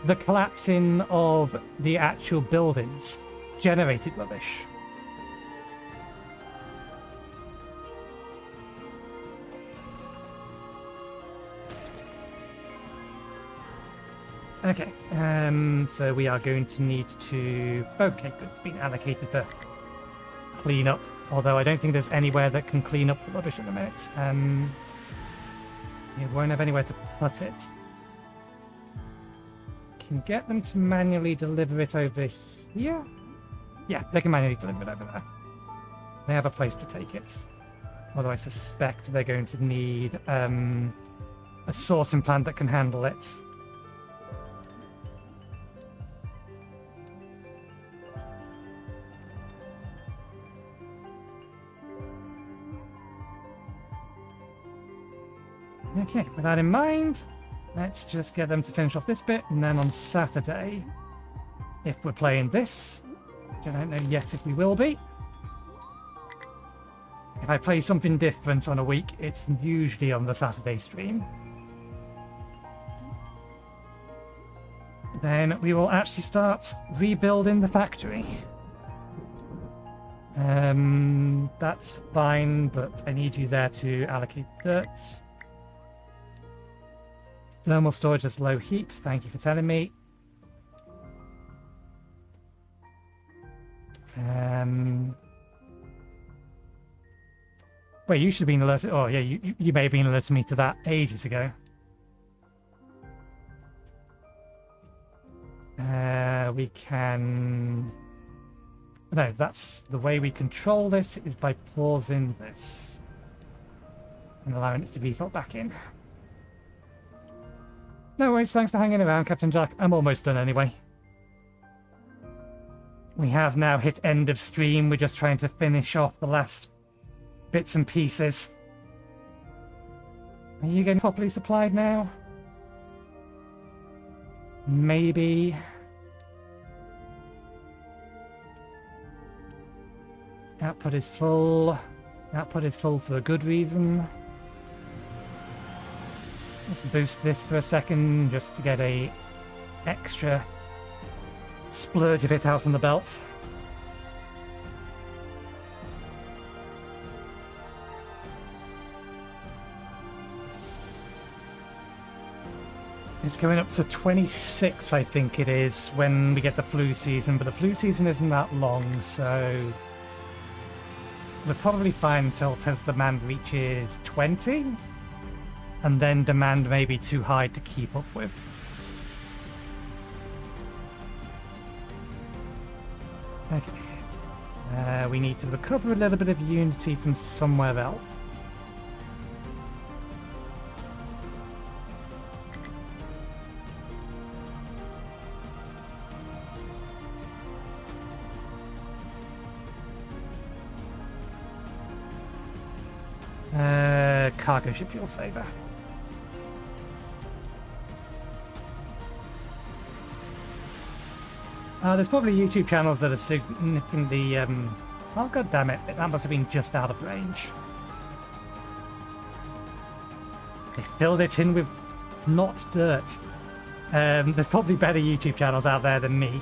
The collapsing of the actual buildings generated rubbish. Okay, so we are going to need to... Okay, good, it's been allocated to clean up. Although I don't think there's anywhere that can clean up the rubbish at the minute. You won't have anywhere to put it. Can get them to manually deliver it over here? Yeah, they can manually deliver it over there. They have a place to take it. Although I suspect they're going to need a sorting plant that can handle it. Okay, with that in mind, let's just get them to finish off this bit, and then on Saturday, if we're playing this, which I don't know yet if we will be, if I play something different on a week, it's usually on the Saturday stream. Then we will actually start rebuilding the factory. That's fine, but I need you there to allocate dirt. Thermal storage is low heat, thank you for telling me. Wait, you should have been alerted. Oh, yeah, you may have been alerted me to that ages ago. We can... No, that's the way we control this is by pausing this and allowing it to default back in. No worries, thanks for hanging around, Captain Jack. I'm almost done anyway. We have now hit end of stream. We're just trying to finish off the last bits and pieces. Are you getting properly supplied now? Maybe. Output is full. Output is full for a good reason. Let's boost this for a second just to get a extra splurge of it out on the belt. It's going up to 26, I think it is, when we get the flu season, but the flu season isn't that long, so we're probably fine until demand reaches 20, and then demand may be too high to keep up with. Okay. We need to recover a little bit of unity from somewhere else. Cargo ship fuel saver. There's probably YouTube channels that are significantly... oh, god damn it. That must have been just out of range. They filled it in with not dirt. There's probably better YouTube channels out there than me.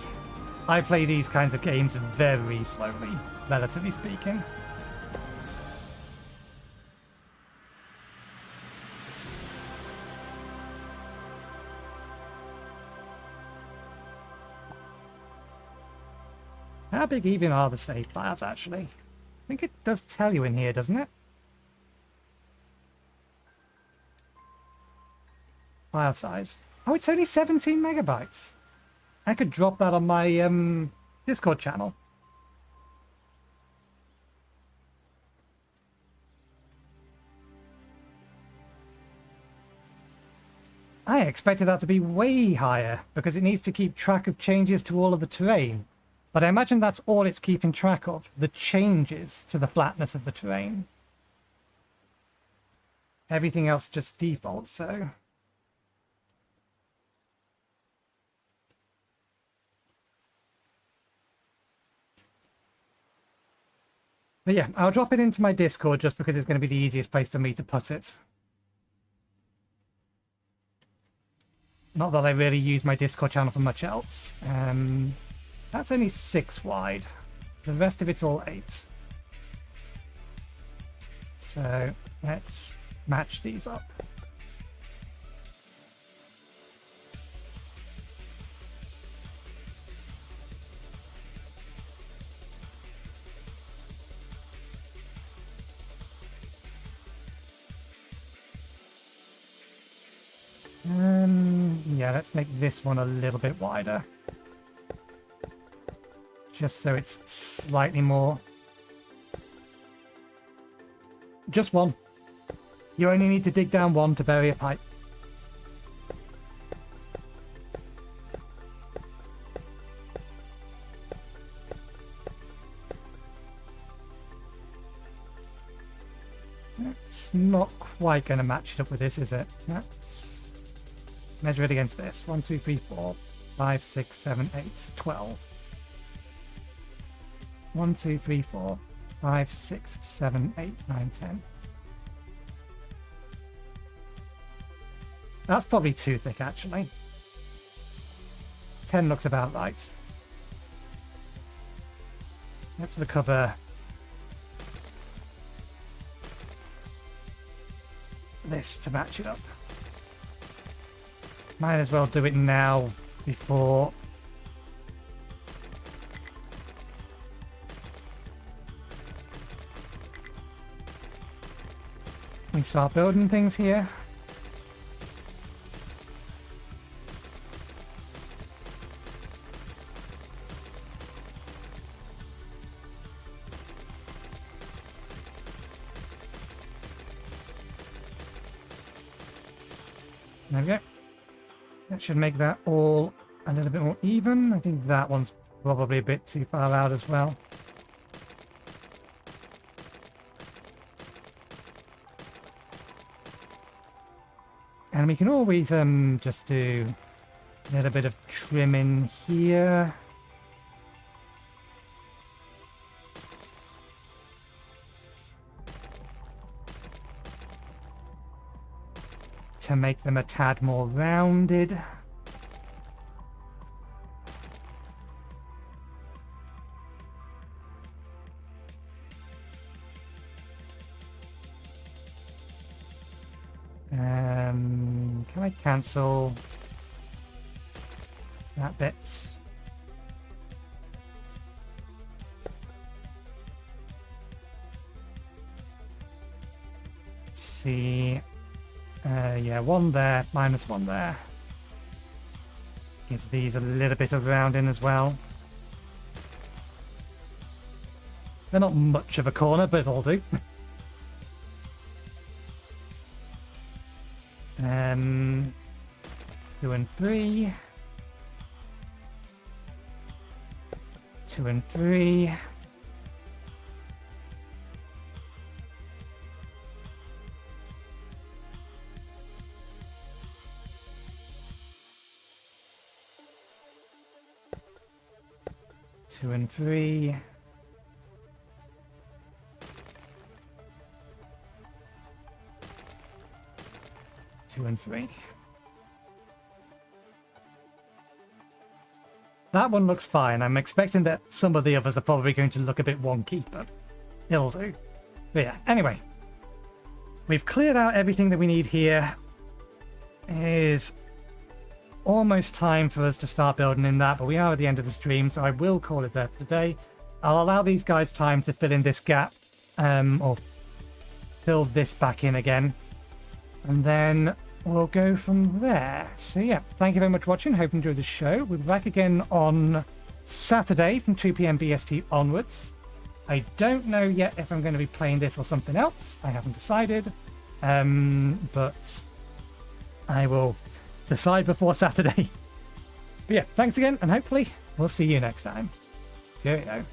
I play these kinds of games very slowly, relatively speaking. How big even are the save files, actually? I think it does tell you in here, doesn't it? File size. Oh, it's only 17 megabytes. I could drop that on my Discord channel. I expected that to be way higher, because it needs to keep track of changes to all of the terrain. But I imagine that's all it's keeping track of, the changes to the flatness of the terrain. Everything else just defaults, so... But yeah, I'll drop it into my Discord just because it's going to be the easiest place for me to put it. Not that I really use my Discord channel for much else. That's only 6 wide. The rest of it's all 8. So let's match these up. Yeah, let's make this one a little bit wider. Just so it's slightly more. Just one. You only need to dig down one to bury a pipe. That's not quite going to match it up with this, is it? Let's measure it against this. 1, 2, 3, 4, 5, 6, 7, 8, 12. 1, 2, 3, 4, 5, 6, 7, 8, 9, 10. That's probably too thick, actually. 10 looks about right. Let's recover this to match it up. Might as well do it now before we start building things here. There we go. That should make that all a little bit more even. I think that one's probably a bit too far out as well. And we can always just do a little bit of trimming here. to make them a tad more rounded. Can I cancel that bit? Let's see. Yeah, one there, minus one there. Gives these a little bit of rounding as well. They're not much of a corner, but it'll do. 2 and 3. 2 and 3. Two and 3. Two and 3. That one looks fine. I'm expecting that some of the others are probably going to look a bit wonky, but it'll do. But yeah, anyway. We've cleared out everything that we need here. It is almost time for us to start building in that, but we are at the end of the stream, so I will call it there for today. I'll allow these guys time to fill in this gap, or fill this back in again. And then we'll go from there. So yeah, thank you very much for watching. Hope you enjoyed the show. We'll be back again on Saturday from 2 PM BST onwards. I don't know yet if I'm going to be playing this or something else. I haven't decided. But I will decide before Saturday. But yeah, thanks again, and hopefully we'll see you next time. Cheerio.